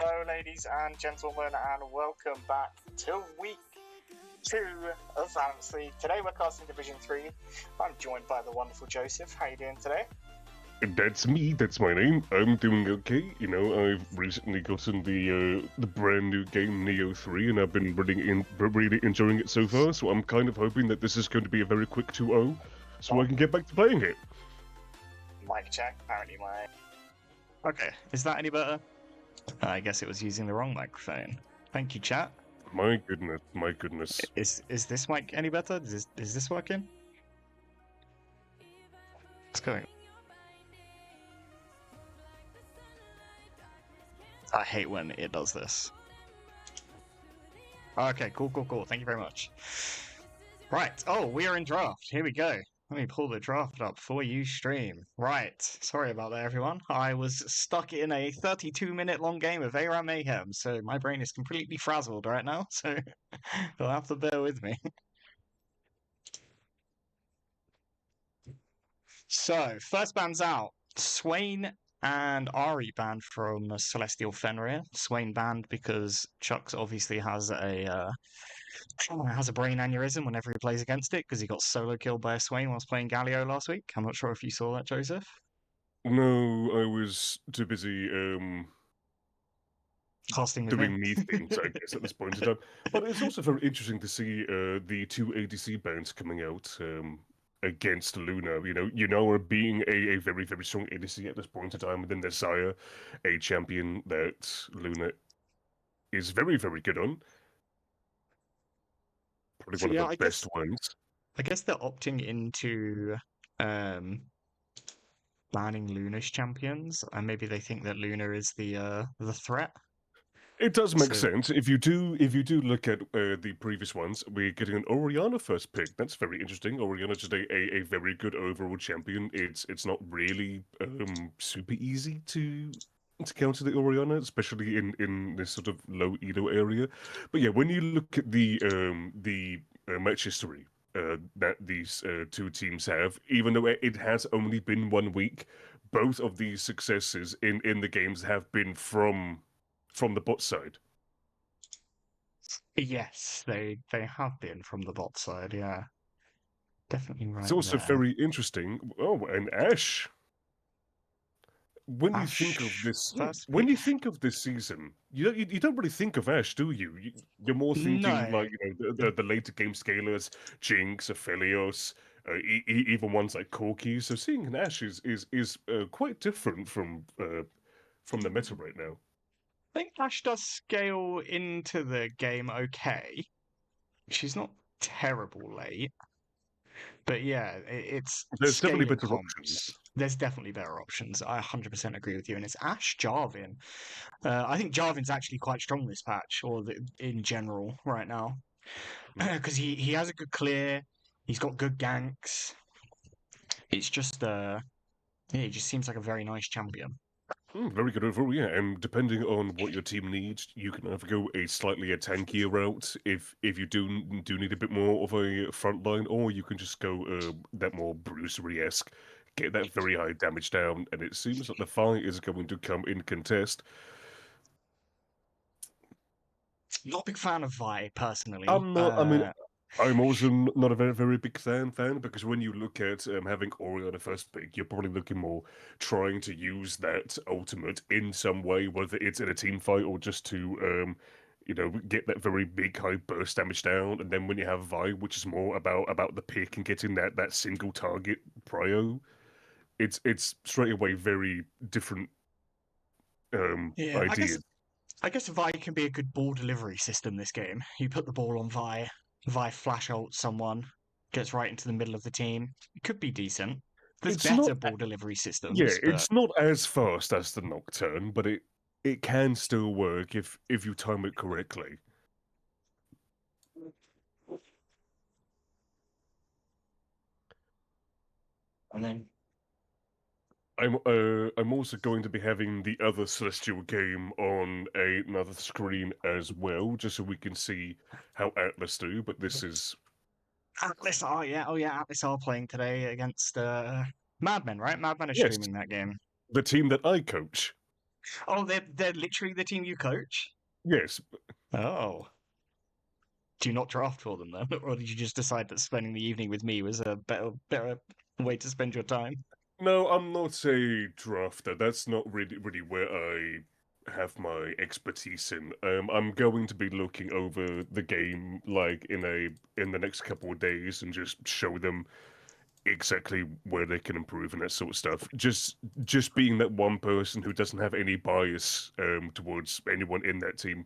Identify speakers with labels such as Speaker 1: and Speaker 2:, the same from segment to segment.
Speaker 1: Hello, ladies and gentlemen, and welcome back to week 2 of Valanth League. Today we're casting Division 3. I'm joined by the wonderful Joseph. How you doing today?
Speaker 2: That's me. That's my name. I'm doing okay. You know, I've recently gotten the brand new game Neo 3, and I've been really enjoying it so far. So I'm kind of hoping that this is going to be a very quick 2-0, so I can get back to playing it.
Speaker 1: Mic check. Apparently, my
Speaker 3: Okay, is that any better? I guess it was using the wrong microphone. Thank you, chat.
Speaker 2: My goodness, my goodness.
Speaker 3: Is this mic any better? Is this working? What's going? I hate when it does this. Okay, cool. Thank you very much. Right. Oh, we are in draft. Here we go. Let me pull the draft up for you, stream. Right. Sorry about that, everyone. I was stuck in a 32-minute long game of ARAM Mayhem, so my brain is completely frazzled right now, so you'll have to bear with me. So, first bands out. Swain and Ari banned from Celestial Fenrir. Swain banned because Chucks obviously has a brain aneurysm whenever he plays against it because he got solo killed by a Swain whilst playing Galio last week. I'm not sure if you saw that, Joseph.
Speaker 2: No, I was too busy
Speaker 3: Casting with
Speaker 2: doing
Speaker 3: me.
Speaker 2: me things, I guess, at this point in time. But it's also very interesting to see the two ADC bands coming out against Luna. You know, are being a very, very strong ADC at this point in time within their sire, a champion that Luna is very, very good on. Probably
Speaker 3: So,
Speaker 2: one
Speaker 3: yeah,
Speaker 2: of the best ones.
Speaker 3: I guess they're opting into banning Luna's champions, and maybe they think that Luna is the threat.
Speaker 2: It does make
Speaker 3: So-
Speaker 2: sense. If you do look at the previous ones, we're getting an Orianna first pick. That's very interesting. Orianna's just a very good overall champion. It's not really super easy to counter the Orianna, especially in this sort of low elo area. But yeah, when you look at the match history that these two teams have, even though it has only been 1 week, both of these successes in the games have been from the bot side.
Speaker 3: Yes, they have been from the bot side, yeah. Definitely right.
Speaker 2: It's also
Speaker 3: there.
Speaker 2: very interesting. Oh, and Ash. When you
Speaker 3: Ash,
Speaker 2: think of this,
Speaker 3: first
Speaker 2: when
Speaker 3: pick.
Speaker 2: you think of this season, you don't really think of Ash, do you? You're more thinking
Speaker 3: No.
Speaker 2: like the later game scalers, Jinx, Aphelios, even ones like Corki. So seeing an Ash is quite different from the meta right now.
Speaker 3: I think Ash does scale into the game okay. She's not terrible late. But yeah, it's
Speaker 2: There's definitely
Speaker 3: scaling
Speaker 2: better
Speaker 3: comps.
Speaker 2: options.
Speaker 3: There's definitely better options. I 100% agree with you. And it's Ash Jarvan. I think Jarvan's actually quite strong this patch, or in general right now. Because he has a good clear. He's got good ganks. It's just, yeah, he just seems like a very nice champion.
Speaker 2: Very good overall, yeah. And depending on what your team needs, you can either go a slightly tankier route if you do need a bit more of a front line, or you can just go that more Brucery-esque, get that very high damage down, and it seems like the fight is going to come in contest.
Speaker 3: Not a big fan of Vi, personally.
Speaker 2: I'm not. I mean, I'm also not a very, very big fan because when you look at having Ori on the first pick, you're probably looking more trying to use that ultimate in some way, whether it's in a team fight or just to, get that very big high burst damage down. And then when you have Vi, which is more about the pick and getting that single target prio, it's straight away very different
Speaker 3: Yeah,
Speaker 2: ideas.
Speaker 3: I guess Vi can be a good ball delivery system this game. You put the ball on Vi flash ult someone, gets right into the middle of the team. It could be decent. There's
Speaker 2: It's
Speaker 3: better
Speaker 2: not.
Speaker 3: ball delivery systems.
Speaker 2: Yeah,
Speaker 3: but
Speaker 2: it's not as fast as the Nocturne, but it can still work if you time it correctly.
Speaker 3: And then
Speaker 2: I'm also going to be having the other Celestial game on another screen as well, just so we can see how Atlas do. But this is
Speaker 3: Atlas, oh yeah, Atlas are playing today against Madmen, right? Madmen are
Speaker 2: yes,
Speaker 3: streaming that game.
Speaker 2: the team that I coach.
Speaker 3: Oh, they're literally the team you coach?
Speaker 2: Yes.
Speaker 3: Oh. Do you not draft for them then? Or did you just decide that spending the evening with me was a better way to spend your time?
Speaker 2: No, I'm not a drafter. That's not really where I have my expertise in. I'm going to be looking over the game like in the next couple of days and just show them exactly where they can improve and that sort of stuff. Just being that one person who doesn't have any bias towards anyone in that team.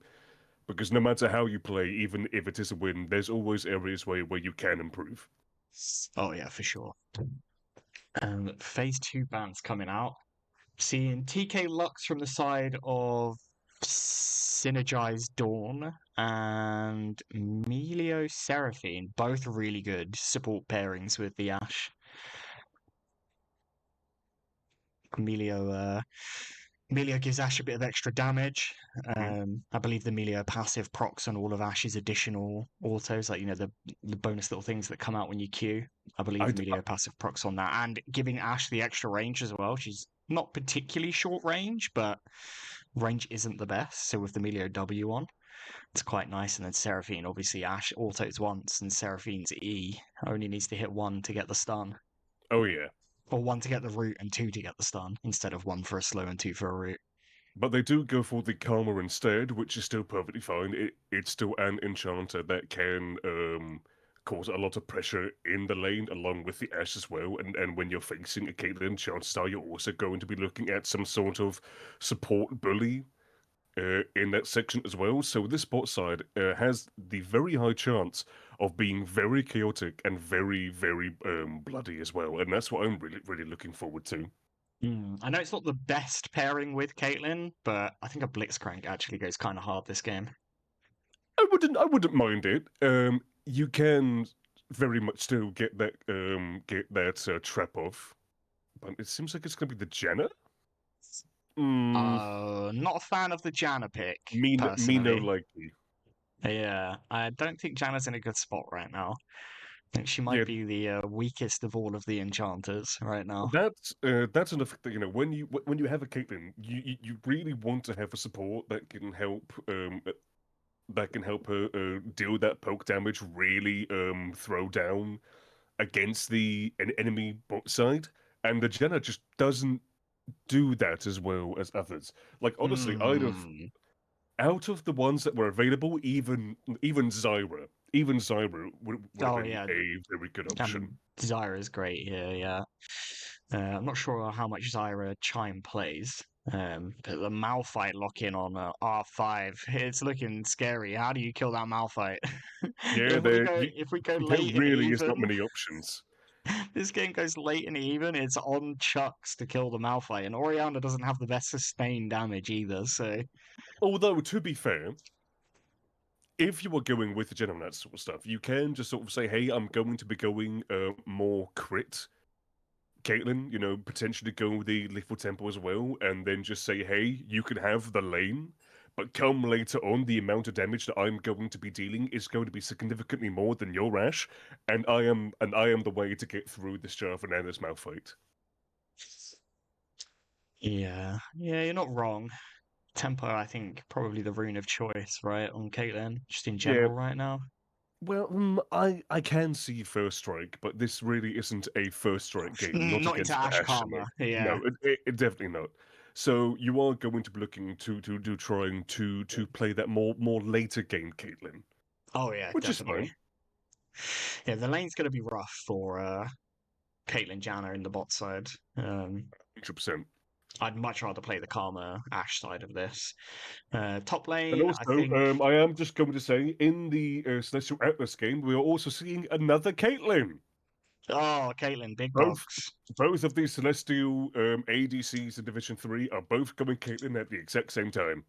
Speaker 2: Because no matter how you play, even if it is a win, there's always areas where you can improve.
Speaker 3: Oh yeah, for sure. Phase 2 bans coming out. Seeing TK Lux from the side of Synergize Dawn and Melio Seraphine, both really good support pairings with the Ashe. Melio, Melio gives Ashe a bit of extra damage. I believe the Melio passive procs on all of Ashe's additional autos, like the bonus little things that come out when you queue. I believe
Speaker 2: I, d-
Speaker 3: Melio passive procs on that, and giving Ashe the extra range as well. She's not particularly short range, but range isn't the best. So with the Melio W on, it's quite nice. And then Seraphine, obviously Ashe autos once, and Seraphine's E only needs to hit one to get the stun.
Speaker 2: oh yeah.
Speaker 3: Or one to get the root and two to get the stun, instead of one for a slow and two for a root.
Speaker 2: But they do go for the Karma instead, which is still perfectly fine. It's still an enchanter that can cause a lot of pressure in the lane, along with the Ashe as well. And when you're facing a Caitlyn, chances are you're also going to be looking at some sort of support bully in that section as well. So this bot side has the very high chance of being very chaotic and very bloody as well. And that's what I'm really looking forward to.
Speaker 3: I know it's not the best pairing with Caitlyn, but I think a Blitzcrank actually goes kind of hard this game.
Speaker 2: I wouldn't mind it. You can very much still get that trap off, but it seems like it's gonna be the Janna. Mm,
Speaker 3: Not a fan of the Janna pick,
Speaker 2: me no
Speaker 3: personally.
Speaker 2: likely.
Speaker 3: Yeah, I don't think Janna's in a good spot right now. I think she
Speaker 2: Yeah,
Speaker 3: might be the weakest of all of the enchanters right now.
Speaker 2: that's an effect that when you have a Caitlyn, you really want to have a support that can help her deal that poke damage, really throw down against an enemy bot side, and the Jenna just doesn't do that as well as others. Like honestly,
Speaker 3: Hmm.
Speaker 2: out of the ones that were available, even Zyra would have
Speaker 3: Oh
Speaker 2: been
Speaker 3: yeah,
Speaker 2: a very good option.
Speaker 3: and Zyra is great here. Yeah, I'm not sure how much Zyra Chime plays. But the Malphite lock in on R5, it's looking scary. How do you kill that Malphite?
Speaker 2: Yeah, there
Speaker 3: If we go
Speaker 2: there
Speaker 3: late and
Speaker 2: really is not
Speaker 3: even,
Speaker 2: many options.
Speaker 3: this game goes late and even. It's on Chucks to kill the Malphite, and Oriana doesn't have the best sustained damage either. So
Speaker 2: Although to be fair, if you are going with the Jenna and that sort of stuff, you can just sort of say, "Hey, I'm going to be going more crit Caitlyn, potentially go with the Lethal Tempo as well, and then just say, hey, you can have the lane, but come later on, the amount of damage that I'm going to be dealing is going to be significantly more than your Ashe, and I am the way to get through this Jarvan and this Malphite."
Speaker 3: yeah, you're not wrong. Tempo, I think, probably the rune of choice, right, on Caitlyn, just in
Speaker 2: Yeah,
Speaker 3: general right now.
Speaker 2: well, I can see First Strike, but this really isn't a First Strike game, not
Speaker 3: Not into
Speaker 2: against
Speaker 3: Ash
Speaker 2: Ashe.
Speaker 3: Karma,
Speaker 2: No,
Speaker 3: yeah.
Speaker 2: it definitely not. So you are going to be looking to trying to play that more later game Caitlyn,
Speaker 3: Oh yeah,
Speaker 2: which is
Speaker 3: definitely.
Speaker 2: fine.
Speaker 3: Yeah, the lane's going to be rough for Caitlyn Janna in the bot side.
Speaker 2: 100%.
Speaker 3: I'd much rather play the Karma Ash side of this. Top
Speaker 2: And
Speaker 3: lane, I
Speaker 2: also,
Speaker 3: think.
Speaker 2: I am just going to say, in the Celestial Atlas game, we are also seeing another Caitlyn.
Speaker 3: Oh, Caitlyn, big
Speaker 2: Both
Speaker 3: box.
Speaker 2: both of these Celestial ADCs in Division 3 are both coming Caitlyn at the exact same time.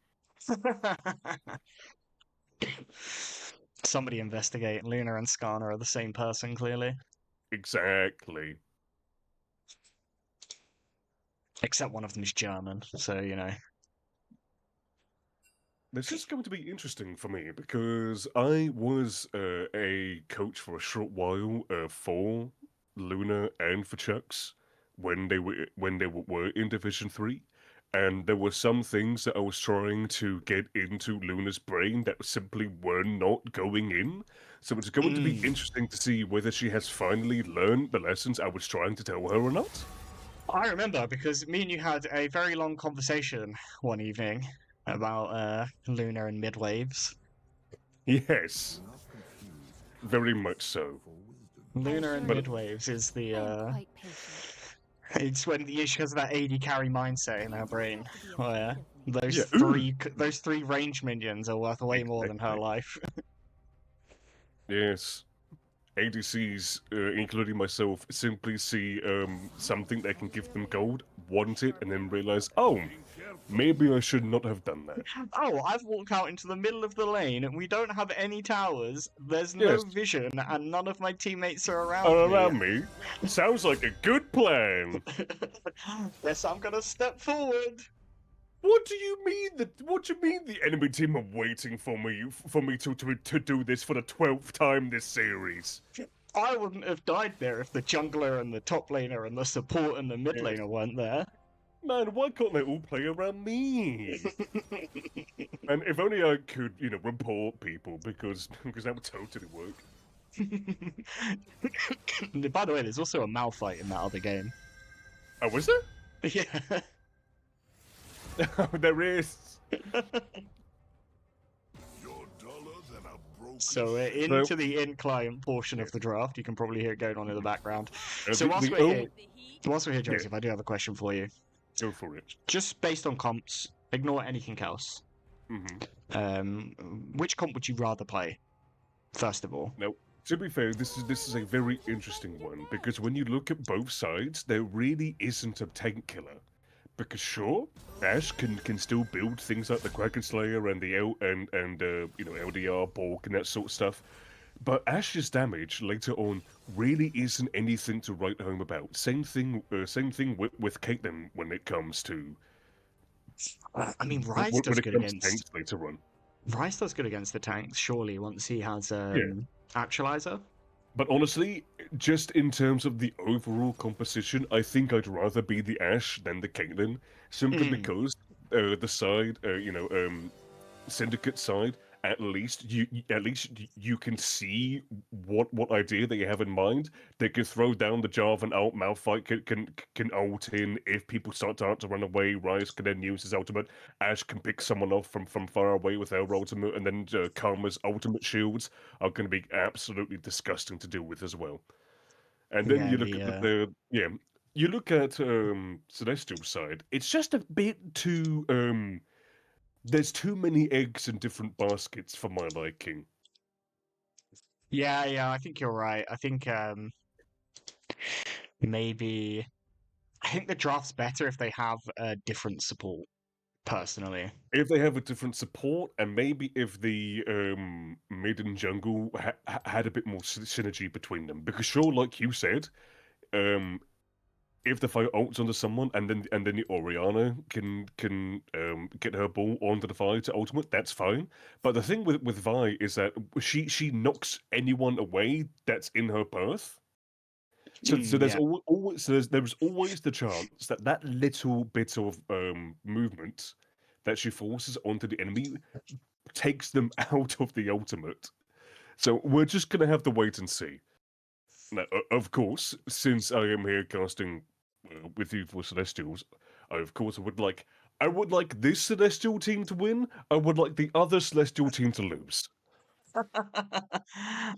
Speaker 3: Somebody investigate. Luna and Skarner are the same person, clearly.
Speaker 2: Exactly.
Speaker 3: Except one of them is German, so.
Speaker 2: This is going to be interesting for me because I was a coach for a short while for Luna and for Chucks when they were in Division 3. and there were some things that I was trying to get into Luna's brain that simply were not going in. So it's going to be interesting to see whether she has finally learned the lessons I was trying to tell her or not.
Speaker 3: I remember because me and you had a very long conversation one evening about Luna and midwaves.
Speaker 2: Yes, very much so.
Speaker 3: Luna and
Speaker 2: But
Speaker 3: midwaves is the
Speaker 4: I am quite patient.
Speaker 3: it's when she has that AD carry mindset in her brain, where
Speaker 2: yeah,
Speaker 3: those three range minions are worth way more than her
Speaker 2: exactly.
Speaker 3: life.
Speaker 2: Yes. ADCs, including myself, simply see something that can give them gold, want it, and then realize, oh, maybe I should not have done that.
Speaker 3: Oh, I've walked out into the middle of the lane and we don't have any towers, there's
Speaker 2: Yes.
Speaker 3: no vision, and none of my teammates are around
Speaker 2: Are
Speaker 3: me.
Speaker 2: around me? Sounds like a good plan.
Speaker 3: Guess I'm gonna step forward.
Speaker 2: What do you mean? What do you mean the enemy team are waiting for me to do this for the 12th time this series?
Speaker 3: I wouldn't have died there if the jungler and the top laner and the support and the mid
Speaker 2: Yes.
Speaker 3: laner weren't there.
Speaker 2: Man, why can't they all play around me? And if only I could, report people because that would totally work.
Speaker 3: By the way, there's also a Malphite in that other game.
Speaker 2: Oh, was there?
Speaker 3: Yeah.
Speaker 2: There is.
Speaker 3: So we're into the in-client portion of the draft. You can probably hear it going on in the background. So whilst we're here, Joseph, I do have a question for you.
Speaker 2: Go for it.
Speaker 3: Just based on comps, ignore anything else. Which comp would you rather play? First of all.
Speaker 2: Now, to be fair, this is a very interesting one because when you look at both sides, there really isn't a tank killer. Because sure, Ash can still build things like the Kraken Slayer and the LDR, Bork and that sort of stuff. But Ash's damage later on really isn't anything to write home about. Same thing with Caitlyn when it comes to.
Speaker 3: I mean, Ryze does good against
Speaker 2: tanks later on.
Speaker 3: Ryze does good against the tanks, surely, once he has Actualizer.
Speaker 2: But honestly, just in terms of the overall composition, I think I'd rather be the Ashe than the Caitlyn, simply because the side, Syndicate side, at least you can see what idea they have in mind. They can throw down the Jarvan ult. Malphite can ult in if people start to run away. Ryze can then use his ultimate. Ashe can pick someone off from far away with their ultimate, and then Karma's ultimate shields are going to be absolutely disgusting to deal with as well. And then you look at you look at Celestial side. It's just a bit too there's too many eggs in different baskets for my liking.
Speaker 3: Yeah, I think you're right. I think maybe I think the draft's better if they have a different support, personally.
Speaker 2: If they have a different support, and maybe if the mid and jungle had a bit more synergy between them. Because sure, like you said, if the fight ults onto someone and then the Orianna can get her ball onto the Vi to ultimate, that's fine. But the thing with Vi is that she knocks anyone away that's in her path. So there's there's always the chance that little bit of movement that she forces onto the enemy takes them out of the ultimate. So we're just gonna have to wait and see. Now, of course, since I am here casting with you for Celestials, I would like this Celestial team to win. I would like the other Celestial team to lose.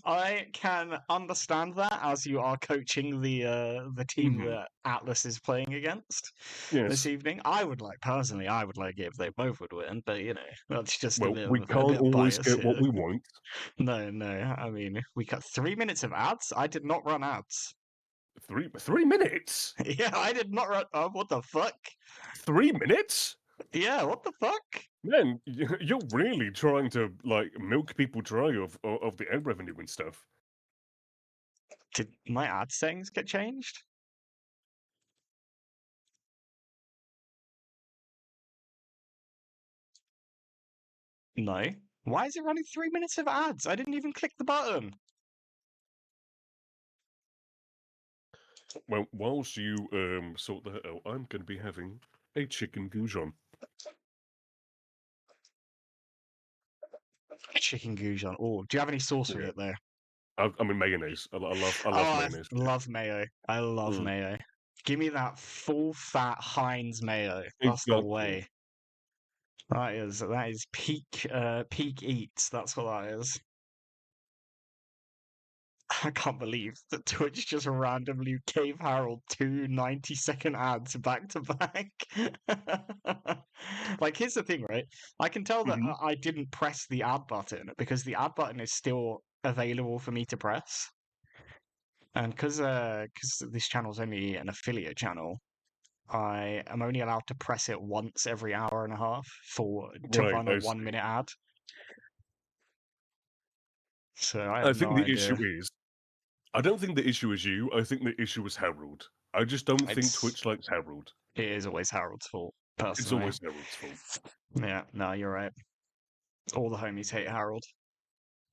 Speaker 3: I can understand that as you are coaching the team that Atlas is playing against this evening. I would like it if they both would win, but that's just a bit.
Speaker 2: We can't always get what we want.
Speaker 3: No. I mean, we got 3 minutes of ads. I did not run ads.
Speaker 2: 3 minutes?
Speaker 3: Yeah, I did not run. What the fuck?
Speaker 2: 3 minutes?
Speaker 3: Yeah, what the fuck?
Speaker 2: Man, you're really trying to milk people dry of the ad revenue and stuff.
Speaker 3: Did my ad settings get changed? No. Why is it running 3 minutes of ads? I didn't even click the button.
Speaker 2: Well, whilst you sort that out, I'm going to be having A chicken goujon.
Speaker 3: Chicken goujon. Oh, do you have any sauce with
Speaker 2: Yeah.
Speaker 3: it though?
Speaker 2: I mean mayonnaise. I love
Speaker 3: Oh, I
Speaker 2: mayonnaise.
Speaker 3: love mayo. I love
Speaker 2: Mm.
Speaker 3: mayo. Give me that full fat Heinz mayo. That's the
Speaker 2: Exactly.
Speaker 3: way. That is peak eats. That's what that is. I can't believe that Twitch just randomly gave Harold two 90-second ads back to back. Like, here's the thing, right? I can tell that
Speaker 2: Hmm.
Speaker 3: I didn't press the ad button because the ad button is still available for me to press. And because this channel's only an affiliate channel, I am only allowed to press it once every hour and a half to
Speaker 2: Right,
Speaker 3: run a
Speaker 2: I see.
Speaker 3: 1 minute ad. So I
Speaker 2: I
Speaker 3: have
Speaker 2: think
Speaker 3: no
Speaker 2: the issue
Speaker 3: idea.
Speaker 2: is, I don't think the issue is you. I think the issue is Harold. I just don't think
Speaker 3: It's
Speaker 2: Twitch likes Harold.
Speaker 3: it is always Harold's fault,
Speaker 2: It's
Speaker 3: personally.
Speaker 2: always Harold's fault.
Speaker 3: Yeah, no, you're right. All the homies hate Harold.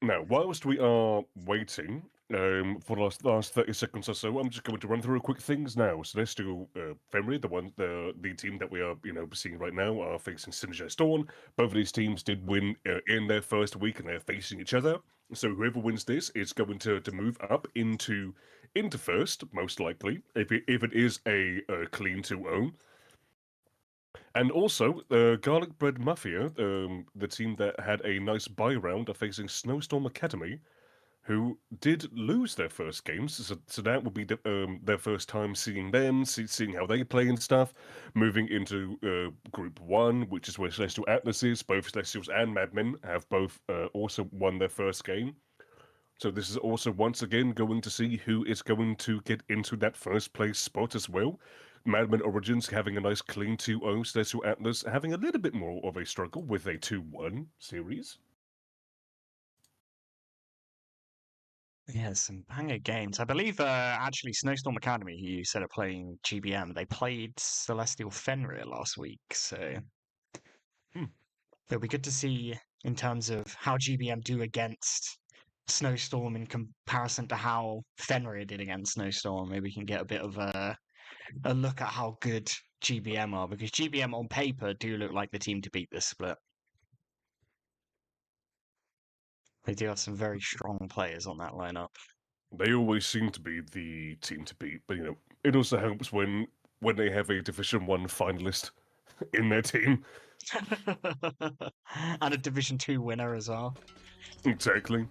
Speaker 2: Now, whilst we are waiting for the last 30 seconds or so, I'm just going to run through quick things now. So there's still Fenrir, the team that we are seeing right now are facing Synergize Dawn. Both of these teams did win in their first week, and they're facing each other. So whoever wins this is going to move up into first, most likely, if it is a clean 2-0. And also, Garlic Bread Mafia, the team that had a nice buy round, are facing Snowstorm Academy, who did lose their first games. So that would be their first time seeing them, seeing how they play and stuff. Moving into Group 1, which is where Celestial Atlas is. Both Celestials and Madmen have both also won their first game. So this is also once again going to see who is going to get into that first place spot as well. Madman Origins having a nice clean 2-0, Celestial Atlas having a little bit more of a struggle with a 2-1 series.
Speaker 3: Yeah, some banger games. I believe actually Snowstorm Academy, who you said are playing GBM, they played Celestial Fenrir last week, so
Speaker 2: Hmm.
Speaker 3: it'll be good to see in terms of how GBM do against Snowstorm in comparison to how Fenrir did against Snowstorm. Maybe we can get a bit of a look at how good GBM are, because GBM on paper do look like the team to beat this split. They do have some very strong players on that lineup.
Speaker 2: They always seem to be the team to beat, but it also helps when they have a Division 1 finalist in their team.
Speaker 3: And a Division 2 winner as well.
Speaker 2: Exactly.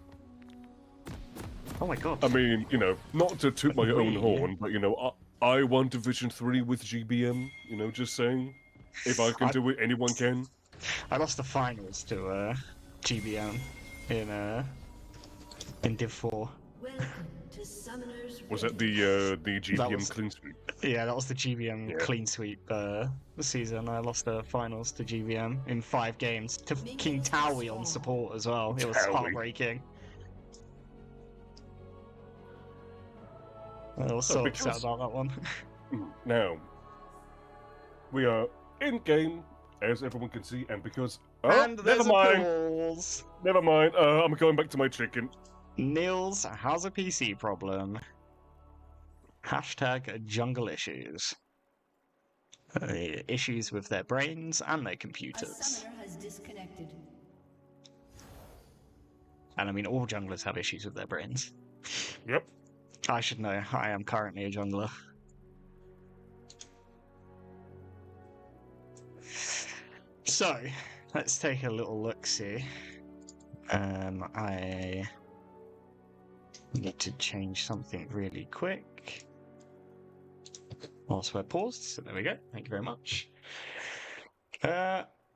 Speaker 3: Oh my god.
Speaker 2: I mean, not to toot my own
Speaker 3: We-
Speaker 2: horn, but I won Division 3 with GBM, just saying. If I can do it, anyone can.
Speaker 3: I lost the finals to GBM in Div 4.
Speaker 4: Welcome to Summoner's
Speaker 2: Was that
Speaker 4: Rift.
Speaker 2: the GBM
Speaker 3: was-
Speaker 2: clean sweep?
Speaker 3: Yeah, that was the GBM
Speaker 2: Yeah.
Speaker 3: clean sweep season. I lost the finals to GBM in 5 games to King Towie on support as well. It was
Speaker 2: Towie.
Speaker 3: heartbreaking. I was so upset
Speaker 2: because-
Speaker 3: about that one.
Speaker 2: Now, we are in game, as everyone can see, and because
Speaker 3: And there's
Speaker 2: never mind,
Speaker 3: applause.
Speaker 2: never mind. I'm going back to my chicken.
Speaker 3: Nils has a PC problem. Hashtag jungle issues. Issues with their brains and their
Speaker 4: A
Speaker 3: computers.
Speaker 4: summoner has disconnected.
Speaker 3: And I mean, all junglers have issues with their brains.
Speaker 2: Yep.
Speaker 3: I should know. I am currently a jungler. So, let's take a little look-see. I need to change something really quick. Whilst we're paused, so there we go. Thank you very much.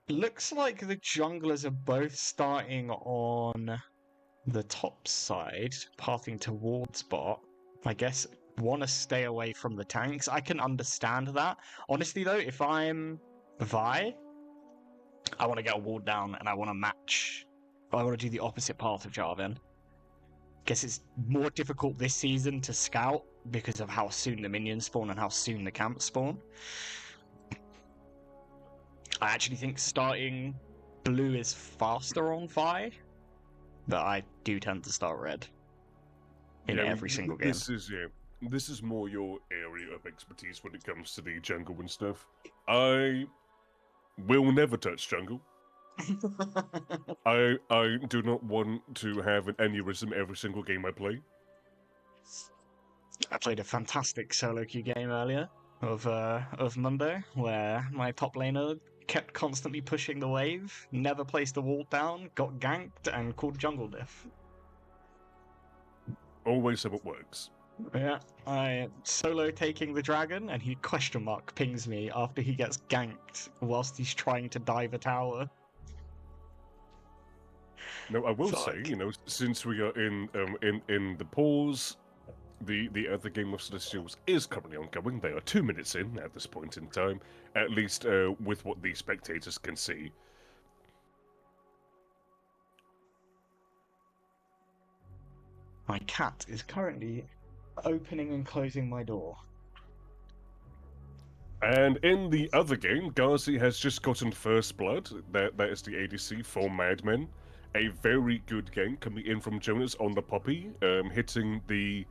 Speaker 3: Looks like the junglers are both starting on the top side, pathing towards bot. I guess want to stay away from the tanks. I can understand that. Honestly, though, if I'm Vi, I want to get a wall down and I want to match. I want to do the opposite path of Jarvan. Guess it's more difficult this season to scout because of how soon the minions spawn and how soon the camps spawn. I actually think starting blue is faster on Vi, but I do tend to start red in every single game.
Speaker 2: This is this is more your area of expertise when it comes to the jungle and stuff. I will never touch jungle. I do not want to have an aneurysm every single game I play.
Speaker 3: I played a fantastic solo queue game earlier of Monday, where my top laner kept constantly pushing the wave, never placed the wall down, got ganked, and called jungle diff.
Speaker 2: Always how it works.
Speaker 3: Yeah, I solo taking the dragon, and he question mark pings me after he gets ganked whilst he's trying to dive a tower.
Speaker 2: No, I will
Speaker 3: Fuck.
Speaker 2: say, since we are in the pause, the other game of Celestials is currently ongoing. They are 2 minutes in at this point in time, at least with what the spectators can see.
Speaker 3: My cat is currently opening and closing my door.
Speaker 2: And in the other game, Ghazi has just gotten First Blood. That is the ADC for Madmen. A very good game coming in from Jonas on the Poppy, hitting the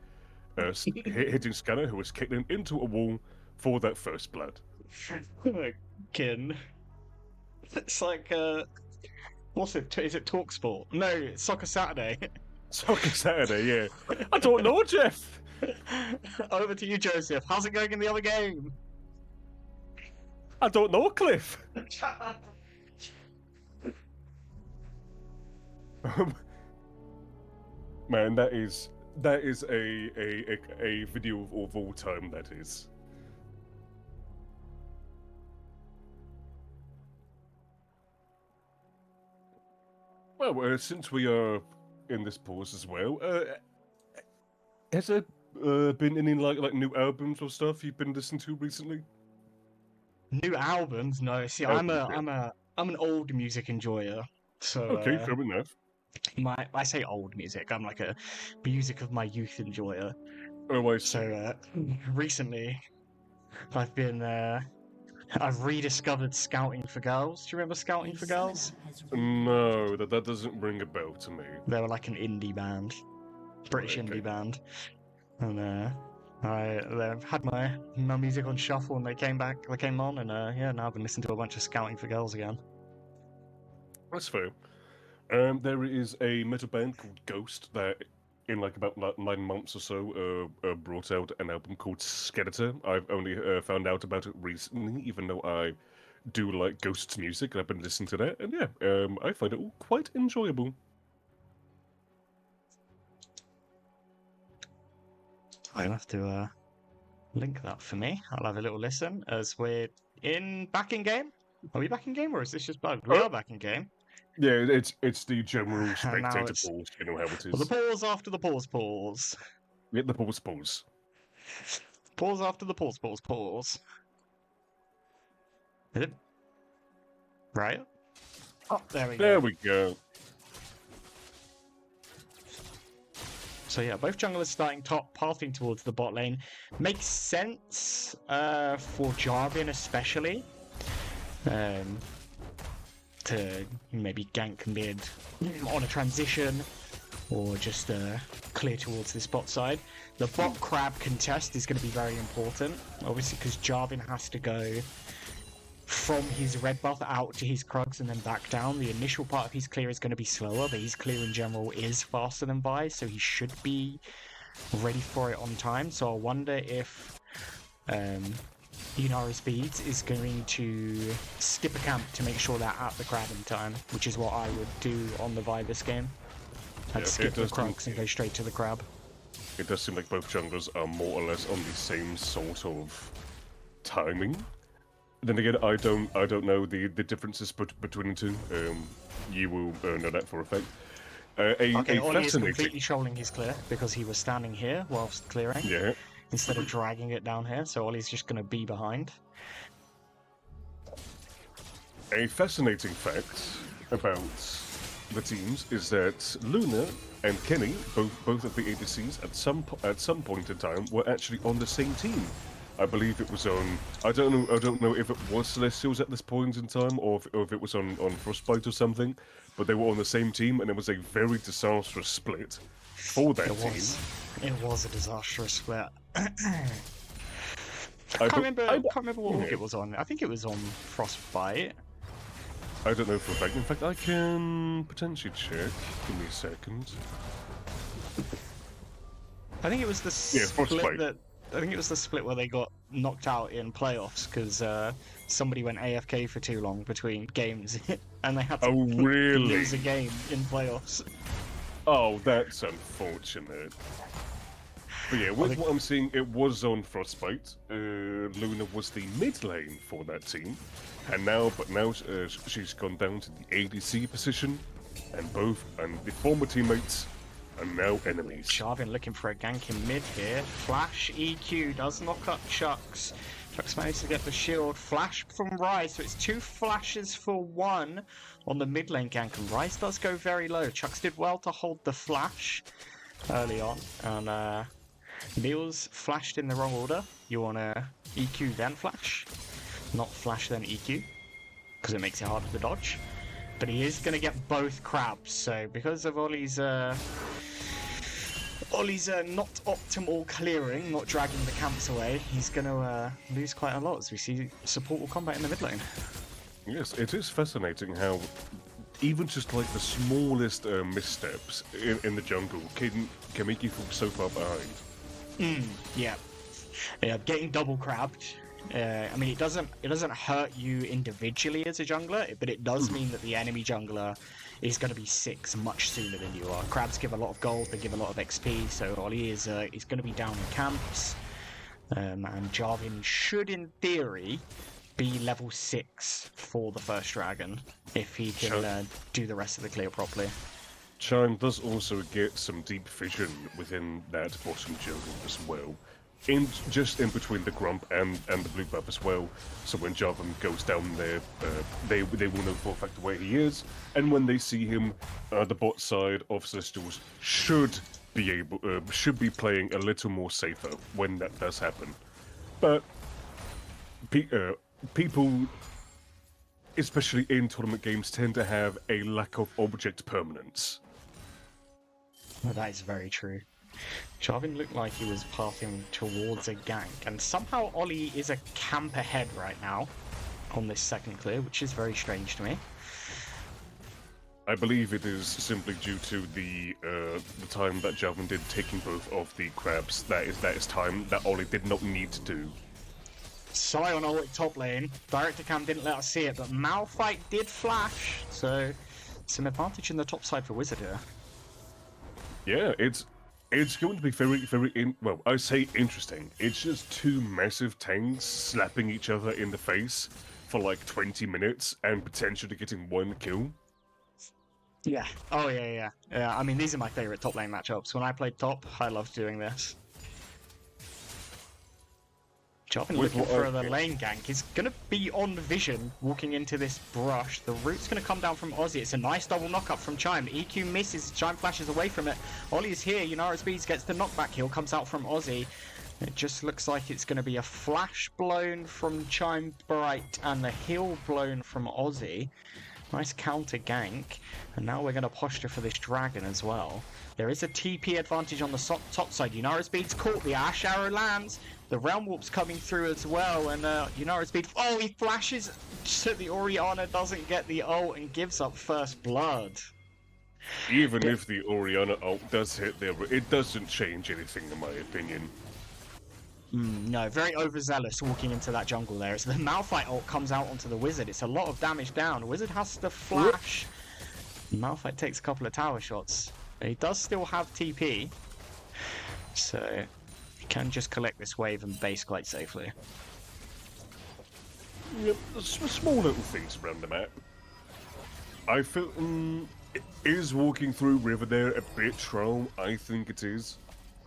Speaker 2: hitting Scanner, who was kicked into a wall for that First Blood.
Speaker 3: Kin. It's like what's it? Is it TalkSport? No, it's Soccer Saturday.
Speaker 2: Soccer Saturday, yeah. I don't know, Jeff.
Speaker 3: Over to you, Joseph. How's it going in the other game?
Speaker 2: I don't know, Cliff. Man, that is a video of all time. That is. Well, since we are in this pause as well, has there been any like new albums or stuff you've been listening to recently?
Speaker 3: New albums? No. See, I'm an old music enjoyer. So
Speaker 2: Okay, fair enough.
Speaker 3: I say old music. I'm like a music of my youth enjoyer.
Speaker 2: Oh, I see.
Speaker 3: So recently, I've rediscovered Scouting for Girls. Do you remember Scouting for Girls?
Speaker 2: No, that doesn't ring a bell to me.
Speaker 3: They were like an indie band, British
Speaker 2: Okay.
Speaker 3: indie band, and they've had my music on shuffle, and they came on, and now I've been listening to a bunch of Scouting for Girls again.
Speaker 2: That's fair. There is a metal band called Ghost that, in like about 9 months or so, brought out an album called Skeletor. I've only found out about it recently, even though I do like Ghost's music, and I've been listening to that, and yeah, I find it all quite enjoyable.
Speaker 3: I'll have to link that for me. I'll have a little listen as we're back in game. Are we back in game, or is this just bugged? We are back in game.
Speaker 2: Yeah, it's the general
Speaker 3: And now
Speaker 2: spectator
Speaker 3: it's-
Speaker 2: pause, you know how it
Speaker 3: Well, the
Speaker 2: is.
Speaker 3: pause after the pause.
Speaker 2: Yeah, the pause.
Speaker 3: Pause after the pause. Is it? Right? Oh, there we go.
Speaker 2: There we go.
Speaker 3: So yeah, both junglers starting top, pathing towards the bot lane. Makes sense for Jarvan especially. To maybe gank mid on a transition, or just clear towards this bot side. The bot crab contest is going to be very important, obviously, because Jarvan has to go from his red buff out to his Krugs and then back down. The initial part of his clear is going to be slower, but his clear in general is faster than Vi, so he should be ready for it on time. So I wonder if Inari Speeds is going to skip a camp to make sure they're at the crab in time, which is what I would do on the Vi this game. I'd
Speaker 2: Yeah,
Speaker 3: skip
Speaker 2: it
Speaker 3: the
Speaker 2: does seem-
Speaker 3: Krugs and go straight to the crab.
Speaker 2: It does seem like both junglers are more or less on the same sort of timing. Then again, I don't know the differences between the two. You will know that for a fact.
Speaker 3: Okay,
Speaker 2: a
Speaker 3: Ollie is
Speaker 2: fascinating,
Speaker 3: completely trolling his clear because he was standing here whilst clearing
Speaker 2: yeah.
Speaker 3: instead of dragging it down here, so Ollie's just going to be behind.
Speaker 2: A fascinating fact about the teams is that Luna and Kenny, both of the ADCs, at some point in time, were actually on the same team. I believe it was on. I don't know if it was Celestials at this point in time, or if it was on Frostbite or something. But they were on the same team, and it was a very disastrous split. for that team.
Speaker 3: It was a disastrous split.
Speaker 2: I
Speaker 3: can't remember what org
Speaker 2: yeah.
Speaker 3: it was on. I think it was on Frostbite.
Speaker 2: I don't know for a fact. In fact, I can potentially check. Give me a second.
Speaker 3: I think it was the
Speaker 2: Frostbite.
Speaker 3: split that. I think it was the split where they got knocked out in playoffs because somebody went AFK for too long between games, and they had to
Speaker 2: really?
Speaker 3: lose a game in playoffs.
Speaker 2: Oh, that's unfortunate. But yeah, with what I'm seeing, it was on Frostbite. Luna was the mid lane for that team, and now she's gone down to the ADC position, and the former teammates are now enemies.
Speaker 3: Jarvan looking for a gank in mid here. Flash EQ does knock up Chucks. Chucks managed to get the shield. Flash from Rise, so it's 2 flashes for 1 on the mid lane gank, and Rise does go very low. Chucks did well to hold the flash early on, and Neil's flashed in the wrong order. You want to EQ then flash, not flash then EQ, because it makes it harder to dodge. But he is going to get both crabs, so because of Ollie's not optimal clearing, not dragging the camps away, he's going to lose quite a lot as we see support combat in the mid lane.
Speaker 2: Yes, it is fascinating how even just like the smallest missteps in the jungle can make you fall so far behind.
Speaker 3: Yeah, getting double crabbed. I mean, it doesn't hurt you individually as a jungler, but it does mean that the enemy jungler is going to be 6 much sooner than you are. Crabs give a lot of gold, they give a lot of XP, so Ollie is going to be down in camps, and Jarvan should, in theory, be level 6 for the first dragon if he can do the rest of the clear properly.
Speaker 2: Charm does also get some deep vision within that bottom jungle as well. Just in between the Grump and the blue buff as well. So when Jarvan goes down there, they will know for a fact where he is, and when they see him, the bot side of Celestials should be playing a little more safer when that does happen. But people, especially in tournament games, tend to have a lack of object permanence.
Speaker 3: Well, that is very true. Jarvan looked like he was pathing towards a gank, and somehow Ollie is a camp ahead right now on this second clear, which is very strange to me.
Speaker 2: I believe it is simply due to the time that Jarvan did taking both of the crabs. That is time that Ollie did not need to do.
Speaker 3: Sion ult top lane. Director cam didn't let us see it, but Malphite did flash, so some advantage in the top side for Wizard here.
Speaker 2: Yeah, it's going to be very well, I say interesting. It's just 2 massive tanks slapping each other in the face for like 20 minutes and potentially getting 1 kill.
Speaker 3: Yeah. Oh, yeah. I mean, these are my favourite top lane matchups. When I played top, I loved doing this. Jarvan looking for the lane gank. He's going to be on vision walking into this brush. The root's going to come down from Ozzy. It's a nice double knock-up from Chime. EQ misses. Chime flashes away from it. Ollie is here. Yunara Speeds gets the knockback kill. Comes out from Ozzy. It just looks like it's going to be a flash blown from Chime Bright and the heal blown from Ozzy. Nice counter gank. And now we're going to posture for this dragon as well. There is a TP advantage on the top side. Yunara Speed's caught. The Ash Arrow lands. The Realm Warp's coming through as well. And Yunara Speed... Oh, he flashes so the Orianna doesn't get the ult and gives up first blood.
Speaker 2: Even if the Orianna ult does hit there, it doesn't change anything in my opinion.
Speaker 3: No, very overzealous walking into that jungle there. As the Malphite ult comes out onto the Wizard, it's a lot of damage down. Wizard has to flash. Malphite takes a couple of tower shots. But he does still have TP. So he can just collect this wave and base quite safely.
Speaker 2: Yep, small little things around the map. I feel... is walking through River there a bit troll? I think it is.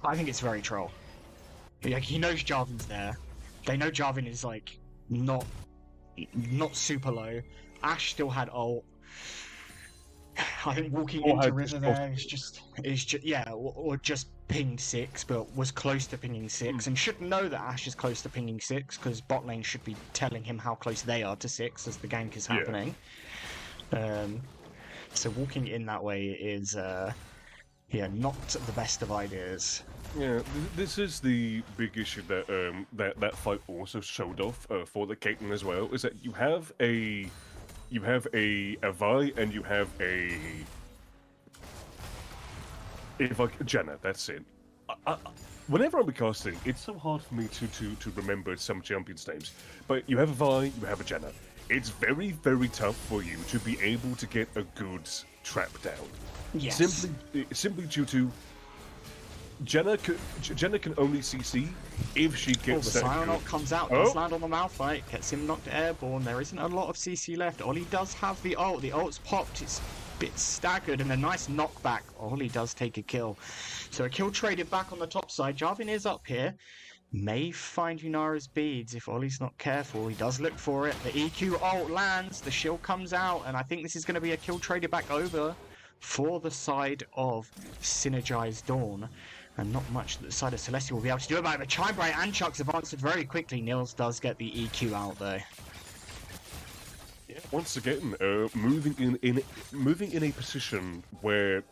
Speaker 3: I think it's very troll. Like, he knows Jarvan's there. They know Jarvan is like not super low. Ash still had ult. I think walking into River there is just yeah, or just pinged 6, but was close to pinging 6, and should know that Ash is close to pinging 6 because bot lane should be telling him how close they are to 6 as the gank is happening. So walking in that way is yeah, not the best of ideas.
Speaker 2: Yeah, this is the big issue that that fight also showed off for the Caitlyn as well. Is that you have a Vi and you have a Jenna. That's it. Whenever I'm casting, it's so hard for me to remember some champions' names. But you have a Vi, you have a Jenna. It's very, very tough for you to be able to get a good trap down.
Speaker 3: Yes.
Speaker 2: Simply due to Jenna can only CC if she gets
Speaker 3: the
Speaker 2: that
Speaker 3: Psyonok
Speaker 2: good.
Speaker 3: comes out, does land on the Malphite, gets him knocked airborne. There isn't a lot of CC left. Ollie does have the ult. The ult's popped. It's a bit staggered and a nice knockback. Ollie does take a kill. So a kill traded back on the top side. Jarvan is up here. May find Yunara's beads if Ollie's not careful. He does look for it. The EQ ult lands. The shield comes out. And I think this is going to be a kill traded back over for the side of Synergize Dawn. And not much that the side of Celestial will be able to do about it. But Chimebright and Chucks have answered very quickly. Nils does get the EQ out though.
Speaker 2: Yeah, once again, moving in a position where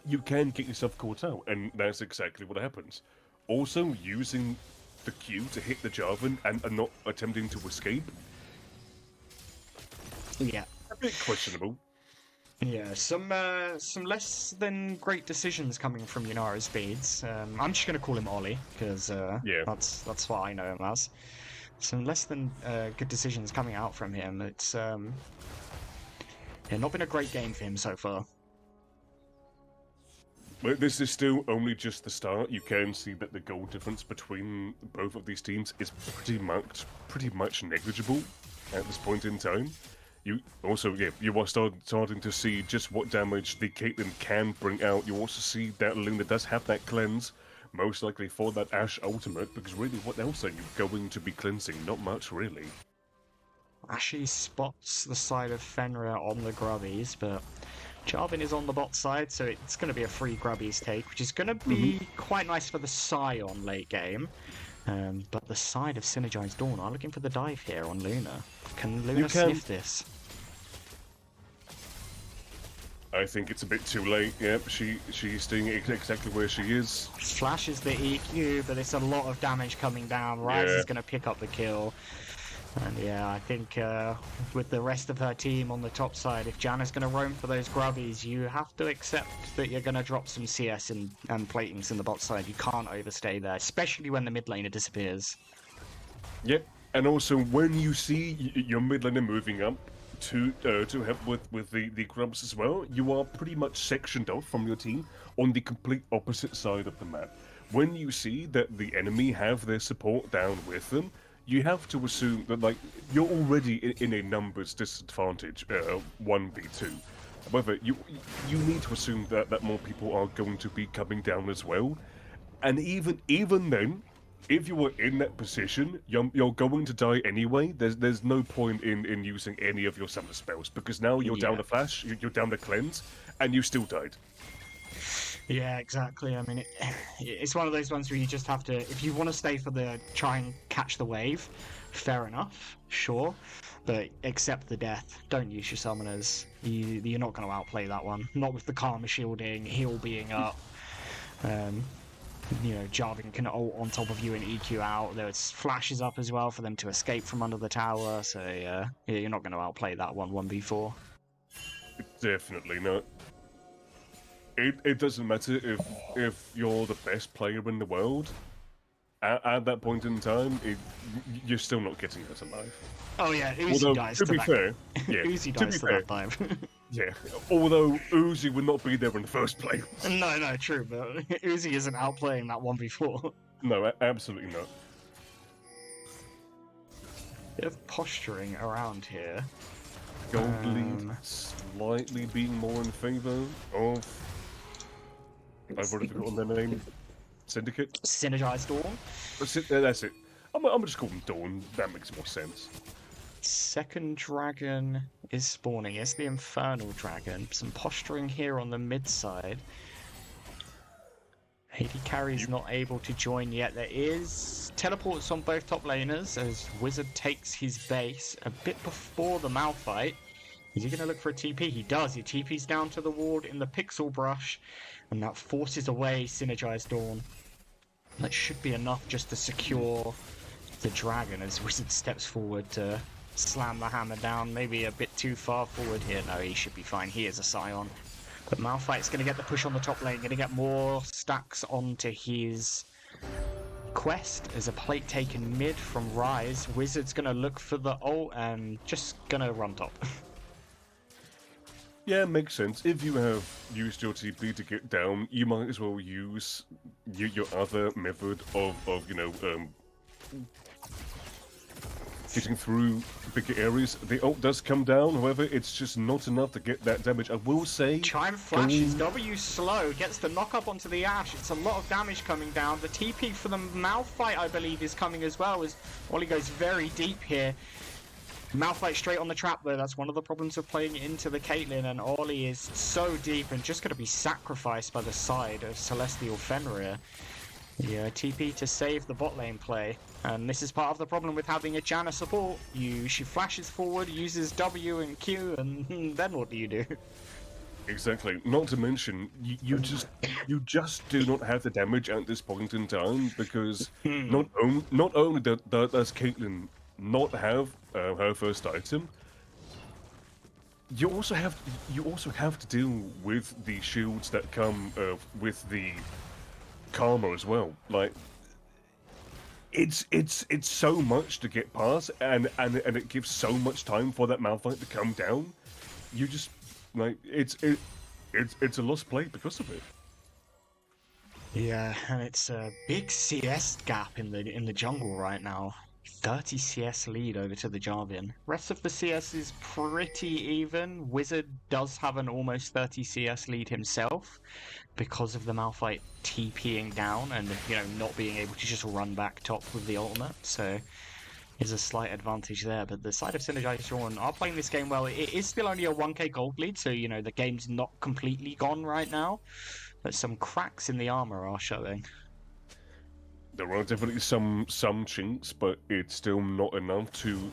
Speaker 2: you can get yourself caught out, and that's exactly what happens. Also, using the Q to hit the Jarvan and not attempting to escape.
Speaker 3: Yeah.
Speaker 2: A bit questionable.
Speaker 3: Yeah, some less than great decisions coming from Yunara's beads. I'm just gonna call him Ollie because
Speaker 2: Yeah.
Speaker 3: that's what I know him as. Some less than good decisions coming out from him. It's yeah, not been a great game for him so far.
Speaker 2: But this is still only just the start. You can see that the goal difference between both of these teams is pretty much negligible at this point in time. You also, you are starting to see just what damage the Caitlyn can bring out. You also see that Luna does have that cleanse, most likely for that Ashe ultimate, because really, what else are you going to be cleansing? Not much, really.
Speaker 3: Ashe spots the side of Fenrir on the grubbies, but Jarvan is on the bot side, so it's going to be a free grubbies take, which is going to be quite nice for the Scion late game. But the side of Synergize Dawn are looking for the dive here on Luna. Can Luna sniff this?
Speaker 2: I think it's a bit too late. Yep, she's staying exactly where she is.
Speaker 3: Flashes the EQ, but it's a lot of damage coming down. Ryze is going to pick up the kill. And yeah, I think with the rest of her team on the top side, if Janna's going to roam for those grubbies, you have to accept that you're going to drop some CS and platings in the bot side. You can't overstay there, especially when the mid laner disappears.
Speaker 2: Yep, and also when you see your mid laner moving up to help with the grubs as well, you are pretty much sectioned off from your team on the complete opposite side of the map. When you see that the enemy have their support down with them, you have to assume that, like, you're already in a numbers disadvantage, 1v2. However, you need to assume that more people are going to be coming down as well. And even then, if you were in that position, you're going to die anyway. There's no point in using any of your summer spells, because now you're down a flash, you're down a cleanse, and you still died.
Speaker 3: Yeah, exactly. I mean, it's one of those ones where you just have to, if you want to stay for the try and catch the wave, fair enough, sure, but accept the death. Don't use your summoners. You're not going to outplay that one. Not with the Karma shielding, heal being up. You know, Jarvan can ult on top of you and EQ out. There's flashes up as well for them to escape from under the tower. So yeah, you're not going to outplay that one 1v4.
Speaker 2: Definitely not. It doesn't matter if you're the best player in the world. At that point in time, you're still not getting out alive.
Speaker 3: Oh yeah, Uzi dies to that.
Speaker 2: Fair, yeah,
Speaker 3: Uzi dies to that dive.
Speaker 2: Yeah, although Uzi would not be there in the first place.
Speaker 3: No, true, but Uzi isn't outplaying that 1v4.
Speaker 2: No, absolutely not.
Speaker 3: Bit of posturing around here.
Speaker 2: Gold lead slightly being more in favour of... I've already forgotten their name. Syndicate?
Speaker 3: Synergize Dawn.
Speaker 2: That's it. I'm gonna just call them Dawn. That makes more sense.
Speaker 3: Second dragon is spawning. It's the Infernal Dragon. Some posturing here on the mid side. AD Carry's not able to join yet. There is teleports on both top laners as Wizard takes his base a bit before the Malphite. Is he going to look for a TP? He does. He TP's down to the ward in the Pixel Brush, and that forces away Synergize Dawn. That should be enough just to secure the dragon as Wizard steps forward to slam the hammer down. Maybe a bit too far forward here. No, he should be fine. He is a Scion. But Malphite's going to get the push on the top lane, going to get more stacks onto his quest as a plate taken mid from Rise. Wizard's going to look for the ult and just going to run top.
Speaker 2: Yeah, makes sense. If you have used your TP to get down, you might as well use your other method of getting through bigger areas. The ult does come down, however, it's just not enough to get that damage. I will say...
Speaker 3: Chime flashes, W slow, gets the knock up onto the Ashe. It's a lot of damage coming down. The TP for the Malphite, I believe, is coming as well, as Ollie goes very deep here. Malphite straight on the trap though, that's one of the problems of playing into the Caitlyn, and Ollie is so deep and just going to be sacrificed by the side of Celestial Fenrir. Yeah, TP to save the bot lane play, and this is part of the problem with having a Janna support. She flashes forward, uses W and Q, and then what do you do?
Speaker 2: Exactly. Not to mention, you just do not have the damage at this point in time, because not only does Caitlyn not have her first item, you also have to deal with the shields that come with the karma as well. Like, it's so much to get past, and it gives so much time for that Malphite to come down. You just like it's a lost play because of it.
Speaker 3: Yeah, and it's a big CS gap in the jungle right now. 30 CS lead over to the Jarvan. Rest of the CS is pretty even. Wizard does have an almost 30 CS lead himself because of the Malphite TPing down and, not being able to just run back top with the ultimate. So there's a slight advantage there. But the side of Synergize Dawn are playing this game well. It is still only a 1k gold lead, so, the game's not completely gone right now. But some cracks in the armor are showing.
Speaker 2: There are definitely some chinks, but it's still not enough to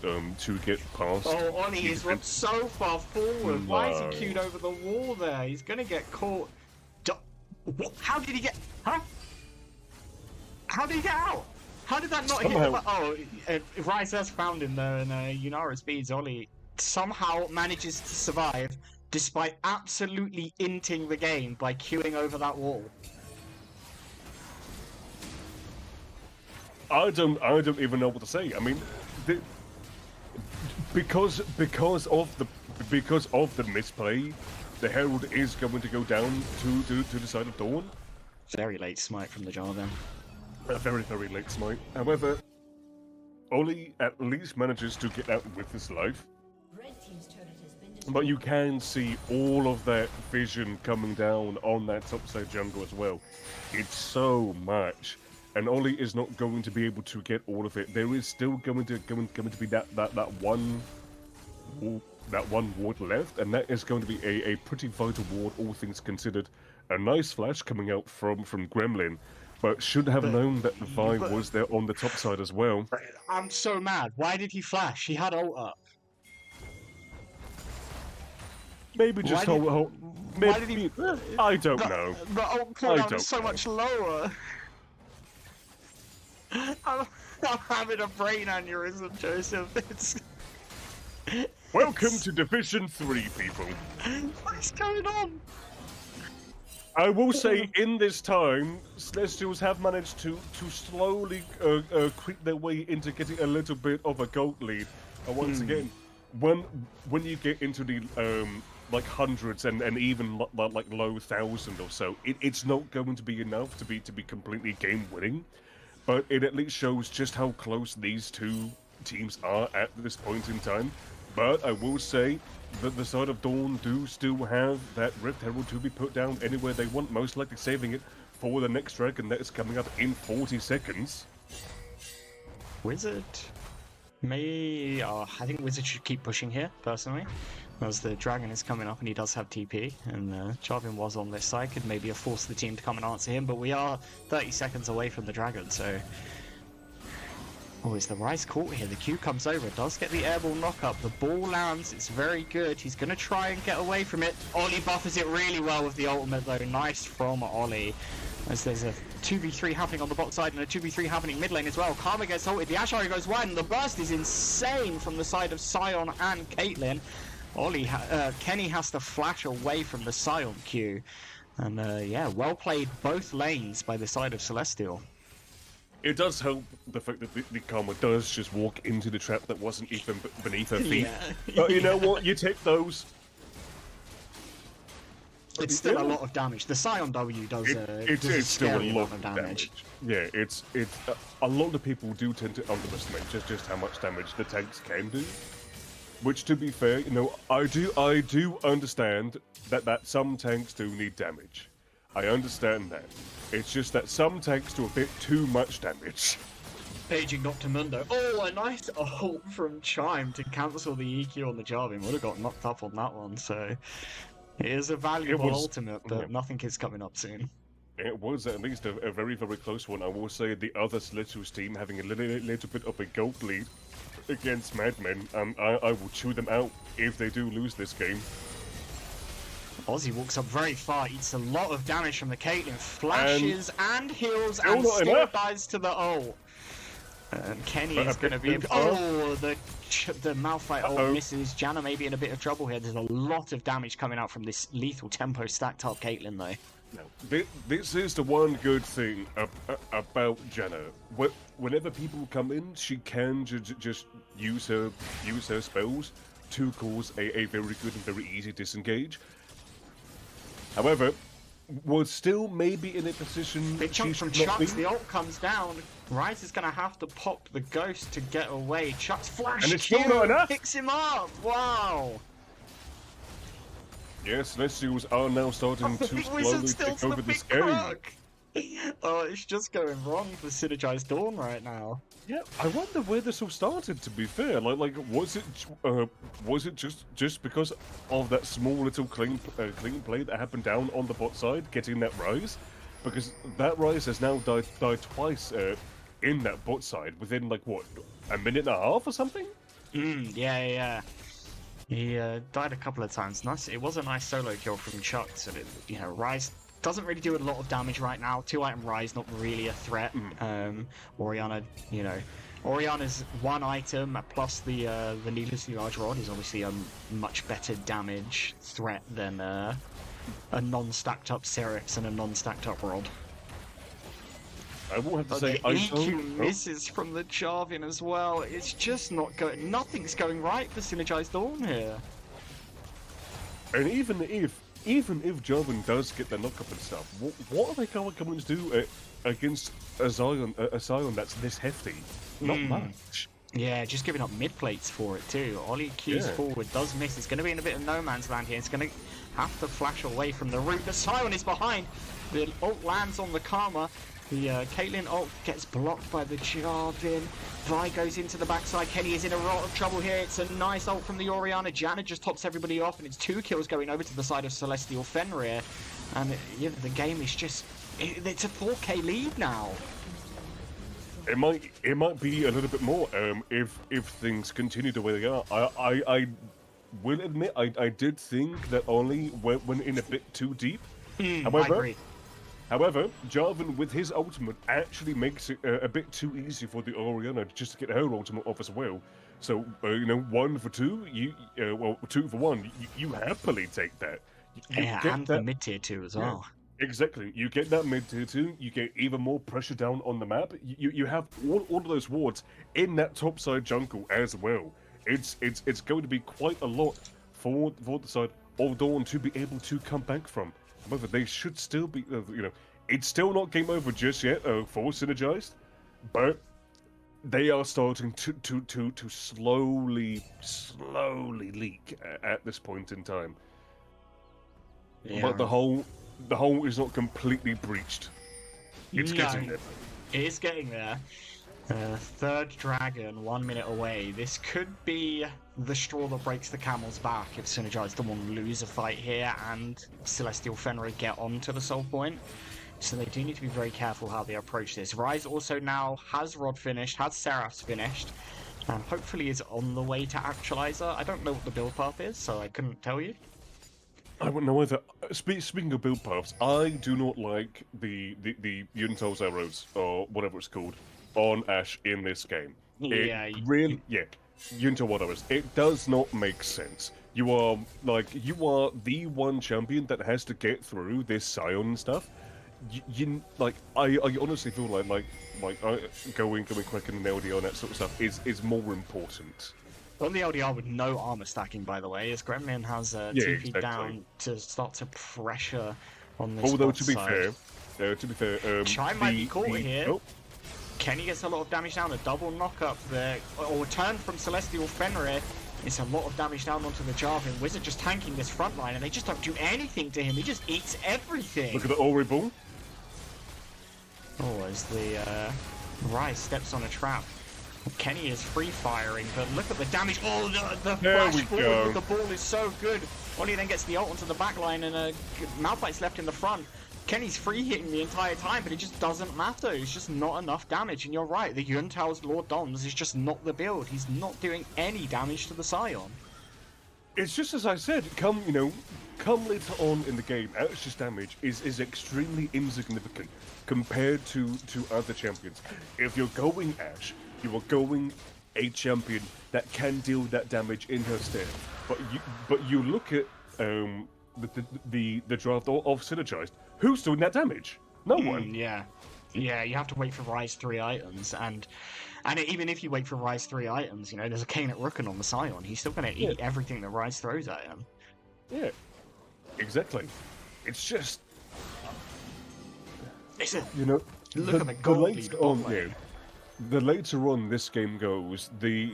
Speaker 2: get past.
Speaker 3: Oh, Ollie is run so far forward. No. Why is he queued over the wall there? He's gonna get caught. How did he get? Huh? How did he get out? How did that not hit him? Oh, Rise has found him there, and Yunara speeds. Ollie somehow manages to survive despite absolutely inting the game by queuing over that wall.
Speaker 2: I don't even know what to say. I mean, because of the misplay, the Herald is going to go down to the side of Dawn.
Speaker 3: Very late smite from the Jarvan.
Speaker 2: A very, very late smite. However, Ollie at least manages to get out with his life. But you can see all of that vision coming down on that topside jungle as well. It's so much. And Ollie is not going to be able to get all of it. There is still going to be that one ward left, and that is going to be a pretty vital ward, all things considered. A nice flash coming out from Gremlin, but should have known that the Vi was there on the top side as well.
Speaker 3: I'm so mad. Why did he flash? He had ult up.
Speaker 2: Maybe just hold.
Speaker 3: Why did he?
Speaker 2: I don't know.
Speaker 3: The ult cooldown is so much lower. I'm having a brain aneurysm, Joseph.
Speaker 2: Welcome to Division 3, people.
Speaker 3: What is going on?
Speaker 2: I will say, in this time, Celestials have managed to slowly creep their way into getting a little bit of a gold lead. Once again, when you get into the like hundreds and even like low 1,000 or so, it's not going to be enough to be completely game winning. But it at least shows just how close these two teams are at this point in time. But I will say that the side of Dawn do still have that Rift Herald to be put down anywhere they want, most likely saving it for the next dragon that is coming up in 40 seconds.
Speaker 3: Wizard may... I think Wizard should keep pushing here, personally. As the dragon is coming up and he does have TP, and Jarvan was on this side, could maybe have forced the team to come and answer him, but we are 30 seconds away from the dragon, so Oh, is the Rise caught here? The Q comes over, does get the airball knock-up. The ball lands, it's very good. He's going to try and get away from it. Ollie buffers it really well with the ultimate, though. Nice from Ollie. As there's a 2v3 happening on the bot side and a 2v3 happening mid lane as well. Karma gets ulted, the Ashari goes wide, and the burst is insane from the side of Sion and Caitlyn. Kenny has to flash away from the Sion Q. And yeah, well played both lanes by the side of Celestial.
Speaker 2: It does help the fact that the Karma does just walk into the trap that wasn't even beneath her feet.
Speaker 3: Yeah.
Speaker 2: But you know what? You take those.
Speaker 3: It's still a lot of damage. The Sion W does
Speaker 2: It's still a lot
Speaker 3: of
Speaker 2: of damage. Yeah, it's a lot of people do tend to underestimate just how much damage the tanks can do. Which, to be fair, you know, I do understand that some tanks do need damage. I understand that. It's just that some tanks do a bit too much damage.
Speaker 3: Paging Dr. Mundo. Oh, a nice ult from Chime to cancel the EQ on the Jarvan. Would have got knocked up on that one, so it is a valuable ultimate, but nothing is coming up soon.
Speaker 2: It was at least a very, very close one. I will say the other Celestials team having a little bit of a gold lead against Madmen, and I will chew them out if they do lose this game.
Speaker 3: Aussie walks up very far, eats a lot of damage from the Caitlyn, flashes and heals,
Speaker 2: still
Speaker 3: and
Speaker 2: not
Speaker 3: still
Speaker 2: enough.
Speaker 3: dies to the ult. And Kenny
Speaker 2: But
Speaker 3: is going to be...
Speaker 2: the
Speaker 3: Malphite ult misses. Janna may be in a bit of trouble here. There's a lot of damage coming out from this lethal tempo stacked up Caitlyn, though.
Speaker 2: No, this is the one good thing about Janna. Whenever people come in, she can just use her spells to cause a very good and very easy disengage. However, we're still maybe in a position
Speaker 3: Big chunk from Chucks, the ult comes down. Rise is going to have to pop the ghost to get away. Chucks flash
Speaker 2: And it's still not enough.
Speaker 3: picks him up. Wow.
Speaker 2: Yes, Celestials are now starting to slowly take over this game.
Speaker 3: Oh, it's just going wrong for Synergize Dawn right now.
Speaker 2: Yeah, I wonder where this all started. To be fair, like was it just because of that small little clean play that happened down on the bot side, getting that rise? Because that rise has now died twice in that bot side within like what, a minute and a half or something?
Speaker 3: Yeah. He died a couple of times. Nice. It was a nice solo kill from Chuck. So that, you know, Rise doesn't really do a lot of damage right now. 2-item Rise, not really a threat. Orianna, you know, Orianna's one item plus the needlessly large rod is obviously a much better damage threat than a non-stacked up Seraph and a non-stacked up rod.
Speaker 2: I will have to say,
Speaker 3: the EQ misses from the Jarvan as well. It's just not going. Nothing's going right for Synergize Dawn here.
Speaker 2: And even if Jarvan does get the knockup and stuff, what are they going to do against a Sion that's this hefty? Not much.
Speaker 3: Yeah, just giving up mid plates for it too. Ollie Q's forward does miss. It's going to be in a bit of no man's land here. It's going to have to flash away from the root. The Sion is behind. The ult lands on the Karma. The Caitlyn ult gets blocked by the Jarvan. Vi goes into the backside. Kenny is in a lot of trouble here. It's a nice ult from the Orianna. Janna just tops everybody off, and it's 2 kills going over to the side of Celestial Fenrir. And the game is just... It's a 4K lead now.
Speaker 2: It might be a little bit more if things continue the way they are. I will admit I did think that Ollie went in a bit too deep.
Speaker 3: I agree.
Speaker 2: However, Jarvan with his ultimate actually makes it a bit too easy for the Orianna just to get her ultimate off as well. So, 1 for 2, 2 for 1, you happily take that.
Speaker 3: And the mid-tier 2 as well.
Speaker 2: Exactly. You get that mid-tier 2, you get even more pressure down on the map. You have all of those wards in that topside jungle as well. It's going to be quite a lot for the side of Dawn to be able to come back from. However, they should still be, it's still not game over just yet for Synergized, but they are starting to slowly leak at this point in time. Yeah. But the hole is not completely breached. It's getting there.
Speaker 3: It is getting there. Third dragon, 1 minute away. This could be the straw that breaks the camel's back if Synergize Dawn lose a fight here and Celestial Fenrir get onto the soul point. So they do need to be very careful how they approach this. Ryze also now has Rod finished, has Seraph's finished, and hopefully is on the way to Actualizer. I don't know what the build path is, so I couldn't tell you.
Speaker 2: I wouldn't know either. Speaking of build paths, I do not like the Yunto's arrows, or whatever it's called, on Ashe in this game. Yunto arrows. It does not make sense. You are the one champion that has to get through this Scion stuff. I honestly feel like going quick in the LDR and that sort of stuff is more important.
Speaker 3: On the LDR with no armor stacking, by the way, as Gremlin has TP down to start to pressure on this.
Speaker 2: Although
Speaker 3: to be
Speaker 2: fair,
Speaker 3: Chime might be caught here. Oh. Kenny gets a lot of damage down, a double knock up there, or turn from Celestial Fenrir. It's a lot of damage down onto the Jarvan. Wizard just tanking this front line, and they just don't do anything to him. He just eats everything.
Speaker 2: Look at the Ori ball.
Speaker 3: Oh, as the Ryze steps on a trap. Kenny is free firing, but look at the damage. Oh, the flash forward with the ball is so good. Ollie then gets the ult onto the back line, and Malphite's left in the front. Kenny's free hitting the entire time, but it just doesn't matter. It's just not enough damage, and you're right. The Yuntao's Lord Doms is just not the build. He's not doing any damage to the Scion.
Speaker 2: It's just as I said. Come later on in the game, Ashe's damage is extremely insignificant compared to other champions. If you're going Ashe, you are going a champion that can deal that damage in her stead. But you look at the draft of Synergized. Who's doing that damage? No one.
Speaker 3: Yeah, you have to wait for Ryze 3 items, and even if you wait for Ryze 3 items, there's a Kane at Rooken on the Scion. He's still going to eat everything that Ryze throws at him.
Speaker 2: Yeah, exactly. It's just,
Speaker 3: look at the
Speaker 2: later on this game goes, the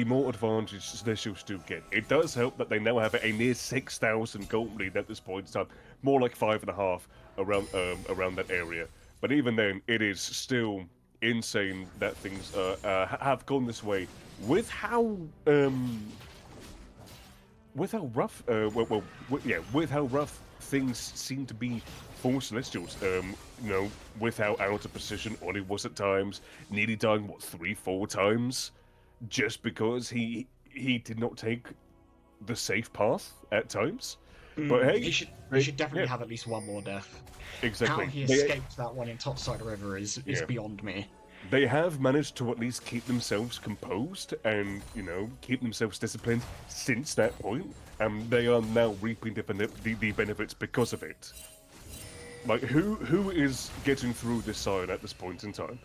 Speaker 2: more advantage Celestials do get. It does help that they now have a near 6,000 gold lead at this point in time. More like 5.5 around that area. But even then, it is still insane that things have gone this way. With how rough things seem to be for Celestials. With how out of position Ollie was at times, nearly dying 3-4 times. Just because he did not take the safe path at times. But hey,
Speaker 3: he should definitely have at least one more death.
Speaker 2: Exactly.
Speaker 3: How he escaped that one in Topside River is beyond me.
Speaker 2: They have managed to at least keep themselves composed and, keep themselves disciplined since that point. And they are now reaping the benefits because of it. Like, who is getting through this Scion at this point in time?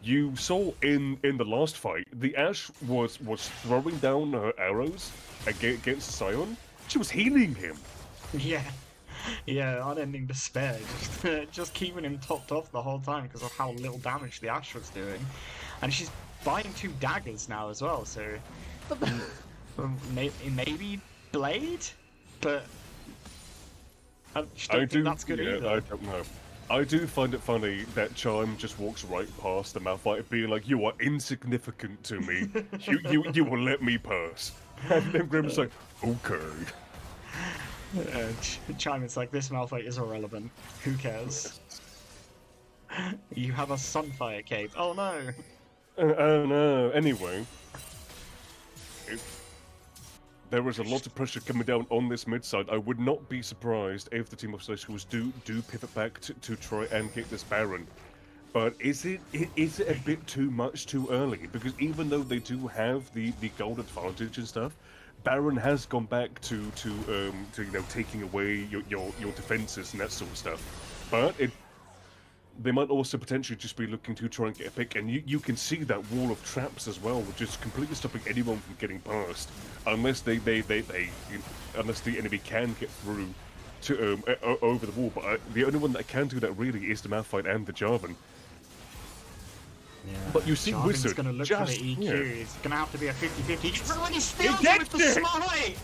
Speaker 2: You saw in the last fight, the Ashe was throwing down her arrows against Scion. She was healing him.
Speaker 3: Yeah, unending despair, just keeping him topped off the whole time because of how little damage the Ashe was doing. And she's buying 2 daggers now as well, so maybe Blade, but I don't think that's good either.
Speaker 2: I don't know. I do find it funny that Chime just walks right past the Malphite, being like, "You are insignificant to me. you will let me pass." And then Grim's like, "Okay."
Speaker 3: Chime is like, "This Malphite is irrelevant. Who cares?" You have a Sunfire cape. Oh no.
Speaker 2: Oh no. Anyway, there is a lot of pressure coming down on this mid side. I would not be surprised if the team of Celestials do pivot back to try and get this Baron. But is it a bit too much too early? Because even though they do have the gold advantage and stuff, Baron has gone back to taking away your defenses and that sort of stuff. But they might also potentially just be looking to try and get a pick, and you can see that wall of traps as well, which is completely stopping anyone from getting past, unless unless the enemy can get through to over the wall. But the only one that can do that really is the Malphite and the Jarvan.
Speaker 3: Yeah.
Speaker 2: But you see,
Speaker 3: Jarvan's
Speaker 2: Wizard
Speaker 3: going to look for the EQ.
Speaker 2: Yeah.
Speaker 3: It's going to have to be a 50-50. He steals it with the smite!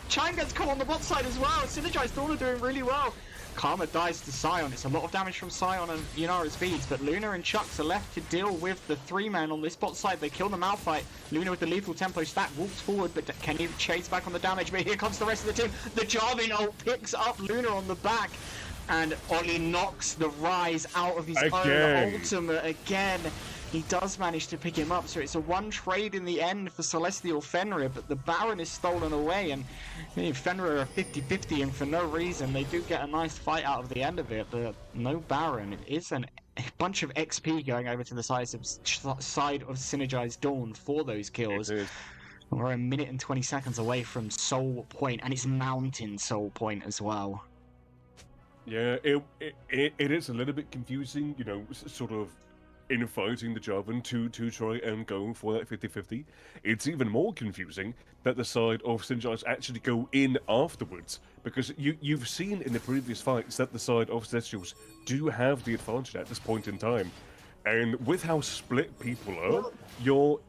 Speaker 3: Chime gets caught on the bot side as well. Synergize Thorn are doing really well. Karma dies to Scion. It's a lot of damage from Scion and Yunara's beads, but Luna and Chucks are left to deal with the 3-man on this bot side. They kill the Malphite. Luna with the lethal tempo stack walks forward, but can he chase back on the damage? But here comes the rest of the team. The Jarvan ult picks up Luna on the back. And Ollie knocks the Rise out of his own ultimate again. He does manage to pick him up, so it's a one trade in the end for Celestial Fenrir, but the Baron is stolen away, and Fenrir are 50-50, and for no reason. They do get a nice fight out of the end of it, but no Baron. It is a bunch of XP going over to the side of Synergize Dawn for those kills. We're a minute and 20 seconds away from Soul Point, and it's Mountain Soul Point as well.
Speaker 2: Yeah, it is a little bit confusing, you know, sort of infighting the Jarvan to try and go for that 50-50. It's even more confusing that the side of Synergize actually go in afterwards, because you've seen in the previous fights that the side of Celestials do have the advantage at this point in time. And with how split people are, you're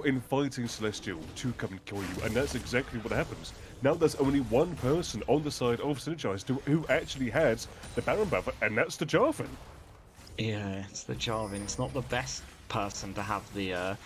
Speaker 2: inviting Celestial to come and kill you, and that's exactly what happens. Now there's only one person on the side of Synergize who actually has the Baron buff, and that's the Jarvan.
Speaker 3: Yeah, it's the Jarvan. It's not the best person to have the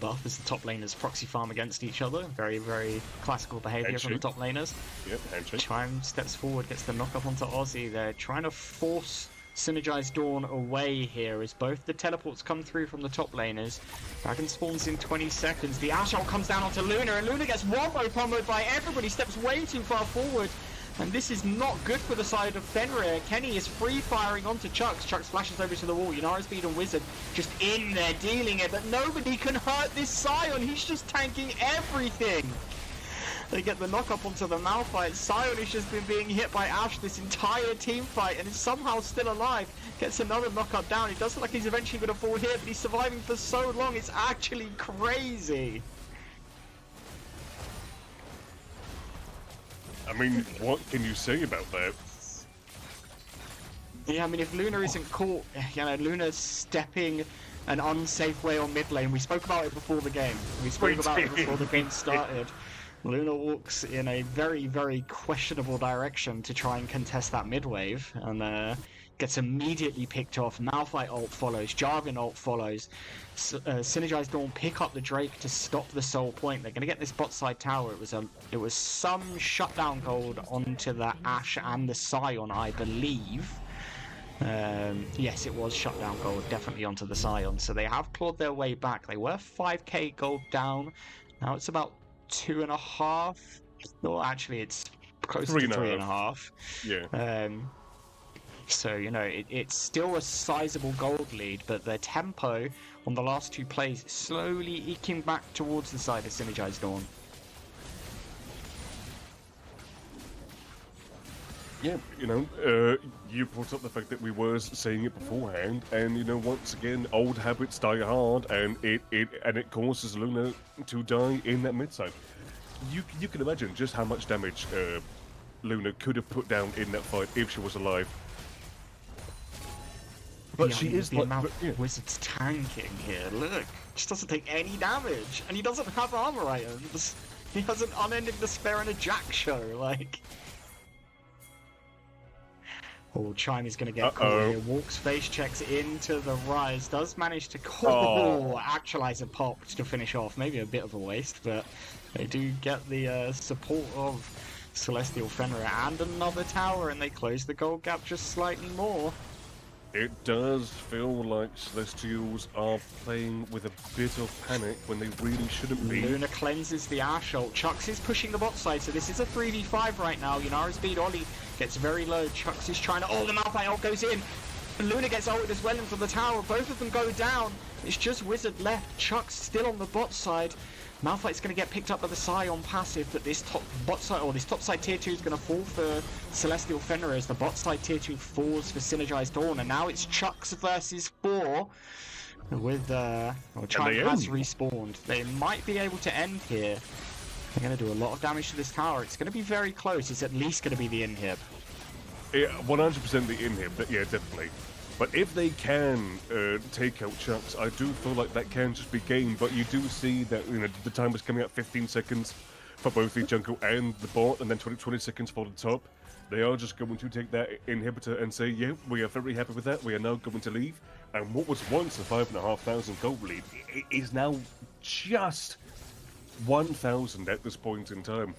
Speaker 3: buff as the top laners proxy farm against each other. Very, very classical behaviour from the top laners.
Speaker 2: Yep, handshake.
Speaker 3: Chime steps forward, gets the knock up onto Ozzy. They're trying to force Synergize Dawn away here as both the teleports come through from the top laners. Dragon spawns in 20 seconds. The Ash ult comes down onto Luna, and Luna gets wombo-comboed by everybody. Steps way too far forward. And this is not good for the side of Fenrir. Kenny is free-firing onto Chucks. Chucks flashes over to the wall. Yunara Speed and Wizard just in there dealing it, but nobody can hurt this Sion. He's just tanking everything. They get the knock-up onto the Malphite. Sion has just been being hit by Ash this entire team fight and is somehow still alive. Gets another knock-up down. He does look like he's eventually going to fall here, but he's surviving for so long. It's actually crazy.
Speaker 2: I mean, what can you say about that?
Speaker 3: Yeah, I mean, if Luna isn't caught, you know, Luna's stepping an unsafe way on mid lane. We spoke about it before the game. We spoke about it before the game started. Luna walks in a very, very questionable direction to try and contest that mid wave, and gets immediately picked off. Malphite ult follows, Jarvan ult follows. Synergize Dawn pick up the Drake to stop the Soul Point. They're going to get this bot side tower. It was some shutdown gold onto the Ashe and the Sion, I believe. Yes, it was shutdown gold, definitely onto the Sion. So they have clawed their way back. They were 5k gold down. Now it's about 2.5. No, actually, it's close to 3.5.
Speaker 2: Yeah.
Speaker 3: So, you know, it's still a sizable gold lead, but their tempo on the last two plays is slowly eking back towards the side of Synergize Dawn.
Speaker 2: Yeah, you know, you brought up the fact that we were saying it beforehand, and you know, once again, old habits die hard, and it causes Luna to die in that mid side. You can imagine just how much damage Luna could have put down in that fight if she was alive. But
Speaker 3: yeah,
Speaker 2: she is
Speaker 3: the
Speaker 2: like
Speaker 3: amount of Wizards tanking here. Look, she doesn't take any damage, and he doesn't have armor items. He has an unending despair and a Jack show, like. Oh, Chime is going to get caught here. Walks face checks into the Rise. Does manage to actualize a pop to finish off. Maybe a bit of a waste, but they do get the support of Celestial Fenrir and another tower, and they close the gold gap just slightly more.
Speaker 2: It does feel like Celestials are playing with a bit of panic when they really shouldn't be.
Speaker 3: Luna cleanses the Ashe ult. Chucks is pushing the bot side, so this is a 3v5 right now. Yunara Speed Ollie gets very low. Chucks is trying to... Oh, the Malphite ult goes in. And Luna gets ulted as well into the tower. Both of them go down. It's just Wizard left. Chucks still on the bot side. Malphite's going to get picked up by the Sion passive, but this top side tier 2 is going to fall for Celestial Fenrir as the bot side tier 2 falls for Synergized Dawn, and now it's Chucks versus 4 with Chime has respawned. They might be able to end here. They're going to do a lot of damage to this tower. It's going to be very close. It's at least going to be the inhib.
Speaker 2: Yeah, 100% the inhib, but yeah, definitely. But if they can take out Chucks, I do feel like that can just be gained. But you do see that, you know, the time is coming up 15 seconds for both the jungle and the bot, and then 20 seconds for the top. They are just going to take that inhibitor and say, yeah, we are very happy with that. We are now going to leave. And what was once a 5,500 gold lead is now just 1,000 at this point in time.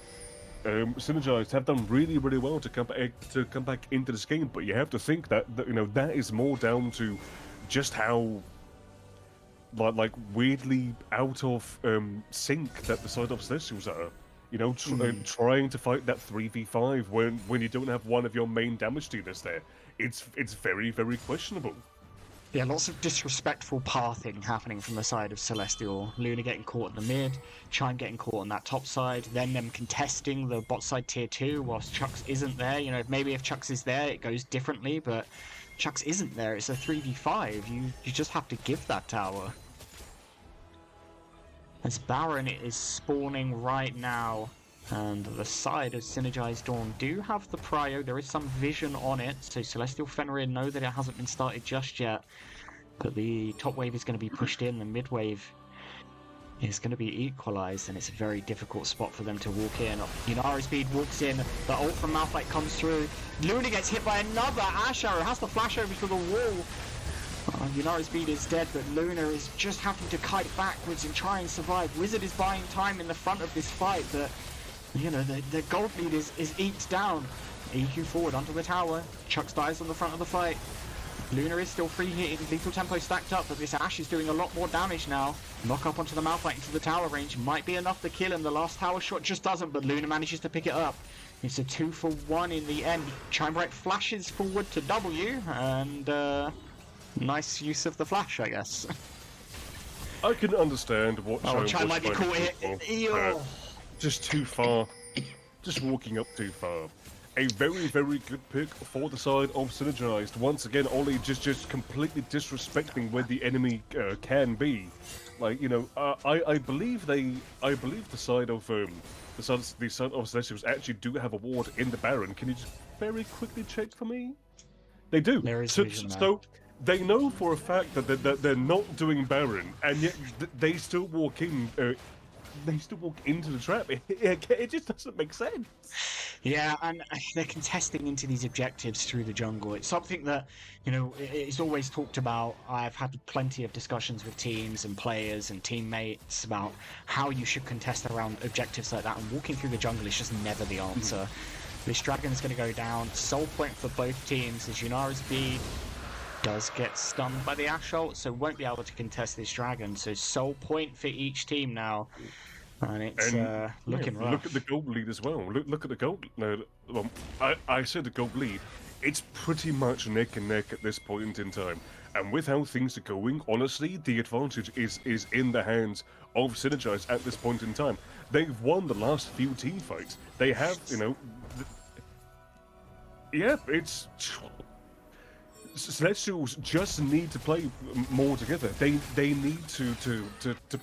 Speaker 2: Synergize have done really, really well to come back into this game, but you have to think that that is more down to just how like weirdly out of sync that the side of Celestials are. Trying to fight that 3v5 when you don't have one of your main damage dealers there, it's very, very questionable.
Speaker 3: Yeah, lots of disrespectful pathing happening from the side of Celestial. Luna getting caught in the mid, Chime getting caught on that top side, then them contesting the bot side tier 2 whilst Chucks isn't there. Maybe if Chucks is there, it goes differently, but Chucks isn't there. It's a 3v5. You just have to give that tower. As Baron is spawning right now, and the side of Synergize Dawn do have the prio. There is some vision on it, so Celestial Fenrir know that it hasn't been started just yet. But the top wave is going to be pushed in, the mid wave is going to be equalized, and it's a very difficult spot for them to walk in. Yunari Speed walks in, the ult from Malphite comes through. Luna gets hit by another Ash Arrow, has to flash over to the wall. Yunari Speed is dead, but Luna is just having to kite backwards and try and survive. Wizard is buying time in the front of this fight, but the gold lead is eked down. EQ forward onto the tower. Chucks dies on the front of the fight. Luna is still free hitting, lethal tempo stacked up, but this Ash is doing a lot more damage now. Knock up onto the Malphite into the tower range might be enough to kill him. The last tower shot just doesn't, but Luna manages to pick it up. It's a 2-for-1 in the end. Chimebright flashes forward to W, and nice use of the flash, I guess.
Speaker 2: I can understand what
Speaker 3: Chime might be caught here.
Speaker 2: Just too far. Just walking up too far. A very, very good pick for the side of Synergized. Once again, Ollie just completely disrespecting where the enemy can be. I believe the side of Celestials actually do have a ward in the Baron. Can you just very quickly check for me? They do.
Speaker 3: There is
Speaker 2: so they know for a fact that they're not doing Baron, and yet they still walk in. They still walk into the trap. It just doesn't make sense.
Speaker 3: Yeah, and they're contesting into these objectives through the jungle. It's something that, it's always talked about. I've had plenty of discussions with teams and players and teammates about how you should contest around objectives like that, and walking through the jungle is just never the answer. This dragon's going to go down. Soul point for both teams as Yunari's Speed does get stunned by the Ash ult, so won't be able to contest this dragon. So soul point for each team now. And it's looking rough.
Speaker 2: Look at the gold lead as well. Look at the gold. No, I said the gold lead. It's pretty much neck and neck at this point in time. And with how things are going, honestly, the advantage is in the hands of Synergize at this point in time. They've won the last few team fights. They have, it's. Celestials just need to play more together. They need to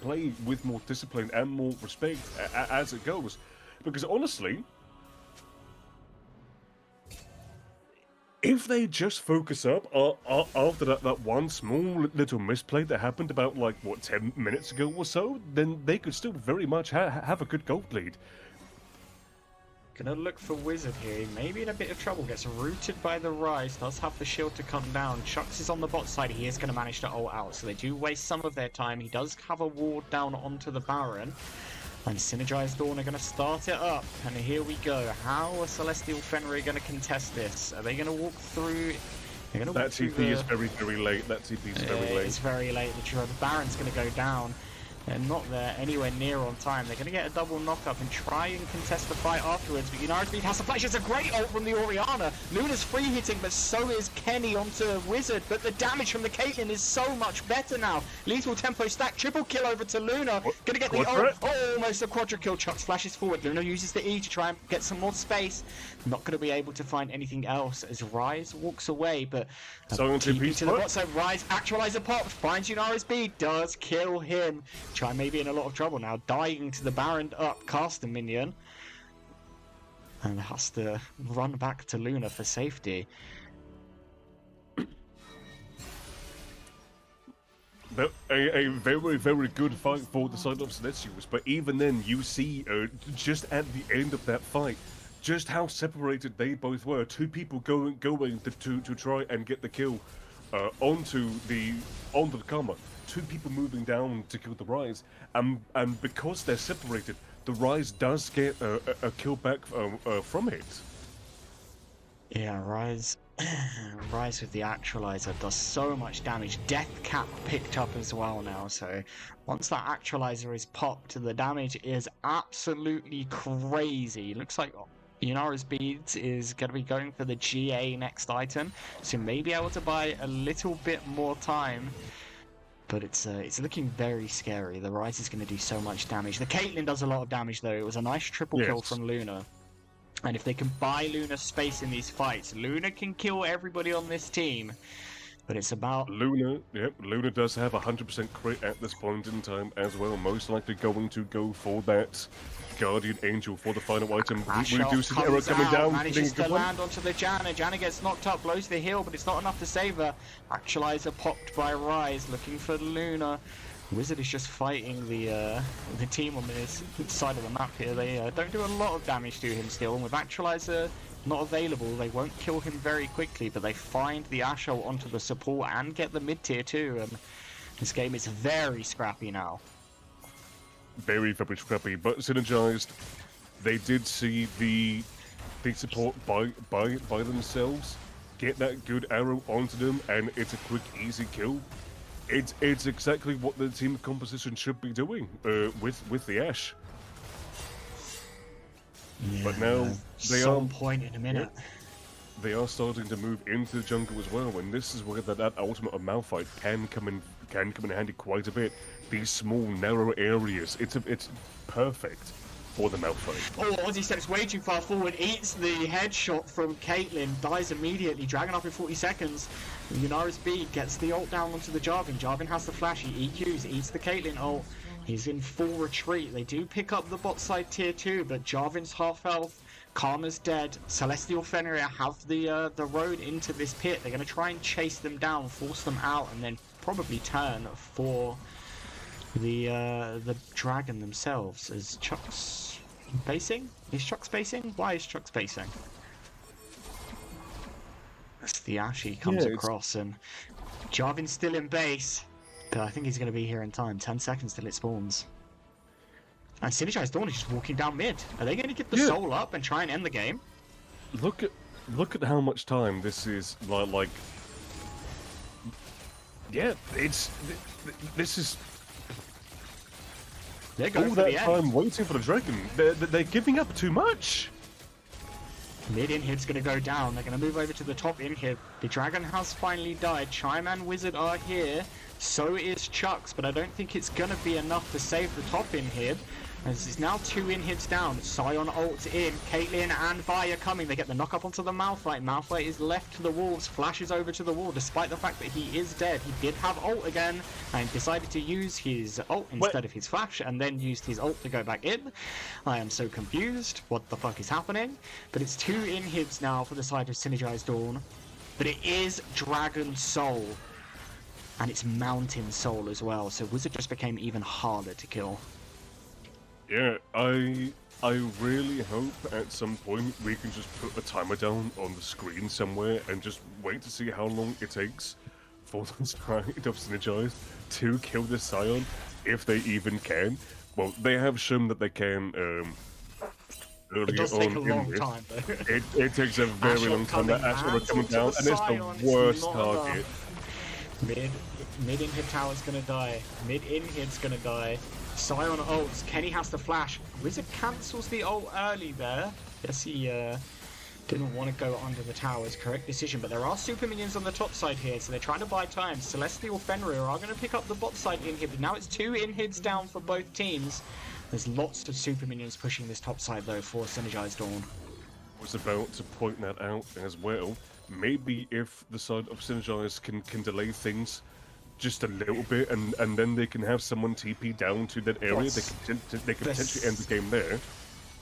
Speaker 2: play with more discipline and more respect as it goes. Because honestly, if they just focus up after that one small little misplay that happened about 10 minutes ago or so, then they could still very much have a good gold lead.
Speaker 3: Gonna look for Wizard here. Maybe in a bit of trouble. Gets rooted by the Rise. Does have the shield to come down. Chucks is on the bot side. He is going to manage to ult out. So they do waste some of their time. He does have a ward down onto the Baron. And Synergized Dawn are going to start it up. And here we go. How are Celestial Fenrir going to contest this? Are they going to walk through? They're going to walk through.
Speaker 2: That TP is very, very late. That TP is very late.
Speaker 3: It's very late. The Baron's going to go down. They're not there anywhere near on time. They're going to get a double knock-up and try and contest the fight afterwards. But Yunari Speed has to flash. It's a great ult from the Orianna. Luna's free hitting, but so is Kenny onto Wizard. But the damage from the Caitlyn is so much better now. Lethal tempo stack. Triple kill over to Luna. Going to get the ult. Oh, almost a quadra kill. Chucks flashes forward. Luna uses the E to try and get some more space. Not going to be able to find anything else as Rise walks away. But TP to the bot side. Rise actualizer pop. Finds Yunari Speed. Does kill him. Try maybe in a lot of trouble now, dying to the Baron up caster minion, and has to run back to Luna for safety.
Speaker 2: A very, very good fight for the side of Celestials, but even then you see just at the end of that fight just how separated they both were. Two people going to try and get the kill onto the Karma. Two people moving down to kill the Rise, and because they're separated, the Rise does get a kill back from it.
Speaker 3: Yeah, Rise, Rise with the Actualizer does so much damage. Death Cap picked up as well now, so once that Actualizer is popped, the damage is absolutely crazy. Looks like Yunara's Beads is going to be going for the GA next item, so may be able to buy a little bit more time. But it's looking very scary. The Rise is going to do so much damage. The Caitlyn does a lot of damage though. It was a nice triple kill from Luna. And if they can buy Luna space in these fights, Luna can kill everybody on this team. But it's about...
Speaker 2: Luna, yep, Luna does have 100% crit at this point in time as well. Most likely going to go for that Guardian Angel for the final item. We do see the arrow coming down.
Speaker 3: Manages to land onto the Janna. Janna gets knocked up, blows the heal, but it's not enough to save her. Actualizer popped by Rise, looking for Luna. Wizard is just fighting the team on this side of the map here. They don't do a lot of damage to him still, and with Actualizer not available, they won't kill him very quickly, but they find the Asho onto the support and get the mid-tier too, and this game is very scrappy now.
Speaker 2: Very, very scrappy, but Synergized, they did see the support by themselves, get that good arrow onto them, and it's a quick, easy kill. It's exactly what the team composition should be doing with the Ashe.
Speaker 3: Yeah,
Speaker 2: but now they
Speaker 3: some point in a minute.
Speaker 2: They are starting to move into the jungle as well, and this is where that ultimate of Malphite can come in handy quite a bit. These small, narrow areas, it's perfect for the Malphite.
Speaker 3: Oh, Ozzy steps way too far forward, eats the headshot from Caitlyn, dies immediately, Dragon up in 40 seconds. Yunara's Bead gets the ult down onto the Jarvan. Jarvan has the flash, he EQs, eats the Caitlyn ult. He's in full retreat. They do pick up the bot side tier 2, but Jarvan's half health. Karma's dead. Celestial Fenrir have the road into this pit. They're going to try and chase them down, force them out, and then probably turn for the dragon themselves. Is Chuck spacing? Is Chuck spacing? Why is Chuck spacing? As the Ashe comes across, and Jarvan's still in base. But I think he's going to be here in time. 10 seconds till it spawns. And Synergize Dawn is just walking down mid. Are they going to get the soul up and try and end the game?
Speaker 2: Look at how much time this is like. Yeah, this is.
Speaker 3: They're going
Speaker 2: all
Speaker 3: for
Speaker 2: that
Speaker 3: the
Speaker 2: time
Speaker 3: end.
Speaker 2: waiting for the dragon. They're giving up too much.
Speaker 3: Mid inhib's going to go down. They're going to move over to the top inhib. The dragon has finally died. Chime and Wizard are here. So is Chucks, but I don't think it's going to be enough to save the top inhib. As it's now 2 inhibs down. Sion ults in. Caitlyn and Vi are coming. They get the knock up onto the Malphite. Malphite is left to the wolves. Flashes over to the wall despite the fact that he is dead. He did have ult again and decided to use his ult instead of his flash and then used his ult to go back in. I am so confused. What the fuck is happening? But it's 2 inhibs now for the side of Synergized Dawn. But it is Dragon Soul. And it's Mountain Soul as well. So Wizard just became even harder to kill.
Speaker 2: Yeah, I really hope at some point we can just put a timer down on the screen somewhere and just wait to see how long it takes for the side of Synergize to kill the Sion, if they even can. Well, they have shown that they can earlier
Speaker 3: It does
Speaker 2: on
Speaker 3: take a
Speaker 2: in
Speaker 3: long
Speaker 2: this.
Speaker 3: time though.
Speaker 2: It takes a very long time. That Ashe coming down, and it's the worst target.
Speaker 3: Mid inhib tower's gonna die. Mid inhib's gonna die. Sion ults. Kenny has to flash. Wizard cancels the ult early there. Yes, he didn't want to go under the towers. Correct decision. But there are super minions on the top side here, so they're trying to buy time. Celestial Fenrir are going to pick up the bot side inhib. Now it's 2 inhibs down for both teams. There's lots of super minions pushing this top side though for Synergized Dawn.
Speaker 2: I was about to point that out as well. Maybe if the side of Synergize can delay things just a little bit, and then they can have someone TP down to that area, they can potentially end the game there.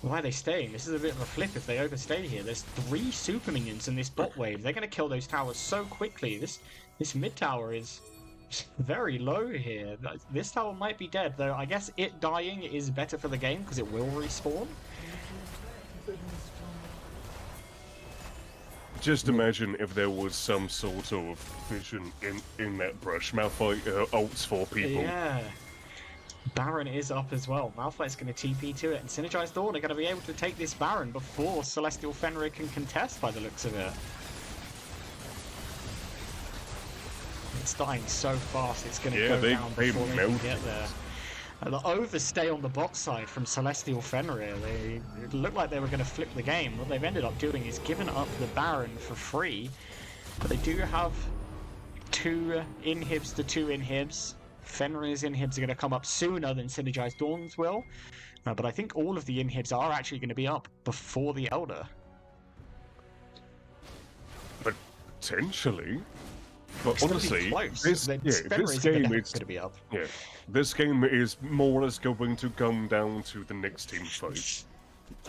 Speaker 3: Why are they staying? This is a bit of a flip if they overstay here. There's 3 super minions in this bot wave. They're going to kill those towers so quickly. This mid tower is very low here. This tower might be dead, though I guess it dying is better for the game because it will respawn.
Speaker 2: Just imagine if there was some sort of vision in that brush. Malphite ults for people.
Speaker 3: Yeah. Baron is up as well. Malphite's going to TP to it, and Synergize Dawn are going to be able to take this Baron before Celestial Fenrir can contest by the looks of it. It's dying so fast, it's going to go down before they can get there. The overstay on the bot side from Celestial Fenrir. It looked like they were going to flip the game. What they've ended up doing is giving up the Baron for free. But they do have 2 inhibs to 2 inhibs. Fenrir's inhibs are going to come up sooner than Synergize Dawn's will. But I think all of the inhibs are actually going to be up before the Elder.
Speaker 2: Potentially. But
Speaker 3: It's
Speaker 2: honestly, this game is
Speaker 3: going to be up.
Speaker 2: Yeah, this game is more or less going to come down to the next team fight.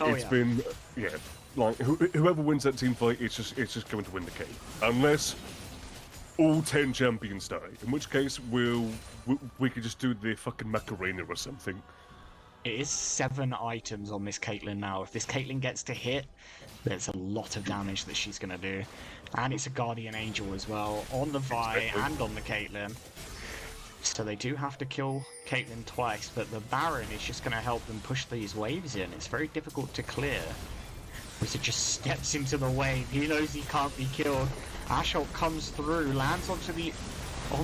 Speaker 2: It's been like whoever wins that team fight, it's just going to win the game, unless all 10 champions die. In which case, we could just do the fucking Macarena or something.
Speaker 3: It is 7 items on this Caitlyn now. If this Caitlyn gets to hit, there's a lot of damage that she's going to do. And it's a Guardian Angel as well, on the Vi and on the Caitlyn. So they do have to kill Caitlyn twice, but the Baron is just going to help them push these waves in. It's very difficult to clear. Wizard just steps into the wave. He knows he can't be killed. Ashok comes through, lands onto the...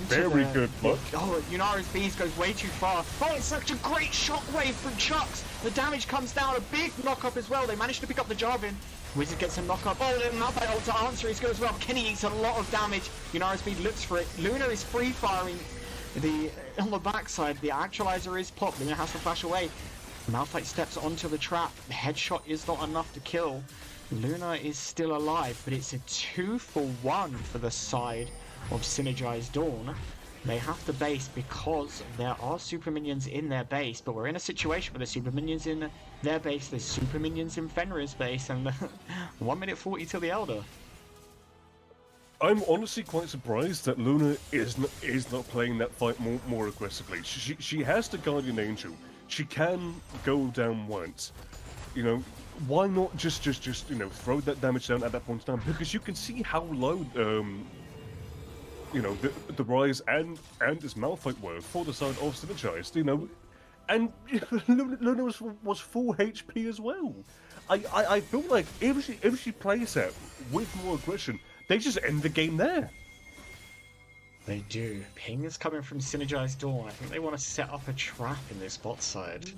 Speaker 2: Very good block.
Speaker 3: Oh, Yunara's beast goes way too far. Oh, it's such a great shockwave from Chucks. The damage comes down, a big knock-up as well. They managed to pick up the Jarvan. Wizard gets a knock-up. Oh, then Malphite ult to answer is good as well. Kenny eats a lot of damage. Yunara's beast looks for it. Luna is free-firing on the backside. The actualizer is popped. Luna has to flash away. Malphite steps onto the trap. The headshot is not enough to kill. Luna is still alive, but it's a 2-for-1 for the side of Synergize Dawn. They have to base because there are super minions in their base, but we're in a situation where there's super minions in their base, there's super minions in Fenrir's base, and 1 minute 40 till the Elder.
Speaker 2: I'm honestly quite surprised that Luna is not playing that fight more aggressively. She has the Guardian Angel. She can go down once. You know, why not just throw that damage down at that point in time? Because you can see how low the Rise and this Malphite were for the side of Synergized, and Luna was full HP as well. I feel like if she plays that with more aggression, they just end the game there.
Speaker 3: They do. Ping is coming from Synergized Dawn. I think they want to set up a trap in this bot side.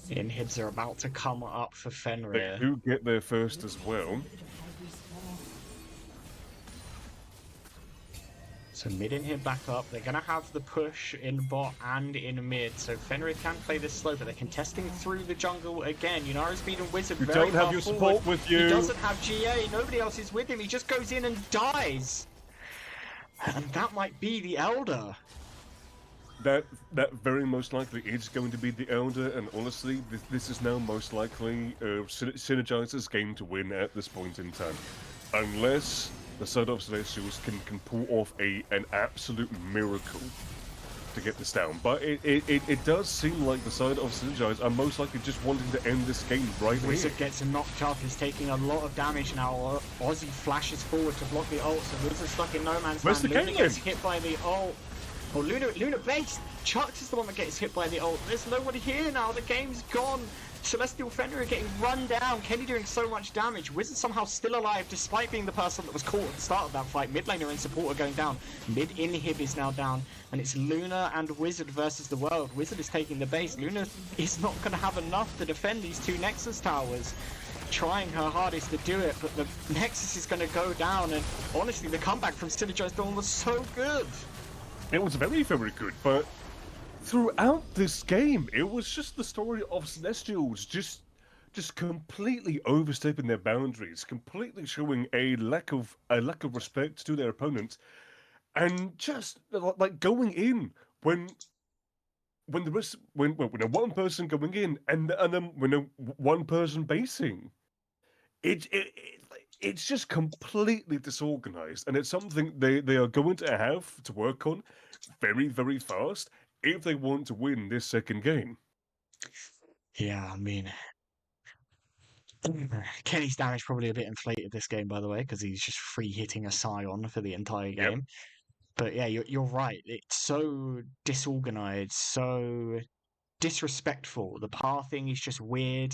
Speaker 3: Inhibs are about to come up for Fenrir.
Speaker 2: They do get there first as well.
Speaker 3: So mid inhib back up. They're going to have the push in bot and in mid. So Fenrir can play this slow, but they're contesting through the jungle again. Yunara's beating Wizard
Speaker 2: You
Speaker 3: very
Speaker 2: don't have
Speaker 3: far
Speaker 2: your
Speaker 3: forward.
Speaker 2: support with you.
Speaker 3: He doesn't have GA. Nobody else is with him. He just goes in and dies. And that might be the Elder.
Speaker 2: That very most likely is going to be the Elder, and honestly, this is now most likely Synergize's game to win at this point in time. Unless the side of Celestials can pull off an absolute miracle to get this down. But it does seem like the side of Synergize are most likely just wanting to end this game right here.
Speaker 3: Wizard gets knocked up, he's taking a lot of damage now. Ozzy flashes forward to block the ult, so Wizard's stuck in no man's land. Luna gets hit by the ult. Oh, Luna base! Chucks is the one that gets hit by the ult. There's nobody here now, the game's gone. Celestial Fenrir getting run down. Kenny doing so much damage. Wizard somehow still alive despite being the person that was caught at the start of that fight. Mid laner and support are going down. Mid inhib is now down. And it's Luna and Wizard versus the world. Wizard is taking the base. Luna is not going to have enough to defend these 2 Nexus towers. Trying her hardest to do it, but the Nexus is going to go down. And honestly, the comeback from Synergize Dawn was so good.
Speaker 2: It was very, very good, but throughout this game, it was just the story of Celestials just completely overstepping their boundaries, completely showing a lack of respect to their opponents, and just like going in when one person going in and then when one person basing. It's just completely disorganized, and it's something they are going to have to work on very, very fast if they want to win this second game.
Speaker 3: Yeah, I mean, Kenny's damage probably a bit inflated this game, by the way, because he's just free hitting a Scion for the entire game. But yeah, you're right. It's so disorganized, so disrespectful. The pathing is just weird.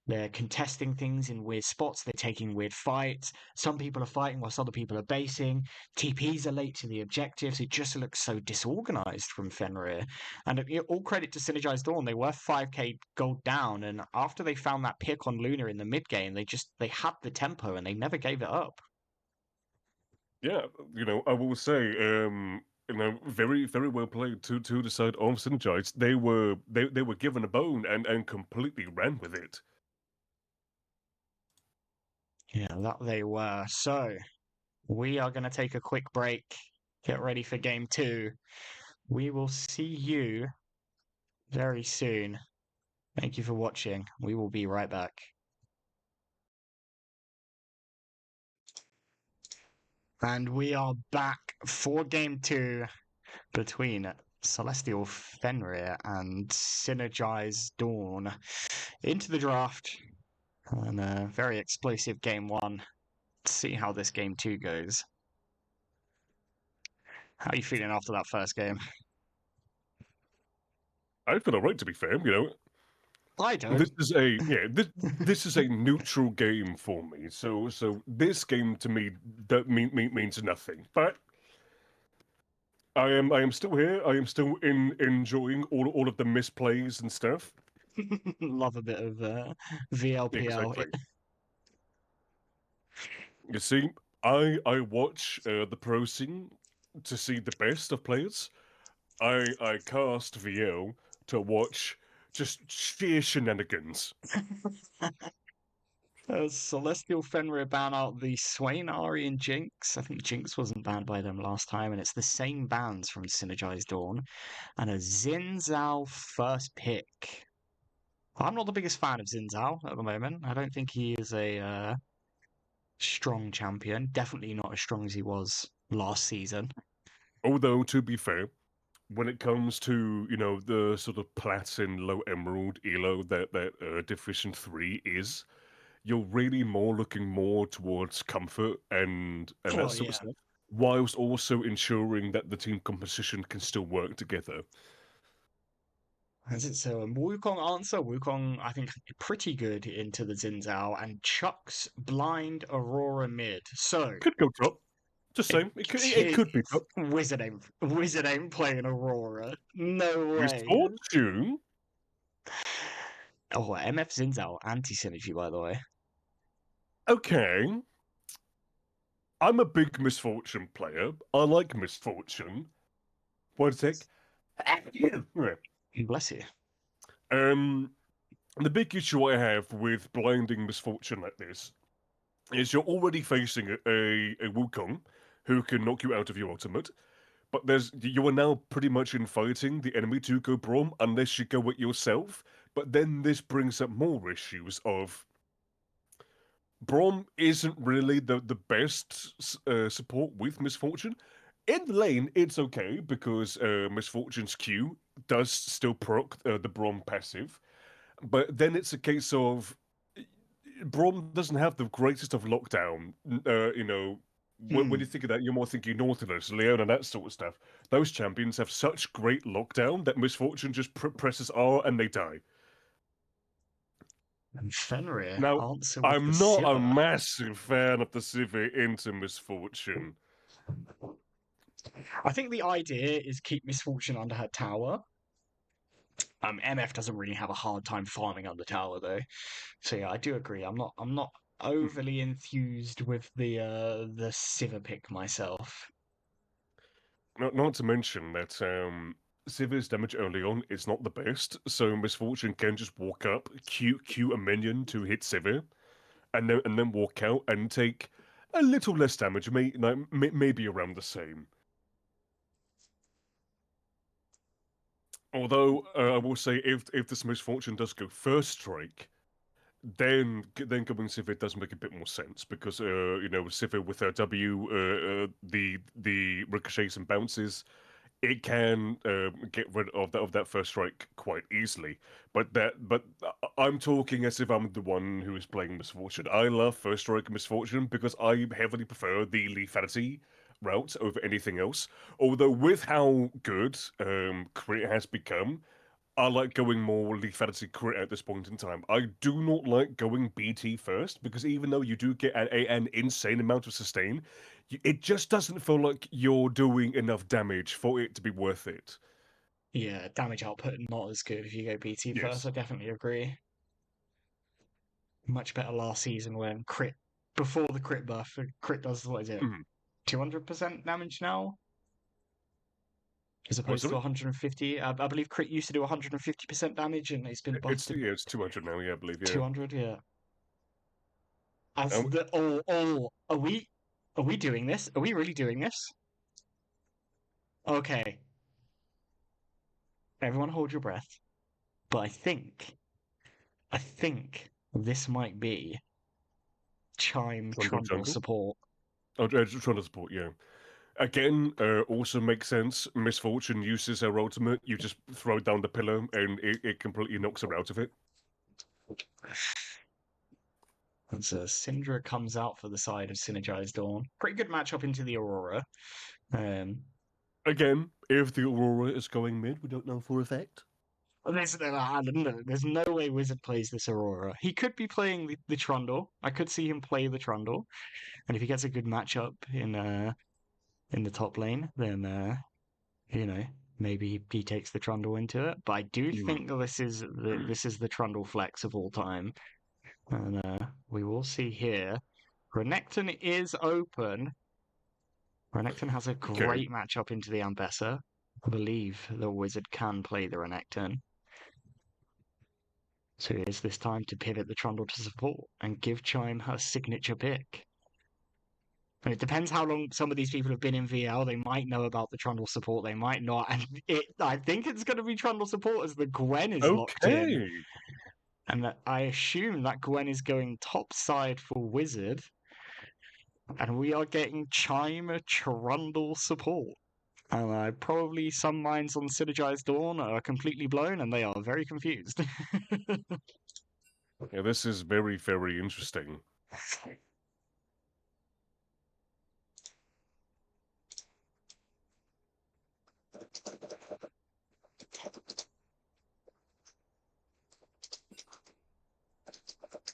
Speaker 3: They're contesting things in weird spots. They're taking weird fights. Some people are fighting whilst other people are basing. TPs are late to the objectives. It just looks so disorganized from Fenrir. And all credit to Synergize Dawn. They were 5k gold down, and after they found that pick on Luna in the mid game, they had the tempo and they never gave it up.
Speaker 2: Yeah, I will say, very, very well played to the side of Synergize. They were given a bone and completely ran with it.
Speaker 3: Yeah, that they were. So we are going to take a quick break. Get ready for game 2. We will see you very soon. Thank you for watching. We will be right back. And we are back for game 2 between Celestial Fenrir and Synergize Dawn into the draft. And a very explosive game 1. Let's see how this game 2 goes. How are you feeling after that first game?
Speaker 2: I feel alright, to be fair.
Speaker 3: I don't.
Speaker 2: This is a neutral game for me. So this game to me means nothing. But I am still here. I am still enjoying all of the misplays and stuff.
Speaker 3: Love a bit of VLPL.
Speaker 2: Exactly. You see, I watch the pro scene to see the best of players. I cast VL to watch just sheer shenanigans.
Speaker 3: Celestial Fenrir ban out the Swain, Ari, and Jinx. I think Jinx wasn't banned by them last time, and it's the same bans from Synergize Dawn. And a Xin Zhao first pick. I'm not the biggest fan of Xin Zhao at the moment. I don't think he is a strong champion. Definitely not as strong as he was last season.
Speaker 2: Although, to be fair, when it comes to, the sort of platin, low emerald elo that Division 3 is, you're really looking more towards comfort and that sort of stuff, whilst also ensuring that the team composition can still work together.
Speaker 3: As it's a Wukong answer. Wukong, I think, pretty good into the Xin Zhao and chucks blind Aurora mid. So
Speaker 2: Could go top. Just saying, it could be top.
Speaker 3: Wizard ain't playing Aurora. No way.
Speaker 2: Misfortune.
Speaker 3: Oh, MF Xin Zhao anti-synergy, by the way.
Speaker 2: Okay. I'm a big Misfortune player. I like Misfortune. One sec.
Speaker 3: Bless you.
Speaker 2: The big issue I have with blinding Misfortune like this is you're already facing a Wukong who can knock you out of your ultimate, but you are now pretty much inviting the enemy to go Braum unless you go it yourself. But then this brings up more issues of Braum isn't really the best support with Misfortune. In the lane, it's okay because Misfortune's Q does still proc the Braum passive, but then it's a case of Braum doesn't have the greatest of lockdown. When you think of that, you're more thinking Nautilus, Leona, that sort of stuff. Those champions have such great lockdown that Misfortune just presses R and they die.
Speaker 3: And Fenrir.
Speaker 2: Now, I'm not a massive fan of the Sivir into Misfortune.
Speaker 3: I think the idea is keep Misfortune under her tower. MF doesn't really have a hard time farming under tower though. So yeah, I do agree. I'm not overly enthused with the Sivir pick myself.
Speaker 2: Not to mention that Sivir's damage early on is not the best, so Misfortune can just walk up, Q a minion to hit Sivir, and then walk out and take a little less damage, maybe around the same. Although I will say, if this Misfortune does go first strike, then going Sivir does make a bit more sense because Sivir with her W, the ricochets and bounces, it can get rid of that first strike quite easily. But I'm talking as if I'm the one who is playing Misfortune. I love first strike Misfortune because I heavily prefer the lethality route over anything else. Although with how good crit has become, I like going more lethality crit at this point in time. I do not like going BT first, because even though you do get an insane amount of sustain, it just doesn't feel like you're doing enough damage for it to be worth it.
Speaker 3: Yeah, damage output not as good if you go BT first.
Speaker 2: Yes.
Speaker 3: I definitely agree. Much better last season when crit before the crit buff. Crit does what is it?
Speaker 2: Mhm.
Speaker 3: 200% damage now, as
Speaker 2: Oh,
Speaker 3: opposed to
Speaker 2: sorry?
Speaker 3: 150. I believe crit used to do 150% damage, and it's been buffed to
Speaker 2: It's 200 now, yeah, I believe, yeah.
Speaker 3: 200. Yeah. As
Speaker 2: Um,
Speaker 3: the are we doing this? Are we really doing this? Okay, everyone hold your breath. But I think this might be Chime
Speaker 2: Trundle
Speaker 3: Trundle
Speaker 2: jungle?
Speaker 3: support.
Speaker 2: Oh, Trundle support, yeah. Again, also makes sense. Misfortune uses her ultimate. You just throw it down the pillar, and it completely knocks her out of it.
Speaker 3: And so Syndra comes out for the side of Synergize Dawn. Pretty good matchup into the Aurora. Um,
Speaker 2: Again, if the Aurora is going mid, we don't know for a fact.
Speaker 3: I don't know. There's no way Wizard plays this Aurora. He could be playing the Trundle. I could see him play the Trundle, and if he gets a good matchup in the top lane, then you know, maybe he takes the Trundle into it. But I do think that this is the Trundle flex of all time, and we will see here. Renekton is open. Renekton has a
Speaker 2: Okay,
Speaker 3: great matchup into the Ambessa. I believe the Wizard can play the Renekton. So is this time to pivot the Trundle to support and give Chime her signature pick. And it depends how long some of these people have been in VL. They might know about the Trundle support, they might not. And I think it's going to be Trundle support as the Gwen is locked in.
Speaker 2: okay.
Speaker 3: And I assume that Gwen is going top side for Wizard. And we are getting Chime Trundle support. And probably some minds on Synergize Dawn are completely blown and they are very confused.
Speaker 2: Yeah, this is very, very interesting.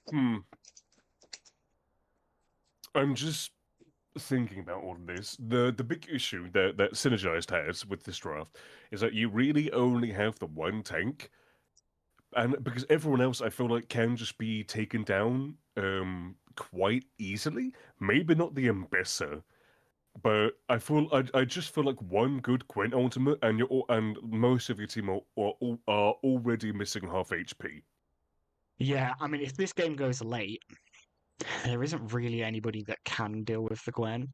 Speaker 2: Hmm. I'm just thinking about all of this. The big issue that Synergized has with this draft is that you really only have the one tank, and because everyone else I feel like can just be taken down quite easily. Maybe not the Ambessa, but I just feel like one good Gwen ultimate and and most of your team are already missing half HP.
Speaker 3: Yeah, I mean, if this game goes late, there isn't really anybody that can deal with the Gwen.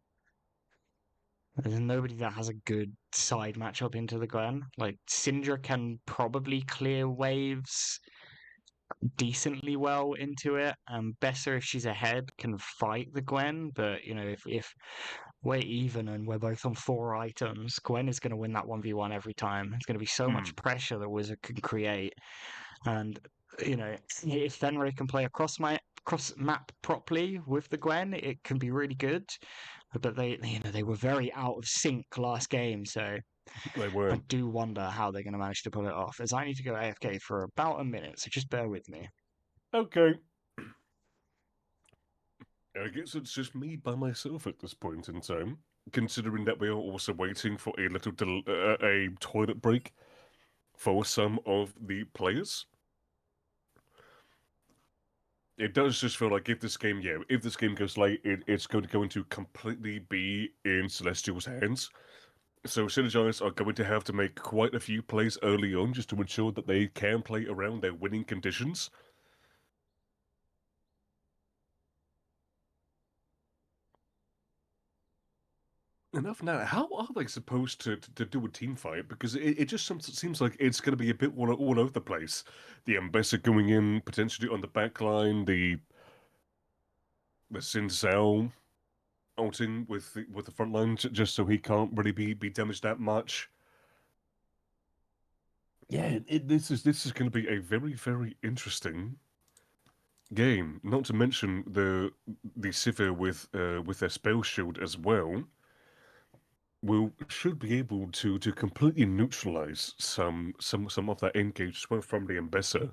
Speaker 3: There's nobody that has a good side matchup into the Gwen. Like, Syndra can probably clear waves decently well into it. Besser, if she's ahead, can fight the Gwen. But, you know, if we're even and we're both on 4 items, Gwen is going to win that 1v1 every time. There's going to be so much pressure that Wizard can create. And, you know, if Fenrir can play a cross map properly with the Gwen, it can be really good. But they were very out of sync last game, so
Speaker 2: They
Speaker 3: I
Speaker 2: were.
Speaker 3: do wonder how they're going to manage to pull it off. As I need to go AFK for about a minute, so just bear with me.
Speaker 2: Okay. I guess it's just me by myself at this point in time, considering that we are also waiting for a little a toilet break for some of the players. It does just feel like if this game goes late, it's going to go into completely be in Celestial's hands. So Synergize are going to have to make quite a few plays early on just to ensure that they can play around their winning conditions. Enough now. How are they supposed to do a team fight? Because it just seems like it's going to be a bit all over the place. The Ambessa going in potentially on the back line, the Sin Cell ulting with the front line just so he can't really be damaged that much. Yeah, this is going to be a very, very interesting game. Not to mention the Sivir with their spell shield as well. should be able to completely neutralize some of that engage from the Embesser.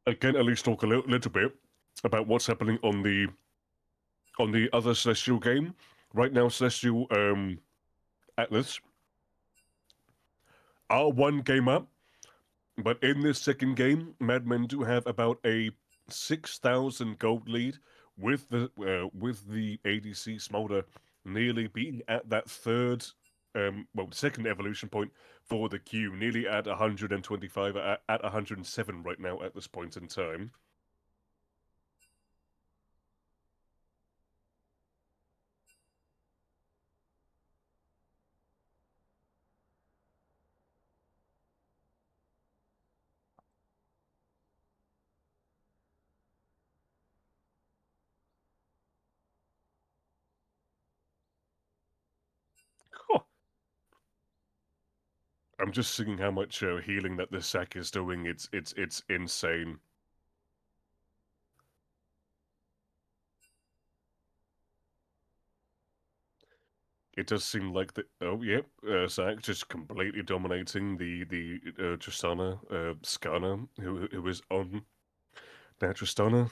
Speaker 2: I can at least talk a little bit about what's happening on the other Celestial game. Right now, Celestial Atlas are one game up, but in this second game, Madmen do have about a 6,000 gold lead with the ADC Smolder nearly being at that second evolution point for the Q, nearly at 125, at 107 right now at this point in time. Huh. I'm just seeing how much healing that this sack is doing. It's insane. It does seem like the Zach just completely dominating the Tristana Skarner who is on that Tristana.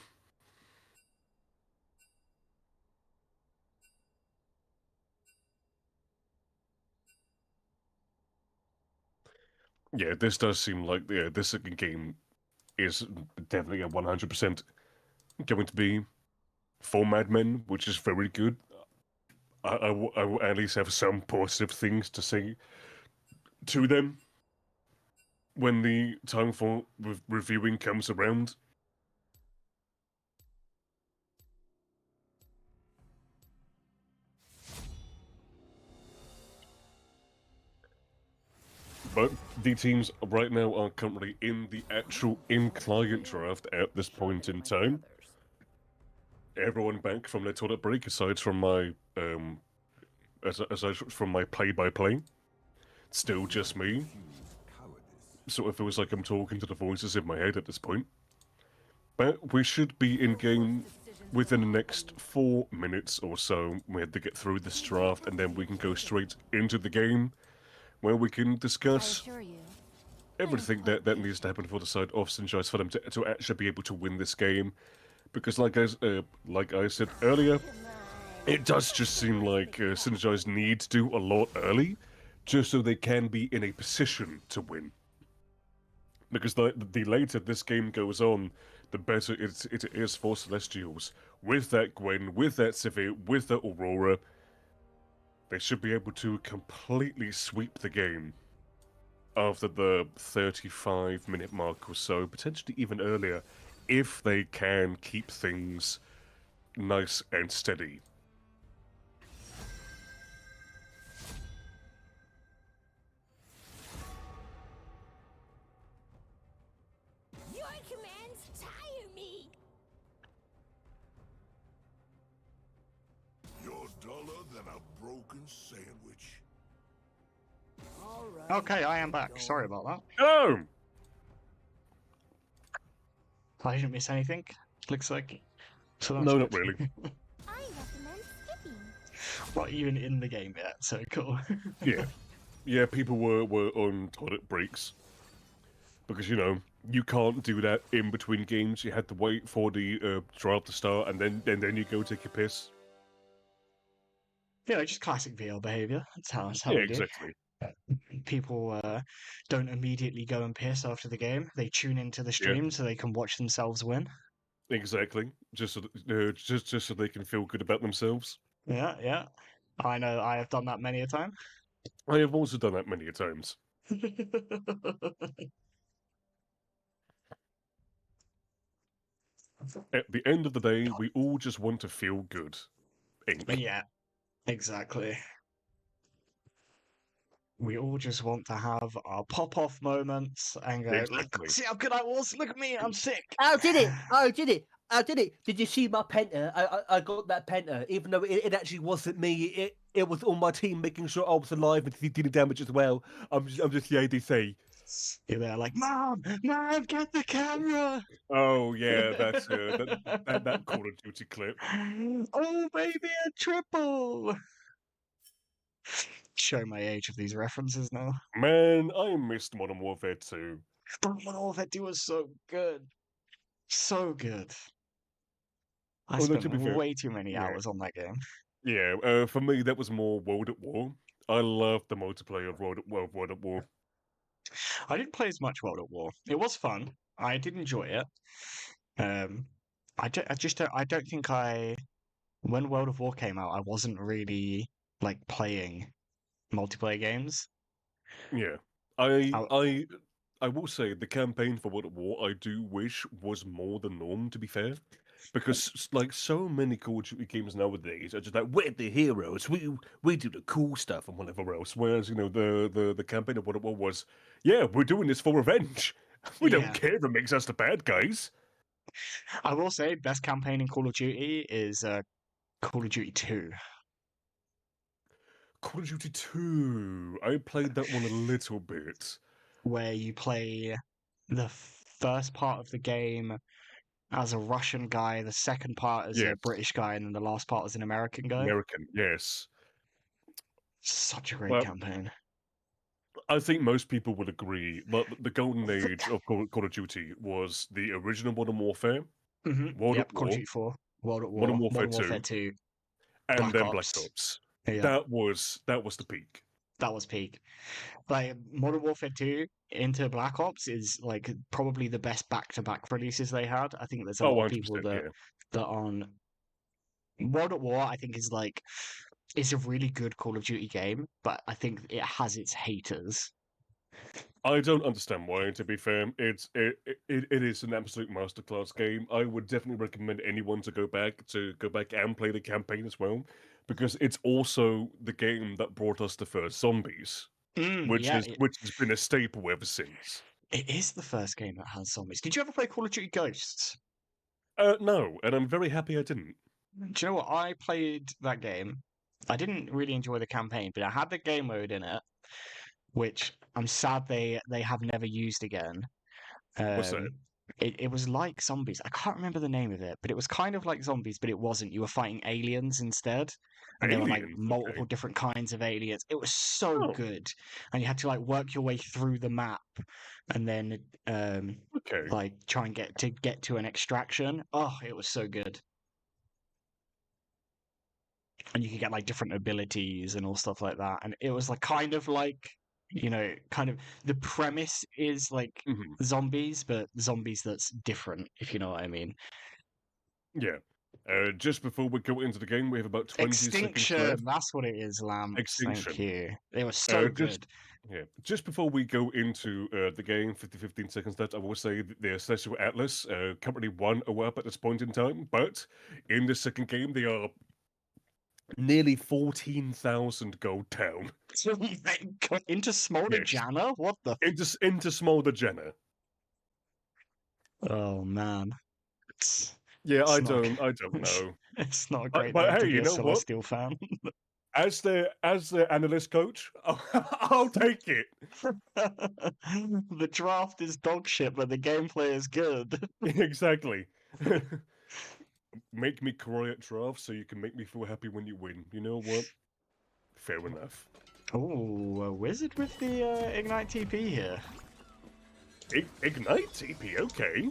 Speaker 2: Yeah, this does seem like this second game is definitely a 100% going to be for Madmen, which is very good. I will at least have some positive things to say to them when the time for reviewing comes around. But the teams right now are currently in the actual in-client draft at this point in time. Everyone back from their toilet break, aside from my aside from my play-by-play. Still just me. Sort of feels like I'm talking to the voices in my head at this point. But we should be in game within the next 4 minutes or so. We had to get through this draft, and then we can go straight into the game, where we can discuss everything that needs to happen for the side of Synergize for them to actually be able to win this game. Because like I said earlier, it does just seem like Synergize need to do a lot early, just so they can be in a position to win. Because the later this game goes on, the better it is for Celestials. With that Gwen, with that Sivir, with that Aurora, they should be able to completely sweep the game after the 35-minute mark or so, potentially even earlier, if they can keep things nice and steady.
Speaker 5: Your commands tire me.
Speaker 6: You're duller than a broken sandwich.
Speaker 5: All right.
Speaker 3: Okay, I am back. Sorry about that.
Speaker 2: Oh!
Speaker 3: I didn't miss anything. Looks like. So that's
Speaker 2: No,
Speaker 3: good.
Speaker 2: not really.
Speaker 5: I recommend skipping.
Speaker 3: Not even in the game yet, so cool.
Speaker 2: Yeah, people were on toilet breaks. Because, you know, you can't do that in between games. You had to wait for the draft to start, and then you go take a piss.
Speaker 3: Yeah, just classic VL behavior. That's how
Speaker 2: Yeah,
Speaker 3: we do.
Speaker 2: exactly.
Speaker 3: People don't immediately go and piss after the game. They tune into the stream so they can watch themselves win.
Speaker 2: Exactly. Just so they can feel good about themselves.
Speaker 3: Yeah, yeah. I know. I have done that many a time.
Speaker 2: I have also done that many a times. At the end of the day, we all just want to feel good. Ink.
Speaker 3: Yeah, exactly. we all just want to have our pop-off moments and go,
Speaker 2: Exactly.
Speaker 3: look, see how good I was, look at me, I'm sick.
Speaker 7: I did it! I did it! I did it! Did you see my penta? I got that penta, even though it actually wasn't me. It was all my team making sure I was alive and dealing damage as well. I'm just the ADC.
Speaker 3: You're there like, Mom, get the camera.
Speaker 2: Oh yeah, that's that Call of Duty clip.
Speaker 3: Oh, baby, a triple. Show my age of these references now.
Speaker 2: Man, I missed Modern Warfare 2.
Speaker 3: Modern Warfare 2 was so good. So good. I
Speaker 2: Although,
Speaker 3: spent
Speaker 2: to be fair,
Speaker 3: way too many
Speaker 2: yeah.
Speaker 3: hours on that game.
Speaker 2: Yeah, for me that was more World at War. I loved the multiplayer of World at War.
Speaker 3: I didn't play as much World at War. It was fun. I did enjoy it. I don't think when World of War came out, I wasn't really like playing multiplayer games.
Speaker 2: Yeah,
Speaker 3: I-
Speaker 2: I will say the campaign for World at War I do wish was more the norm. To be fair, because like so many Call of Duty games nowadays are just like we're the heroes, we do the cool stuff and whatever else. Whereas the campaign of World at War was, yeah, we're doing this for revenge. We
Speaker 3: Yeah.
Speaker 2: don't care if it makes us the bad guys.
Speaker 3: I will say, best campaign in Call of Duty is Call of Duty 2.
Speaker 2: Call of Duty 2. I played that one a little bit.
Speaker 3: Where you play the first part of the game as a Russian guy, the second part as a
Speaker 2: Yes.
Speaker 3: British guy, and then the last part as an American guy.
Speaker 2: American, yes.
Speaker 3: Such a great
Speaker 2: Well,
Speaker 3: campaign.
Speaker 2: I think most people would agree that the golden age of Call of Duty was the original Modern Warfare, World
Speaker 3: Yep,
Speaker 2: at
Speaker 3: Call of
Speaker 2: War,
Speaker 3: Duty 4, World at War,
Speaker 2: Modern Warfare
Speaker 3: Modern Warfare
Speaker 2: 2,
Speaker 3: 2,
Speaker 2: and
Speaker 3: Black
Speaker 2: then Black
Speaker 3: Ops.
Speaker 2: Ops.
Speaker 3: Yeah.
Speaker 2: That was the peak.
Speaker 3: That was peak. Like Modern Warfare 2 into Black Ops is like probably the best back-to-back releases they had. I think there's a
Speaker 2: Oh,
Speaker 3: lot of
Speaker 2: 100%,
Speaker 3: people
Speaker 2: yeah.
Speaker 3: that on World at War I think is like it's a really good Call of Duty game, but I think it has its haters.
Speaker 2: I don't understand why, to be fair. It is an absolute masterclass game. I would definitely recommend anyone to go back and play the campaign as well, because it's also the game that brought us the first zombies, which
Speaker 3: Yeah,
Speaker 2: has been a staple ever since.
Speaker 3: it is the first game that has zombies. Did you ever play Call of Duty Ghosts?
Speaker 2: No, and I'm very happy I didn't.
Speaker 3: Do you know what? I played that game. I didn't really enjoy the campaign, but I had the game mode in it, which I'm sad they have never used again.
Speaker 2: What's that?
Speaker 3: It was like zombies. I can't remember the name of it, but it was kind of like zombies, but it wasn't. You were fighting aliens instead. And there were like
Speaker 2: Aliens?
Speaker 3: multiple
Speaker 2: Okay.
Speaker 3: different kinds of aliens. It was so
Speaker 2: Oh.
Speaker 3: good. And you had to like work your way through the map and then
Speaker 2: Okay.
Speaker 3: like try and get to an extraction. Oh, it was so good. And you could get like different abilities and all stuff like that. And it was like kind of like the premise is like
Speaker 2: Mhm.
Speaker 3: zombies, but zombies that's different, if you know what I mean.
Speaker 2: Yeah. Just before we go into the game, we have about 20 seconds
Speaker 3: Extinction,
Speaker 2: left.
Speaker 3: that's what it is, Lamps.
Speaker 2: Extinction.
Speaker 3: Thank you. It was so
Speaker 2: just-
Speaker 3: good.
Speaker 2: Yeah. Just before we go into the game, 15 seconds left, I will say that the Celestial Atlas currently 1-0 up at this point in time, but in the second game, they are nearly 14,000 gold down.
Speaker 3: Into Smolder
Speaker 2: Yes.
Speaker 3: Jana? What the?
Speaker 2: Into Smolder Jenna.
Speaker 3: Oh man.
Speaker 2: Yeah,
Speaker 3: It's
Speaker 2: I
Speaker 3: not
Speaker 2: don't
Speaker 3: good.
Speaker 2: know.
Speaker 3: It's not a
Speaker 2: But-
Speaker 3: great
Speaker 2: but
Speaker 3: name to
Speaker 2: hey,
Speaker 3: be
Speaker 2: you
Speaker 3: a
Speaker 2: know what?
Speaker 3: Celestial fan.
Speaker 2: As the analyst coach, I'll take it.
Speaker 3: The draft is dog shit, but the gameplay is good.
Speaker 2: Exactly. Make me cry at draft so you can make me feel happy when you win. You know what? Fair enough.
Speaker 3: Oh, a wizard with the Ignite TP here.
Speaker 2: Ignite TP, okay.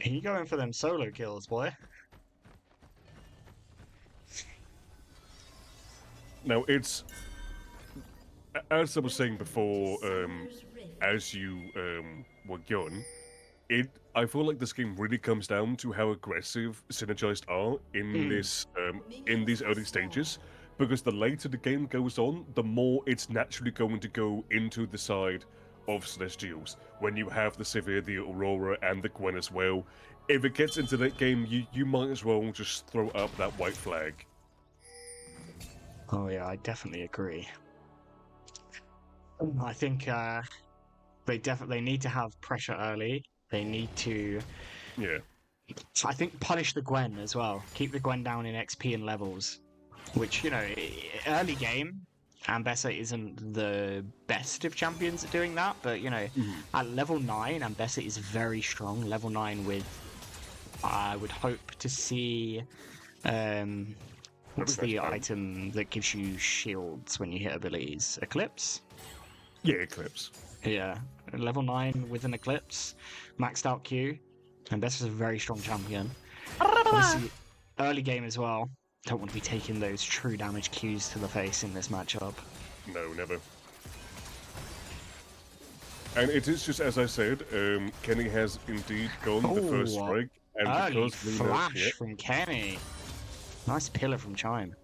Speaker 3: He going for them solo kills, boy.
Speaker 2: Now, it's... As I was saying before,
Speaker 4: Summoner's Rift.
Speaker 2: as you were gone, I feel like this game really comes down to how aggressive Synergized are in these early stages, because the later the game goes on, the more it's naturally going to go into the side of Celestials. When you have the Sivir, the Aurora, and the Gwen as well, if it gets into that game, you might as well just throw up that white flag.
Speaker 3: Oh yeah, I definitely agree. I think they need to have pressure early. They need to,
Speaker 2: Yeah.
Speaker 3: I think, punish the Gwen as well. Keep the Gwen down in XP and levels, which, you know, early game, Ambessa isn't the best of champions at doing that, but, you know, at level 9, Ambessa is very strong. Level 9 with, I would hope to see, what's the item that gives you shields when you hit abilities? Eclipse?
Speaker 2: Yeah, Eclipse.
Speaker 3: Yeah, level 9 with an Eclipse, maxed out Q, and this is a very strong champion. Obviously, early game as well. Don't want to be taking those true damage Qs to the face in this matchup.
Speaker 2: No, never. And it is just as I said, Kenny has indeed gone the first strike, and
Speaker 3: Early
Speaker 2: because
Speaker 3: flash from Kenny. Nice pillar from Chime.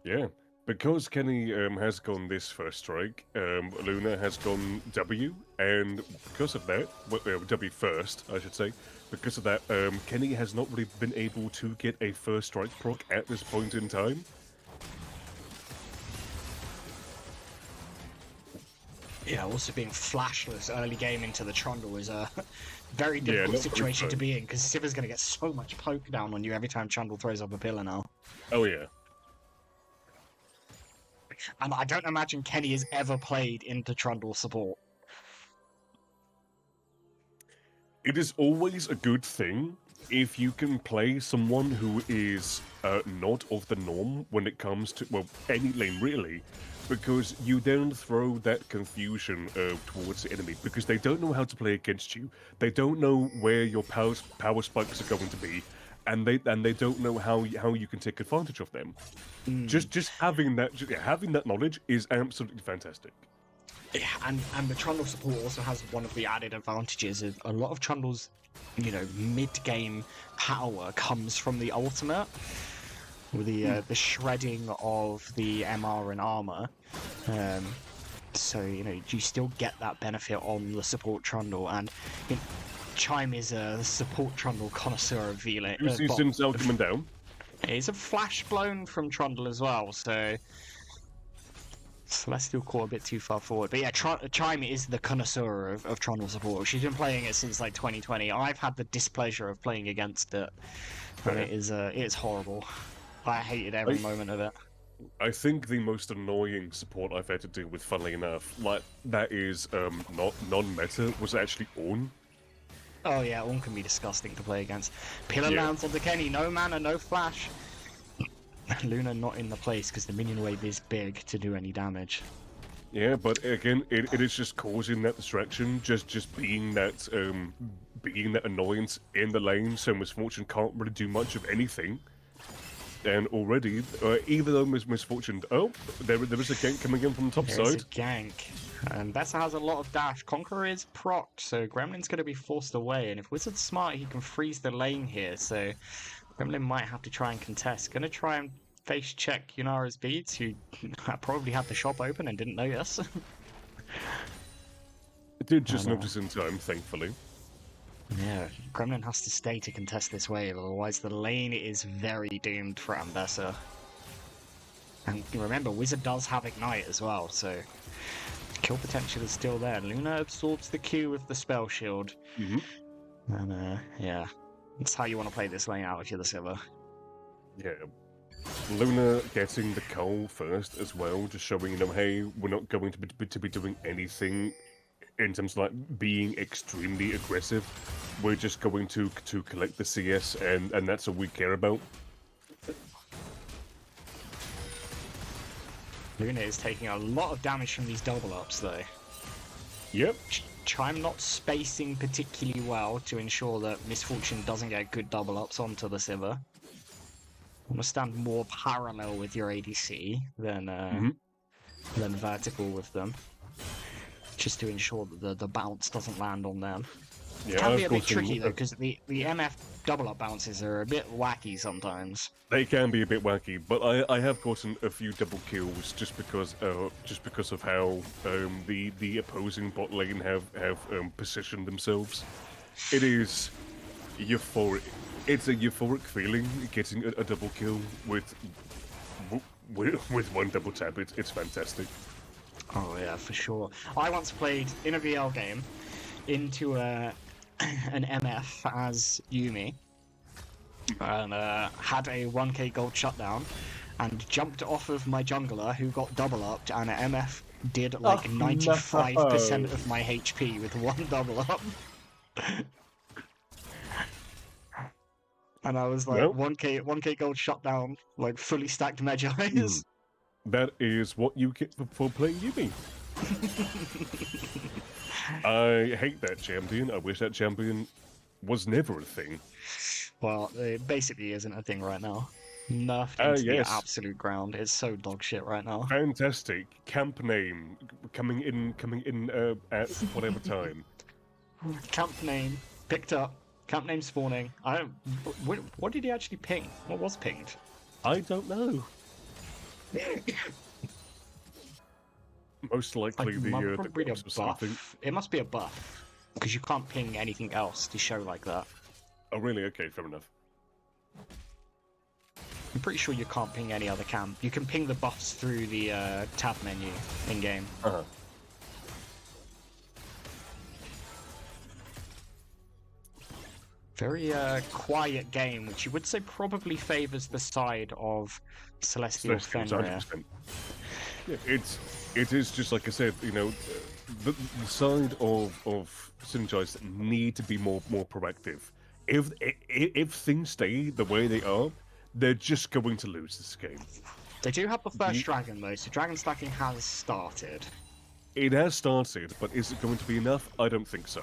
Speaker 2: Yeah, because Kenny has gone this first strike, Luna has gone W, and because of that, well, W first, I should say, because of that, Kenny has not really been able to get a first strike proc at this point in time.
Speaker 3: Yeah, also being flashless early game into the Trundle is a very difficult situation to be in, because Siva's going to get so much poke down on you every time Trundle throws up a pillar now.
Speaker 2: Oh yeah.
Speaker 3: And I don't imagine Kenny has ever played into Trundle support.
Speaker 2: It is always a good thing if you can play someone who is not of the norm when it comes to, well, any lane really, because you then throw that confusion towards the enemy, because they don't know how to play against you. They don't know where your power spikes are going to be, and they don't know how you can take advantage of them. Just having that knowledge is absolutely fantastic.
Speaker 3: Yeah, and the Trundle support also has one of the added advantages of a lot of Trundle's, you know, mid-game power comes from the ultimate, with the shredding of the MR and armor. So, you know, you still get that benefit on the support Trundle, and you know, Chime is a support Trundle connoisseur of V-Lane.
Speaker 2: You see himself coming down.
Speaker 3: He's a flash blown from Trundle as well, so Celestial Core a bit too far forward. But yeah, Chime is the connoisseur of Trundle support. She's been playing it since like 2020. I've had the displeasure of playing against it, and it's horrible. I hated every moment of it.
Speaker 2: I think the most annoying support I've had to deal with, funnily enough, like that is not non-meta, was actually Ornn.
Speaker 3: Oh yeah, Ornn can be disgusting to play against. Pillar lands on the Kenny, no mana, no flash. Luna not in the place because the minion wave is big to do any damage.
Speaker 2: Yeah, but again, it is just causing that distraction, just being that annoyance in the lane, so Misfortune can't really do much of anything. And already, even though Misfortune, there is a gank coming in from the top side.
Speaker 3: There's a gank. And Bessa has a lot of dash. Conqueror is procced, so Gremlin's going to be forced away. And if Wizard's smart, he can freeze the lane here. So Gremlin might have to try and contest. Going to try and face check Yunara's beads, who probably had the shop open and didn't notice.
Speaker 2: I did just notice in time, thankfully.
Speaker 3: Yeah, Gremlin has to stay to contest this wave, otherwise the lane is very doomed for Ambessa. And remember, Wizard does have Ignite as well, so kill potential is still there. Luna absorbs the Q with the spell shield. And yeah, that's how you want to play this lane out if you're the Sivir.
Speaker 2: Yeah. Luna getting the cull first as well, just showing, you know, hey, we're not going to be doing anything in terms of like being extremely aggressive. We're just going to collect the CS, and that's all we care about.
Speaker 3: Luna is taking a lot of damage from these double ups though.
Speaker 2: Yep.
Speaker 3: Chime not spacing particularly well to ensure that Misfortune doesn't get good double ups onto the Sivir. Want to stand more parallel with your ADC than vertical with them, just to ensure that the bounce doesn't land on them.
Speaker 2: Yeah,
Speaker 3: it can be a bit tricky though, because the MF double up bounces are a bit wacky sometimes.
Speaker 2: They can be a bit wacky, but I have gotten a few double kills just because of how the opposing bot lane have positioned themselves. It is euphoric. It's a euphoric feeling getting a double kill with one double tap. It's fantastic.
Speaker 3: Oh yeah, for sure. I once played in a VL game into an MF as Yumi, and had a 1k gold shutdown, and jumped off of my jungler who got double upped, and an MF did like 95% of my HP with one double up. And I was like,
Speaker 2: Well-
Speaker 3: 1k gold shutdown, like fully stacked Medjay's.
Speaker 2: That is what you get for playing Yubi. I hate that champion. I wish that champion was never a thing.
Speaker 3: Well, it basically isn't a thing right now. Nerfed into
Speaker 2: yes.
Speaker 3: the absolute ground. It's so dog shit right now.
Speaker 2: Fantastic camp name coming in at whatever time.
Speaker 3: Camp name picked up. Camp name spawning. I don't. What did he actually ping? What was pinged?
Speaker 2: I don't know. Most likely
Speaker 3: Like,
Speaker 2: the
Speaker 3: probably a
Speaker 2: ghost or something.
Speaker 3: buff. It must be a buff because you can't ping anything else to show like that.
Speaker 2: Oh really? Okay, fair enough.
Speaker 3: I'm pretty sure you can't ping any other camp. You can ping the buffs through the tab menu in game.
Speaker 2: Uh-huh.
Speaker 3: Very quiet game, which you would say probably favors the side of Celestial Fenrir.
Speaker 2: 100%. Yeah, it is just like I said, you know, the side of Synergize that need to be more proactive. If things stay the way they are, they're just going to lose this game.
Speaker 3: They do have the first dragon though, so dragon stacking has started.
Speaker 2: It has started, but is it going to be enough? I don't think so.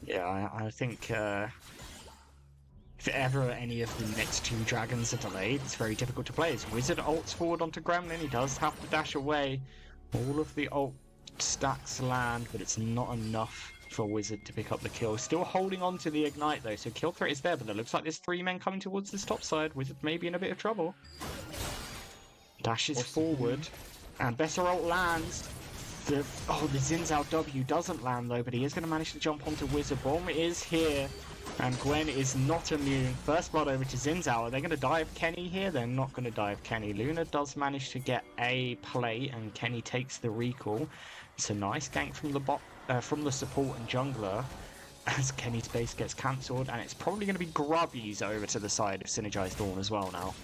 Speaker 3: Yeah, I think if ever any of the next two dragons are delayed, it's very difficult to play. As Wizard ults forward onto Gremlin, he does have to dash away. All of the ult stacks land, but it's not enough for Wizard to pick up the kill. Still holding on to the Ignite though, so kill threat is there, but it looks like there's 3 men coming towards this top side. Wizard may be in a bit of trouble. Dashes forward, and Besser ult lands. The Xin Zhao W doesn't land though, but he is going to manage to jump onto Wizard. Bomb is here, and Gwen is not immune. First blood over to Xin Zhao. Are they going to dive Kenny here? They're not going to dive Kenny. Luna does manage to get a play, and Kenny takes the recall. It's a nice gank from the support and jungler, as Kenny's base gets cancelled, and it's probably going to be Grubby's over to the side of Synergize Dawn as well now.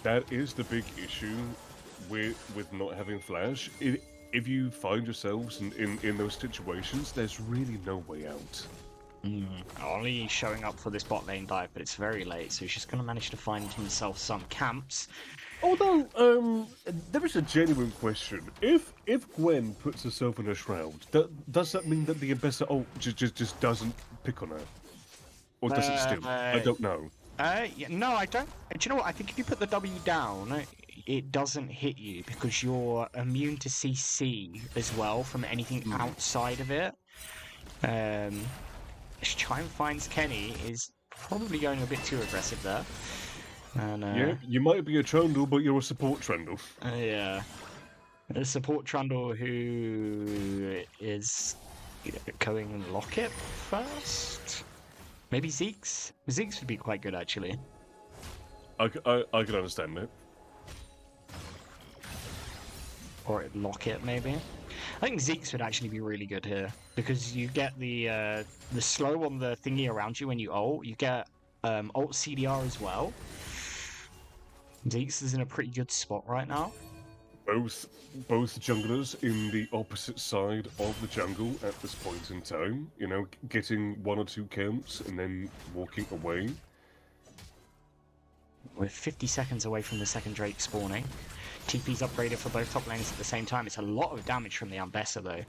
Speaker 2: That is the big issue with not having flash. If you find yourselves in those situations, there's really no way out.
Speaker 3: Ollie showing up for this bot lane dive, but it's very late, so he's just going to manage to find himself some camps.
Speaker 2: Although, there is a genuine question. If Gwen puts herself in a shroud, does that mean that the Ambassador just doesn't pick on her? Or does it still? I don't know.
Speaker 3: Yeah, no, I don't. Do you know what? I think if you put the W down, it doesn't hit you because you're immune to CC as well from anything outside of it. Chime finds Kenny is probably going a bit too aggressive there. And,
Speaker 2: yeah, you might be a Trundle, but you're a support Trundle.
Speaker 3: Yeah. A support Trundle who is going Locket first? Maybe Zeke's? Zeke's would be quite good, actually.
Speaker 2: I can understand that.
Speaker 3: Or Locket, maybe. I think Zeke's would actually be really good here because you get the slow on the thingy around you when you ult. You get ult CDR as well. Zeke's is in a pretty good spot right now.
Speaker 2: Both junglers in the opposite side of the jungle at this point in time. You know, getting 1 or 2 camps and then walking away.
Speaker 3: We're 50 seconds away from the second Drake spawning. TP's upgraded for both top lanes at the same time. It's a lot of damage from the Ambessa though.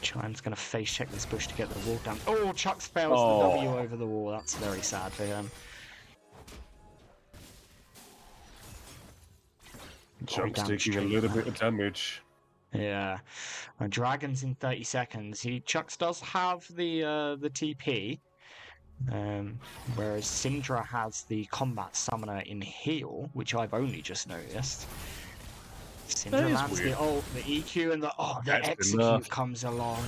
Speaker 3: Chime's going to face check this bush to get the wall down. Oh, Chucks fails the W over the wall. That's very sad for him.
Speaker 2: Chuck's taking a little bit of damage.
Speaker 3: Yeah. Dragons in 30 seconds. Chucks does have the TP. Whereas Syndra has the combat summoner in heal, which I've only just noticed. Syndra lands the ult, the EQ, and the execute comes along.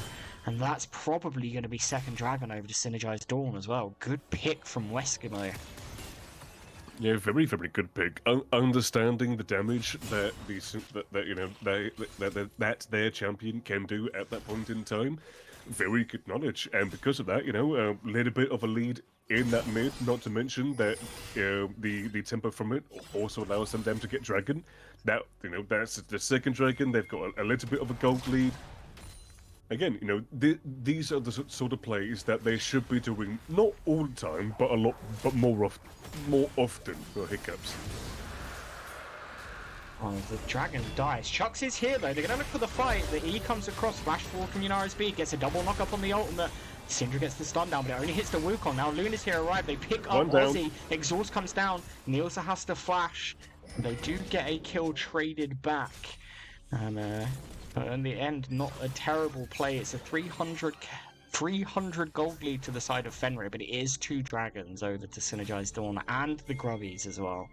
Speaker 3: And that's probably going to be second dragon over to Synergize Dawn as well. Good pick from Weskimo.
Speaker 2: Yeah, very, very good pick. Understanding the damage that that their champion can do at that point in time, very good knowledge, and because of that, a little bit of a lead in that mid. Not to mention that the tempo from it also allows them to get dragon. That that's the second dragon. They've got a little bit of a gold lead. Again, these are the sort of plays that they should be doing, not all the time, but more often for hiccups.
Speaker 3: Oh, the dragon dies. Chucks is here though. They're gonna look for the fight. The E comes across. Flash forward from Yunara's B. Gets a double knock up on the ultimate. Syndra gets the stun down, but it only hits the Wukong. Now Luna's here arrived. They pick up Ozzy. Exhaust comes down. Nielsa has to flash. They do get a kill traded back. And but in the end, not a terrible play. It's a 300 gold lead to the side of Fenrir, but it is 2 dragons over to Synergize Dawn and the Grubbies as well.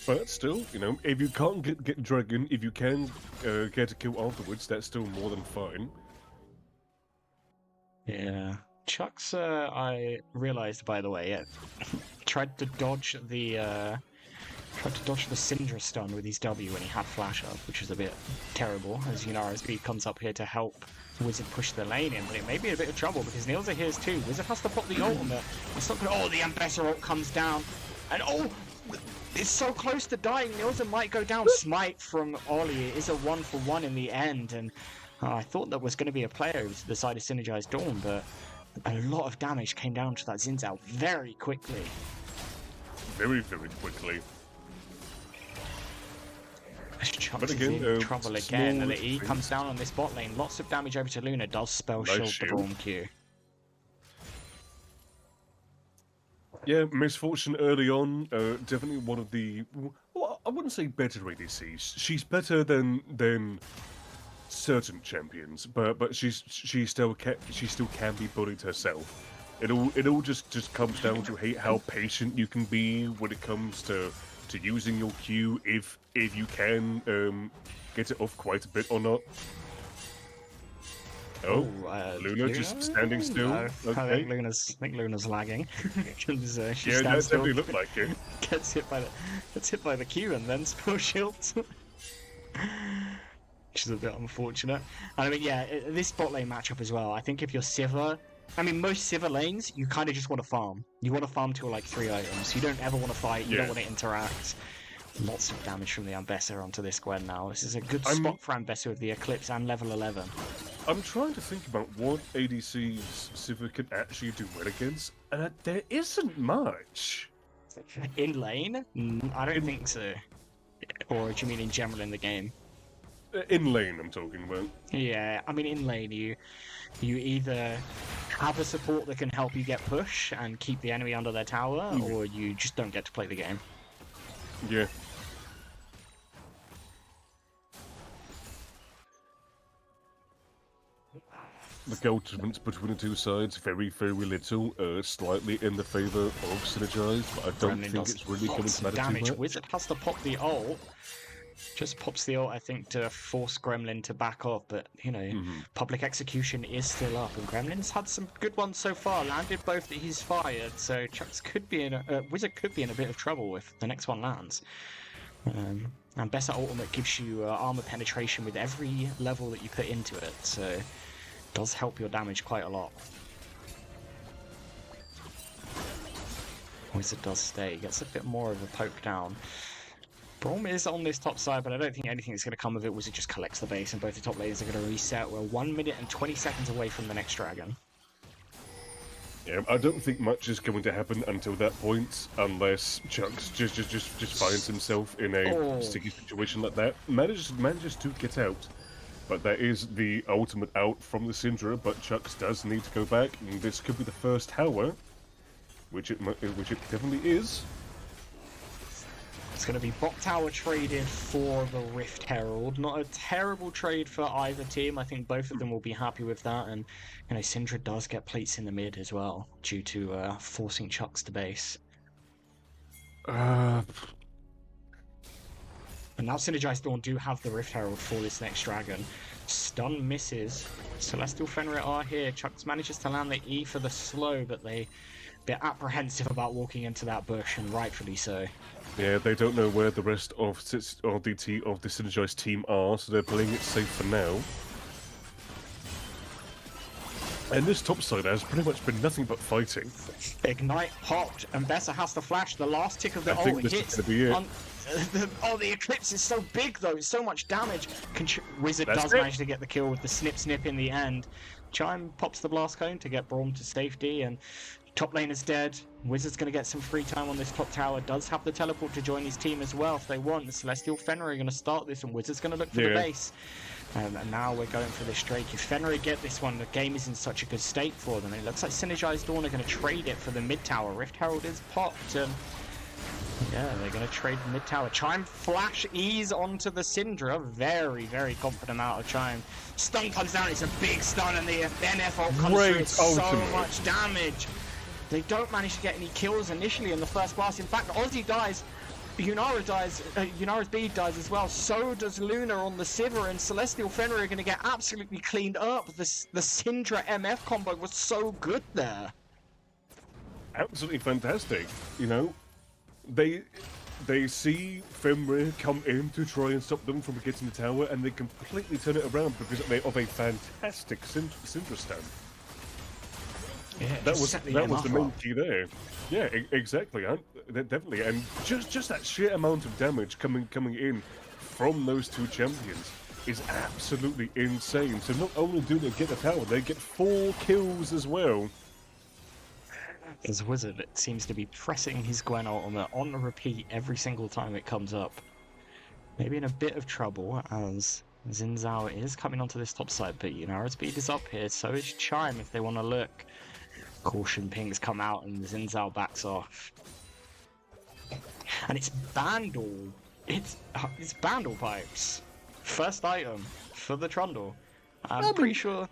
Speaker 2: But still, if you can't get dragon, if you can get a kill afterwards, that's still more than fine.
Speaker 3: Yeah. Chucks, I realized, by the way, tried to dodge the Syndra stun with his W when he had flash up, which was a bit terrible, as Yunara's B comes up here to help Wizard push the lane in, but it may be a bit of trouble because Nielsa here's too. Wizard has to pop the ultimate. It's not gonna. Oh, the Ambassador ult comes down, and it's so close to dying. Nielsa might go down. Smite from Ollie. It is a 1-for-1 in the end, and I thought that was going to be a play over to the side of Synergized Dawn, but a lot of damage came down to that Xin Zhao very quickly.
Speaker 2: Very, very quickly.
Speaker 3: Chucks is in trouble again, and the E comes down on this bot lane. Lots of damage over to Luna, does spell shield the Braum Q.
Speaker 2: Yeah, misfortune early on. Definitely one of the, well, I wouldn't say better ADCs. She's better than certain champions, but she still can be bullied herself. It all just comes down to how patient you can be when it comes to using your Q, if you can get it off quite a bit or not. Luna just standing still.
Speaker 3: No,
Speaker 2: okay.
Speaker 3: I think Luna's lagging. She's
Speaker 2: yeah, that
Speaker 3: still.
Speaker 2: definitely looked like it.
Speaker 3: Gets hit by the Q and then spell shields. Which is a bit unfortunate. And I mean, yeah, this bot lane matchup as well. I think if you're Sivir, most Sivir lanes, you kind of just want to farm. You want to farm till like 3 items. You don't ever want to fight. You don't want to interact. Lots of damage from the Ambessa onto this Gwen now. This is a good spot for Ambessa with the Eclipse and level 11.
Speaker 2: I'm trying to think about what ADCs Sivir can actually do well against, and there isn't much.
Speaker 3: In lane? I don't think so. Or do you mean in general in the game?
Speaker 2: In lane, I'm talking about.
Speaker 3: Yeah, I mean in lane you either have a support that can help you get push and keep the enemy under their tower, or you just don't get to play the game.
Speaker 2: Yeah. The gold difference between the two sides, very, very little, slightly in the favour of Synergize, but I don't think it's really going to matter too much.
Speaker 3: Wizard has to pop the ult. Just pops the ult, I think, to force Gremlin to back off, but, public execution is still up, and Gremlin's had some good ones so far, landed both that he's fired, so Chucks could be Wizard could be in a bit of trouble if the next one lands. And Bessa Ultimate gives you armor penetration with every level that you put into it, so it does help your damage quite a lot. Wizard does stay, gets a bit more of a poke down. Braum is on this top side, but I don't think anything is going to come of it. Wizard just collects the base, and both the top lanes are going to reset. We're 1 minute and 20 seconds away from the next dragon.
Speaker 2: Yeah, I don't think much is going to happen until that point, unless Chucks just finds himself in a sticky situation like that. Manages to get out, but that is the ultimate out from the Syndra. But Chucks does need to go back, and this could be the first tower, which it definitely is.
Speaker 3: It's going to be bot tower traded for the Rift Herald. Not a terrible trade for either team. I think both of them will be happy with that. And, Syndra does get plates in the mid as well, due to forcing Chucks to base. But now Synergized Dawn do have the Rift Herald for this next dragon. Stun misses. Celestial Fenrir are here. Chucks manages to land the E for the slow, but they bit apprehensive about walking into that bush, and rightfully so.
Speaker 2: Yeah, they don't know where the rest of the Synergize team are, so they're playing it safe for now. And this top side has pretty much been nothing but fighting.
Speaker 3: Ignite popped, and Besser has to flash. The last tick of the
Speaker 2: I think
Speaker 3: ult
Speaker 2: this is
Speaker 3: hits.
Speaker 2: gonna be it.
Speaker 3: The Eclipse is so big though, it's so much damage. Wizard
Speaker 2: That's
Speaker 3: does
Speaker 2: it.
Speaker 3: manage to get the kill with the snip in the end. Chime pops the blast cone to get Braum to safety, and top lane is dead. Wizard's going to get some free time on this top tower. Does have the teleport to join his team as well if they want. The Celestial Fenrir are going to start this, and Wizard's going to look for the base. And now we're going for this Drake. If Fenrir get this one, the game is in such a good state for them. And it looks like Synergize Dawn are going to trade it for the mid tower. Rift Herald is popped. And yeah, they're going to trade the mid tower. Chime flash ease onto the Syndra. Very, very confident out of Chime. Stun comes down. It's a big stun, and the NF ult comes through. It's so much damage. They don't manage to get any kills initially in the first blast. In fact, Ozzy dies. Yunara dies, Yunara's bead dies as well. So does Luna on the Sivir, and Celestial Fenrir are going to get absolutely cleaned up. The Syndra MF combo was so good there.
Speaker 2: Absolutely fantastic. You know, they see Fenrir come in to try and stop them from getting the tower, and they completely turn it around because of a fantastic Syndra stun.
Speaker 3: Yeah,
Speaker 2: that was the main key there. Yeah, exactly. Definitely, and just that sheer amount of damage coming in from those two champions is absolutely insane. So not only do they get the tower, they get 4 kills as well.
Speaker 3: As Wizard seems to be pressing his Gwen ultimate on repeat every single time it comes up. Maybe in a bit of trouble as Xin Zhao is coming onto this top side, but Yunara's speed is up here, so is Chime if they want to look. Caution pings come out and Xin Zhao backs off. And it's Bandle. It's Bandle pipes. First item for the Trundle. I'm pretty sure.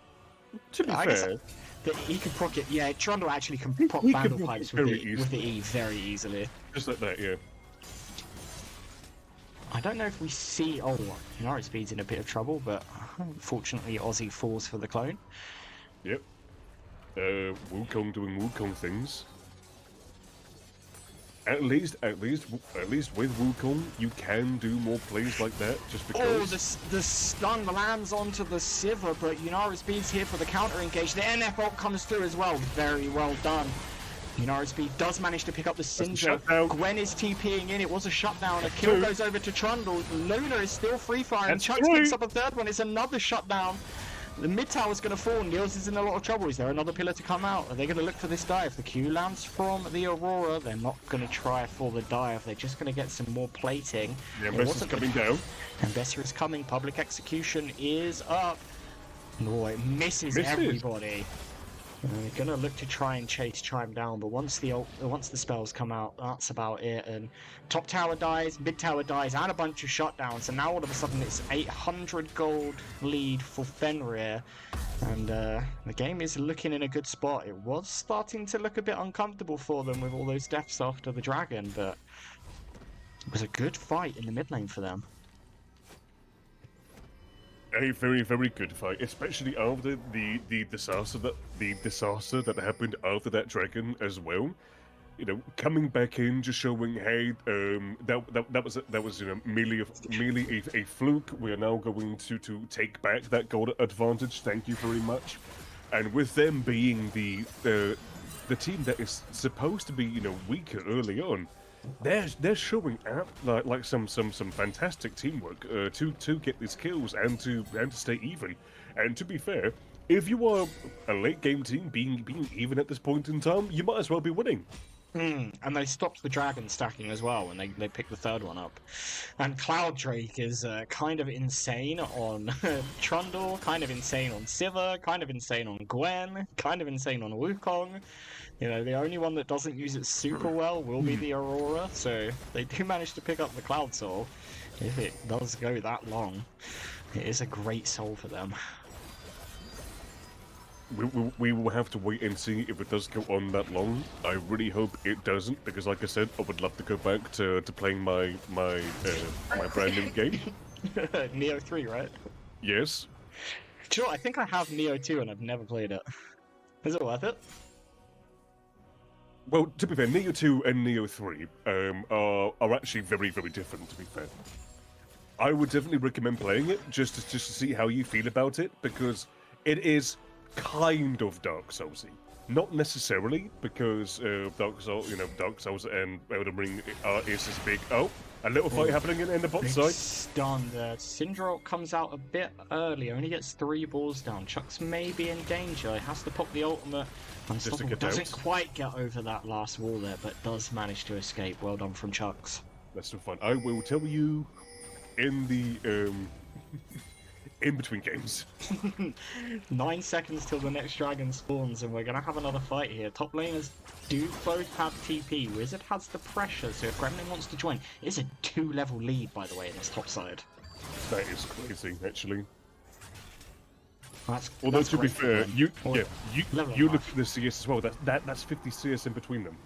Speaker 2: To be fair,
Speaker 3: that he can proc it. Yeah, Trundle actually can proc Bandle pipes with the E very easily.
Speaker 2: Just like that, yeah.
Speaker 3: I don't know if we see. Oh, Yunara Speed's in a bit of trouble, but unfortunately Ozzy falls for the clone.
Speaker 2: Yep. Wukong doing Wukong things. At least with Wukong, you can do more plays like that. Just because.
Speaker 3: Oh, the stun lands onto the Sivir, but Yunara Speed's here for the counter engage. The NF ult comes through as well. Very well done. Yunara Speed does manage to pick up the Syndra. Gwen is TPing in. It was a shutdown. A kill goes over to Trundle. Luna is still free firing. Chunks picks up a third one. It's another shutdown. The mid tower's going to fall. Niels is in a lot of trouble. Is there another pillar to come out? Are they going to look for this dive? The Q lands from the Aurora. They're not going to try for the dive. They're just going to get some more plating.
Speaker 2: Yeah, Besser's coming down.
Speaker 3: And Besser is coming. Public execution is up. No, it misses everybody. They're gonna look to try and chase Chime down, but once the spells come out, that's about it. And top tower dies, mid tower dies, and a bunch of shutdowns. And now all of a sudden it's 800 gold lead for Fenrir, and the game is looking in a good spot. It was starting to look a bit uncomfortable for them with all those deaths after the dragon, but it was a good fight in the mid lane for them.
Speaker 2: A very, very good fight, especially after the disaster that happened after that dragon as well. You know, coming back in, just showing, hey, that was merely a fluke. We are now going to take back that gold advantage. Thank you very much. And with them being the team that is supposed to be weaker early on, they're showing like some fantastic teamwork to get these kills and to stay even. And to be fair, if you are a late game team being even at this point in time, you might as well be winning.
Speaker 3: And they stopped the dragon stacking as well when they picked the third one up. And Cloud Drake is kind of insane on Trundle, kind of insane on Sivir, kind of insane on Gwen, kind of insane on Wukong. You know, the only one that doesn't use it super well will be the Aurora, so they do manage to pick up the Cloud Soul. If it does go that long, it is a great soul for them.
Speaker 2: We will have to wait and see if it does go on that long. I really hope it doesn't, because like I said, I would love to go back to playing my brand new game.
Speaker 3: Neo 3, right?
Speaker 2: Yes.
Speaker 3: Do you know what? I think I have Neo 2 and I've never played it. Is it worth it?
Speaker 2: Well, to be fair, Neo 2 and Neo 3 are actually very, very different, to be fair. I would definitely recommend playing it just to see how you feel about it, because it is kind of Dark Soulsy. Not necessarily, because Dark Souls and Elden Ring is this big. Oh, a little fight happening in the bot side.
Speaker 3: Stun there. Syndra comes out a bit early, only gets 3 balls down. Chucks may be in danger. He has to pop the ultimate. Unstoppable doesn't quite get over that last wall there, but does manage to escape. Well done from Chucks.
Speaker 2: That's some fun. I will tell you in the in between games.
Speaker 3: 9 seconds till the next dragon spawns, and we're gonna have another fight here. Top laners do both have TP. Wizard has the pressure, so if Gremlin wants to join, it's a 2-level lead, by the way, in this top side.
Speaker 2: That is crazy, actually.
Speaker 3: Although
Speaker 2: to be fair, you look
Speaker 3: up.
Speaker 2: at the CS as well. That's 50 CS in between them.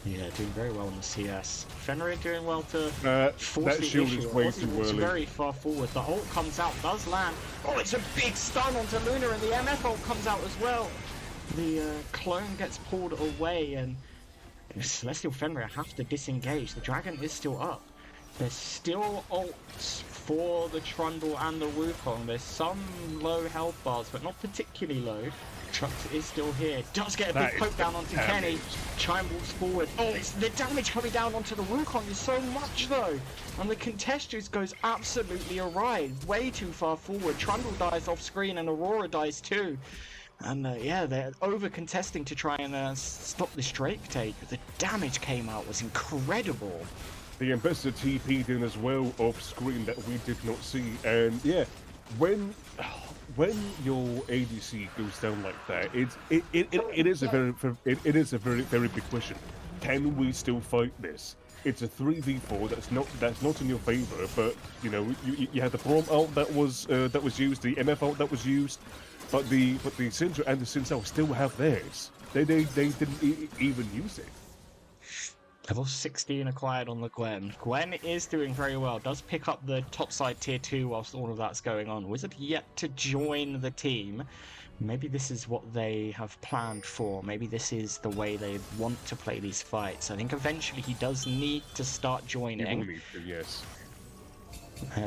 Speaker 3: Yeah, doing very well in the CS. Fenrir doing well to force
Speaker 2: that
Speaker 3: the
Speaker 2: shield
Speaker 3: issue.
Speaker 2: is way
Speaker 3: Ozzy
Speaker 2: too
Speaker 3: walks
Speaker 2: early.
Speaker 3: very far forward. The ult comes out, does land. Oh, it's a big stun onto Luna, and the MF ult comes out as well. The clone gets pulled away, and Celestial Fenrir have to disengage. The dragon is still up. There's still ults for the Trundle and the Wukong. There's some low health bars, but not particularly low. Chucks is still here. Does get a big poke down onto Kenny. Chime walks forward. Oh, the damage coming down onto the Wukong is so much though. And the contest just goes absolutely awry. Way too far forward. Trundle dies off screen and Aurora dies too. And yeah, they're over contesting to try and stop this Drake take. The damage came out was incredible.
Speaker 2: The Ambassador TP'd in as well off screen that we did not see, and yeah, when your ADC goes down like that, it is a very big question. Can we still fight this? It's a 3v4 that's not in your favor, but you know you had the Braum ult that was used, the MF ult that was used, but the Syndra and the Sincel still have theirs. They didn't even use it.
Speaker 3: Level 16 acquired on the Gwen. Gwen is doing very well. Does pick up the topside tier 2 whilst all of that's going on. Wizard yet to join the team. Maybe this is what they have planned for. Maybe this is the way they want to play these fights. I think eventually he does need to start joining.
Speaker 2: He will need to, yes.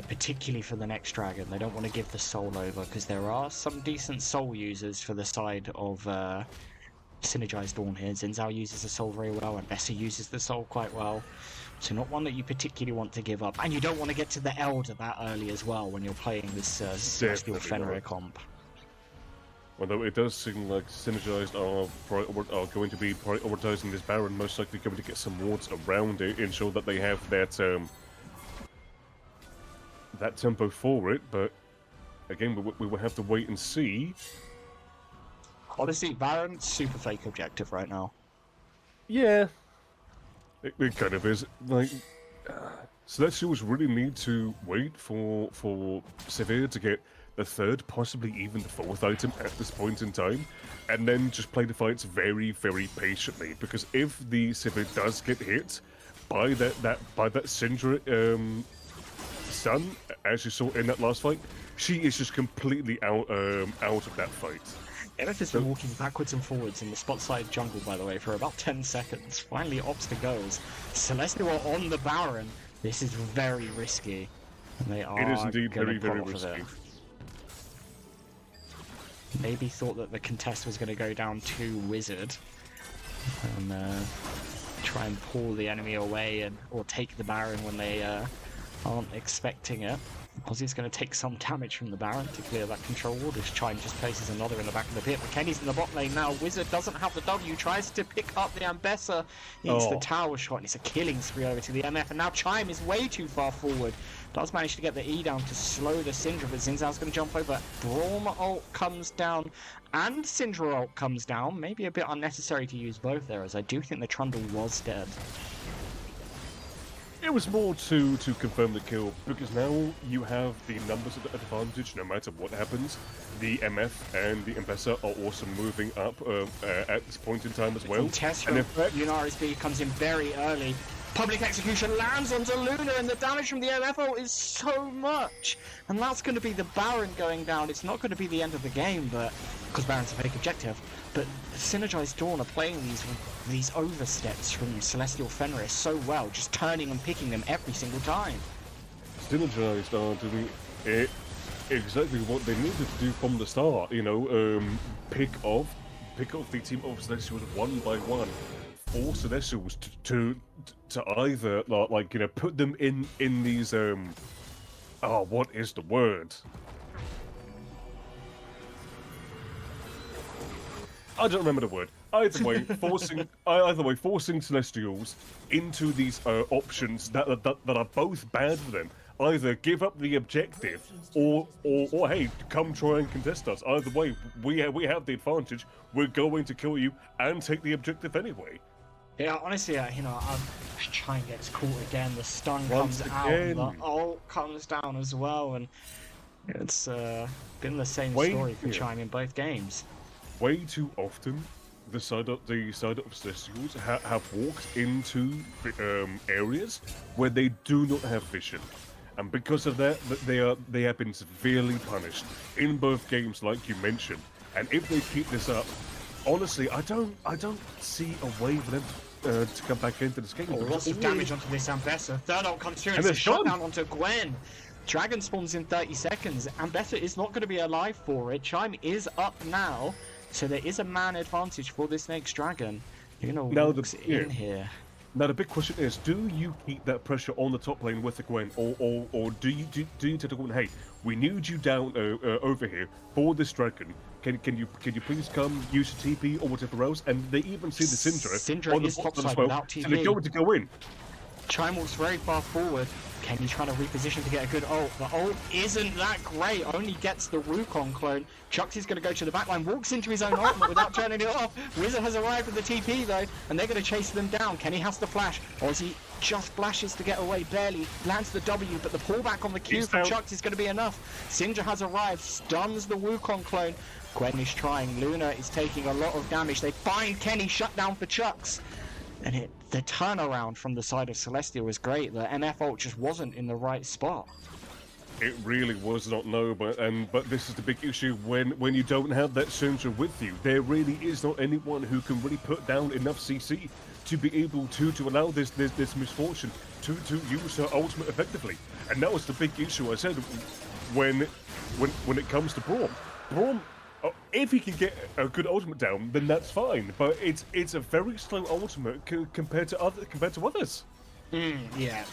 Speaker 3: Particularly for the next dragon. They don't want to give the soul over because there are some decent soul users for the side of Synergize Dawn here. Xin uses the soul very well, and Besser uses the soul quite well. So not one that you particularly want to give up. And you don't want to get to the Elder that early as well when you're playing this Celestial Fenrir comp.
Speaker 2: Although it does seem like Synergized are going to be prioritizing this Baron, most likely going to get some wards around it, ensure that they have that tempo for it, but again, we will have to wait and see.
Speaker 3: Honestly, Baron, super fake objective right now.
Speaker 2: Yeah. It kind of is. Like, Celestials really need to wait for Severe to get the 3rd, possibly even the 4th item at this point in time, and then just play the fights very, very patiently, because if the Severe does get hit by that Syndra stun, as you saw in that last fight, she is just completely out of that fight.
Speaker 3: MF has been walking backwards and forwards in the spot side jungle, by the way, for about 10 seconds. Finally, Obsta goes. Celestial are on the Baron. This is very risky. And they are.
Speaker 2: It is indeed very, very risky.
Speaker 3: Maybe thought that the contest was going to go down to Wizard and try and pull the enemy away or take the Baron when they aren't expecting it. Ozzy's going to take some damage from the Baron to clear that control ward. This Chime just places another in the back of the pit, but Kenny's in the bot lane now. Wizard doesn't have the W, tries to pick up the Ambessa. It's the tower shot, and it's a killing spree over to the MF, and now Chime is way too far forward. Does manage to get the E down to slow the Syndra, but Xin Zhao's going to jump over. Braum ult comes down, and Syndra ult comes down. Maybe a bit unnecessary to use both there, as I do think the Trundle was dead.
Speaker 2: It was more to confirm the kill, because now you have the numbers advantage no matter what happens. The MF and the Ambessa are also moving up at this point in time as well.
Speaker 3: Contest from Lunaris B comes in very early. Public execution lands onto Luna, and the damage from the MFO is so much. And that's going to be the Baron going down. It's not going to be the end of the game, but because Baron's a fake objective. But Synergize Dawn are playing these oversteps from Celestial Fenrir so well, just turning and picking them every single time.
Speaker 2: Synergized are doing exactly what they needed to do from the start. You know, pick off the team of Celestials one by one. Force Celestials to either like you know put them in these what is the word? I don't remember the word. Either way, forcing Celestials into these options that are both bad for them. Either give up the objective, or hey, come try and contest us. Either way, we have the advantage. We're going to kill you and take the objective anyway.
Speaker 3: Yeah, honestly, you know, Chime gets caught again. The stun comes out, and the ult comes down as well, and it's been the same story for Chime in both games.
Speaker 2: Way too often, the side of Celestials have walked into areas where they do not have vision, and because of that, they have been severely punished in both games, like you mentioned. And if they keep this up, honestly, I don't see a way for them to come back into this game.
Speaker 3: Oh, lots of damage onto this Ambessa. Third ult comes through and it's a shutdown onto Gwen. Dragon spawns in 30 seconds. Ambessa is not going to be alive for it. Chime is up now, so there is a man advantage for this next dragon. You know, walks in here.
Speaker 2: Now the big question is: do you keep that pressure on the top lane with the Gwen, or do you tell the Gwen, hey, we need you down over here for this dragon? Can you please come use the TP or whatever else? And they even see the Syndra on the bottom as well, so they're going to go in.
Speaker 3: Chime walks very far forward. Kenny's trying to reposition to get a good ult. The ult isn't that great, only gets the Wukong clone. Chucks is going to go to the backline, walks into his own ultimate without turning it off. Wizard has arrived with the TP though, and they're going to chase them down. Kenny has to flash. Ozzy just flashes to get away, barely. Lands the W, but the pullback on the Q from Chucks is going to be enough. Syndra has arrived, stuns the Wukong clone. Gwen is trying. Luna is taking a lot of damage. They find Kenny, shut down for Chucks. And the turnaround from the side of Celestial was great. The MF ult just wasn't in the right spot.
Speaker 2: It really was not, no, but this is the big issue when you don't have that Syndra with you. There really is not anyone who can really put down enough CC to be able to allow this misfortune to use her ultimate effectively. And that was the big issue I said when it comes to Braum. Braum, if he can get a good ultimate down, then that's fine. But it's a very slow ultimate compared to others.
Speaker 3: Yeah.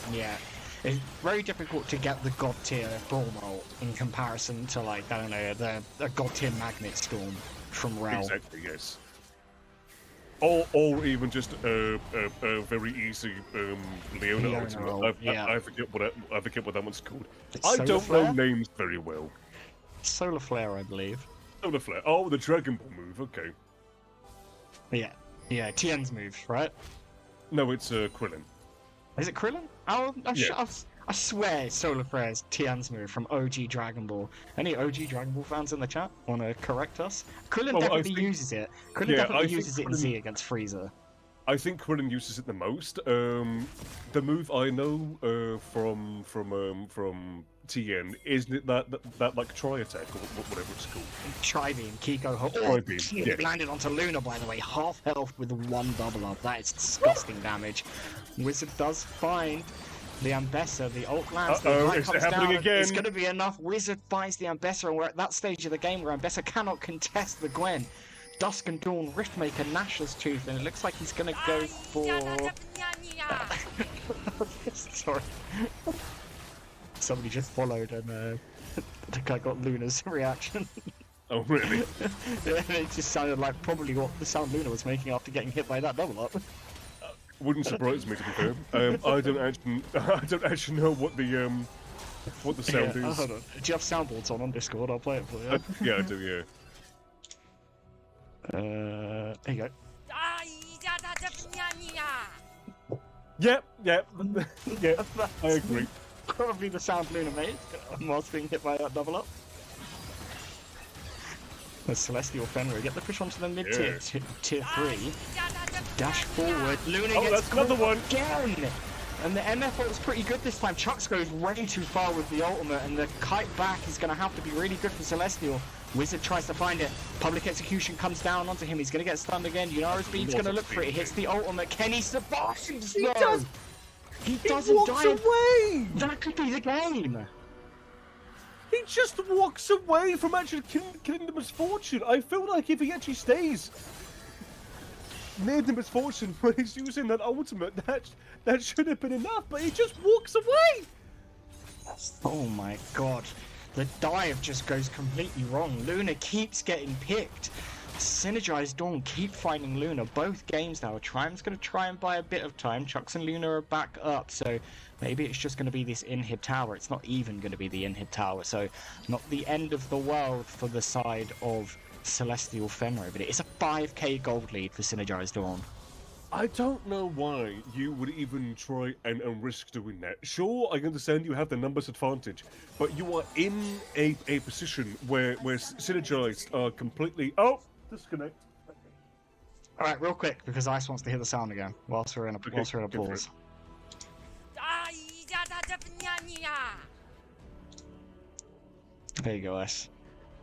Speaker 3: It's very difficult to get the god tier Braum ult in comparison to, like, I don't know, the god tier Magnet Storm from Rel.
Speaker 2: Exactly, yes. Or even just a very easy Leona ultimate. I forget what that one's called. I don't know names very well.
Speaker 3: Solar Flare, I believe.
Speaker 2: Solar Flare. Oh, the Dragon Ball move. Okay.
Speaker 3: Yeah. Tien's move, right?
Speaker 2: No, it's Krillin.
Speaker 3: Is it Krillin? I swear Solar Flare is Tien's move from OG Dragon Ball. Any OG Dragon Ball fans in the chat want to correct us? Krillin definitely uses it. Krillin definitely uses it in Z against Frieza.
Speaker 2: I think Krillin uses it the most. The move I know from Tien isn't it that like tri attack or whatever it's called.
Speaker 3: Tri-beam, Kiko.
Speaker 2: Tri-beam,
Speaker 3: landed onto Luna, by the way. Half health with one double up. That is disgusting damage. Wizard does find the Ambessa. The ult lands. The light comes down.
Speaker 2: Again?
Speaker 3: It's going to be enough. Wizard finds the Ambessa, and we're at that stage of the game where Ambessa cannot contest the Gwen. Dusk and Dawn, Riftmaker, Nash's Tooth, and it looks like he's going to go for... Sorry. Somebody just followed and I think I got Luna's reaction.
Speaker 2: Oh, really?
Speaker 3: It just sounded like probably what the sound Luna was making after getting hit by that double up.
Speaker 2: Wouldn't surprise me, to be fair. I don't actually know what the sound is.
Speaker 3: Hold on. Do you have soundboards on Discord? I'll play it for you.
Speaker 2: Yeah, I do, yeah.
Speaker 3: There you go.
Speaker 2: Yep, I agree.
Speaker 3: Probably the sound Luna made whilst being hit by that double up. The Celestial Fenrir get the push onto the mid tier 3. Dash forward. Luna
Speaker 2: Oh,
Speaker 3: gets
Speaker 2: that's another
Speaker 3: caught
Speaker 2: one.
Speaker 3: again. And the MF ult's pretty good this time. Chucks goes way too far with the ultimate, and the kite back is going to have to be really good for Celestial. Wizard tries to find it. Public Execution comes down onto him. He's going to get stunned again. Yuna's Beam's going to look for it. Hits the ultimate. Kenny survives.
Speaker 7: He does.
Speaker 3: He
Speaker 7: He
Speaker 3: doesn't
Speaker 7: walks
Speaker 3: die.
Speaker 7: away.
Speaker 3: That could be the game.
Speaker 7: He just walks away from actually killing the misfortune. I feel like if he actually stays near the misfortune when he's using that ultimate, that should have been enough. But he just walks away.
Speaker 3: Oh my god. The dive just goes completely wrong. Luna keeps getting picked. Synergize Dawn keep finding Luna both games now. Triumph's going to try and buy a bit of time. Chucks and Luna are back up, so maybe it's just going to be this inhib tower. It's not even going to be the inhib tower, so not the end of the world for the side of Celestial Fenrir, but it is a 5k gold lead for Synergize Dawn.
Speaker 2: I don't know why you would even try and risk doing that. Sure, I understand you have the numbers advantage, but you are in a position where Synergized are completely... Oh! Disconnect.
Speaker 3: Alright, real quick, because Ice wants to hear the sound again, whilst we're in a
Speaker 2: go for
Speaker 3: pause. There you go, Ice.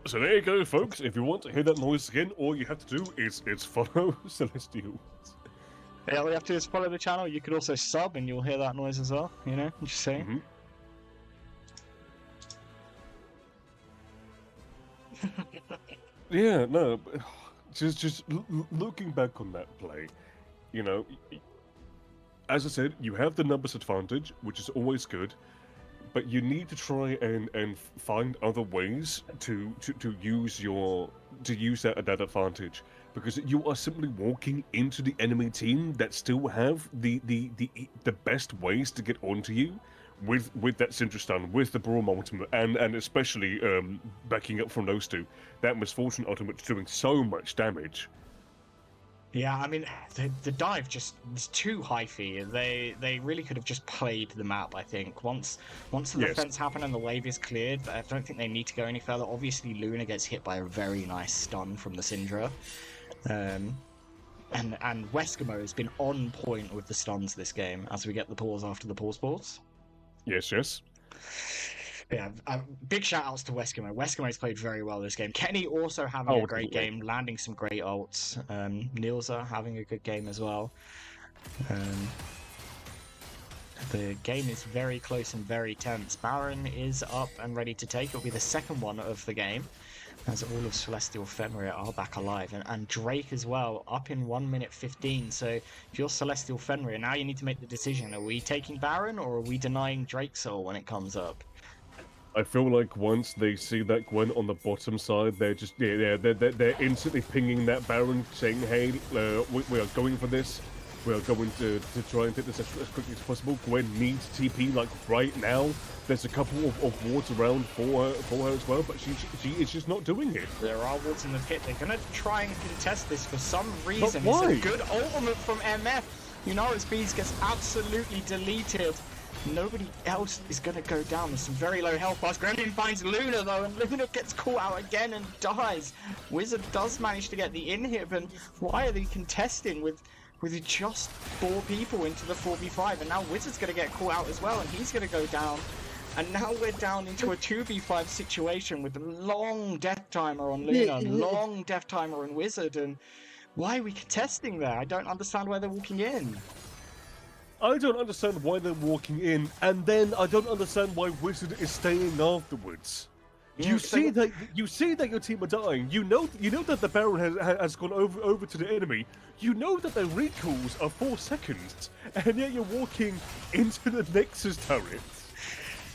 Speaker 2: So there you go, folks. If you want to hear that noise again, all you have to do is follow Celestial.
Speaker 3: Yeah, all you have to do is follow the channel. You could also sub and you'll hear that noise as well, you know? I'm just saying.
Speaker 2: Yeah, no, but just looking back on that play, you know, as I said, you have the numbers advantage, which is always good, but you need to try and find other ways to use that advantage, because you are simply walking into the enemy team that still have the best ways to get onto you. With that Syndra stun, with the Brawl ultimate, and especially backing up from those two, that Misfortune ultimate's doing so much damage.
Speaker 3: Yeah, I mean, the dive just is too high-fee. They really could have just played the map, I think. Once the defense happened and the wave is cleared, I don't think they need to go any further. Obviously, Luna gets hit by a very nice stun from the Syndra. And Weskimo has been on point with the stuns this game, as we get the pause after the pause.
Speaker 2: Yes.
Speaker 3: Yeah, big shout outs to Weskimo. Weskimo's played very well this game. Kenny also having a great game, landing some great ults. Nilza having a good game as well. The game is very close and very tense. Baron is up and ready to take. It'll be the second one of the game, as all of Celestial Fenrir are back alive. And Drake as well, up in 1 minute 15. So if you're Celestial Fenrir, now you need to make the decision. Are we taking Baron or are we denying Drake Soul when it comes up?
Speaker 2: I feel like once they see that Gwen on the bottom side, they're just they're instantly pinging that Baron, saying, "Hey, we are going for this. We are going to try and take this as quickly as possible." Gwen needs TP like right now. There's a couple of wards around for her as well, but she is just not doing it.
Speaker 3: There are wards in the pit. They're gonna try and contest this for some reason.
Speaker 2: But why?
Speaker 3: It's a good ultimate from MF. Yuna's Beast gets absolutely deleted. Nobody else is going to go down. There's some very low health bars. Gremlin finds Luna though, and Luna gets caught out again and dies. Wizard does manage to get the inhib, and why are they contesting with just 4 people into the 4v5? And now Wizard's going to get caught out as well, and he's going to go down. And now we're down into a 2v5 situation with a long death timer on Luna, long death timer on Wizard, and why are we contesting there? I don't understand why they're walking in.
Speaker 2: I don't understand why they're walking in, and then I don't understand why Wizard is staying afterwards. You see that your team are dying. You know that the Baron has gone over to the enemy. You know that their recalls are 4 seconds, and yet you're walking into the Nexus turret.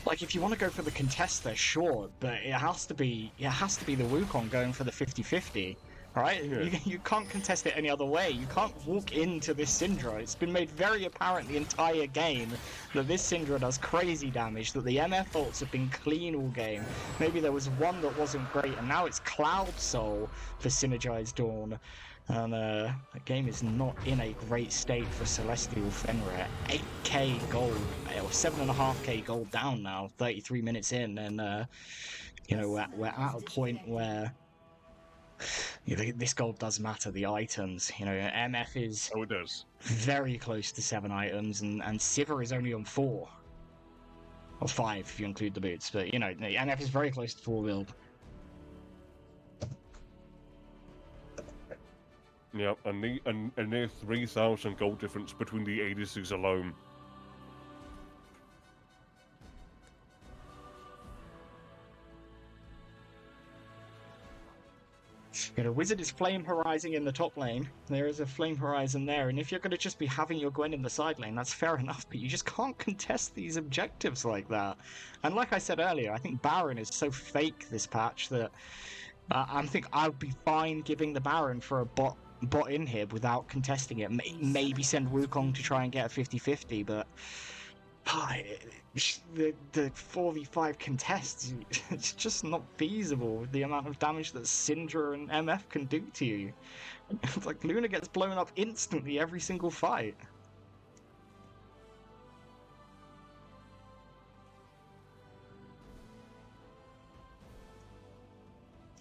Speaker 3: Like, if you want to go for the contest there, sure, but it has to be the Wukong going for the 50-50. Right? Yeah. You can't contest it any other way. You can't walk into this Syndra. It's been made very apparent the entire game that this Syndra does crazy damage, that the MF ults have been clean all game. Maybe there was one that wasn't great, and now it's Cloud Soul for Synergize Dawn. And the game is not in a great state for Celestial Fenrir. 8k gold, or 7.5k gold down now, 33 minutes in, and you know, we're at a point where This gold does matter, the items. You know, MF is
Speaker 2: Oh, it does.
Speaker 3: very close to 7 items, and Sivir is only on 4. Or 5 if you include the boots, but you know, MF is very close to 4 build.
Speaker 2: Yeah, and near 3,000 gold difference between the ADCs alone.
Speaker 3: You know, Wizard is Flame Horizon in the top lane. There is a Flame Horizon there, and if you're going to just be having your Gwen in the side lane, that's fair enough, but you just can't contest these objectives like that. And like I said earlier, I think Baron is so fake this patch that I think I'd be fine giving the Baron for a bot in here without contesting it. Maybe send Wukong to try and get a 50-50, but the 4v5 contests, it's just not feasible with the amount of damage that Syndra and MF can do to you. It's like Luna gets blown up instantly every single fight.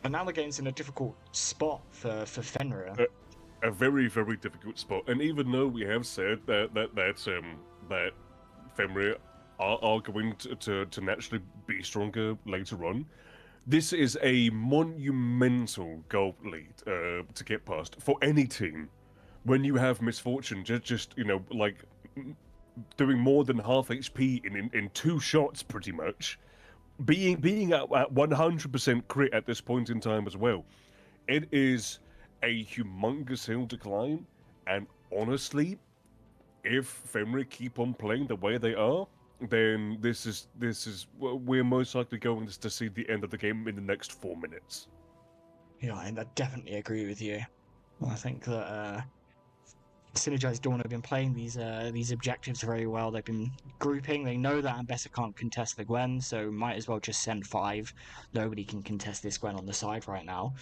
Speaker 3: And now the game's in a difficult spot for Fenrir.
Speaker 2: A very, very difficult spot. And even though we have said that Fenrir are going to naturally be stronger later on, this is a monumental goal lead to get past for any team. When you have misfortune, just you know, like doing more than half HP in 2 shots, pretty much, being at 100% crit at this point in time as well, it is a humongous hill to climb. And honestly, if Fenrir keep on playing the way they are, then this is we're most likely going to see the end of the game in the next 4 minutes.
Speaker 3: Yeah, and I definitely agree with you. I think that Synergize Dawn have been playing these objectives very well. They've been grouping. They know that Ambessa can't contest the Gwen, so might as well just send 5. Nobody can contest this Gwen on the side right now.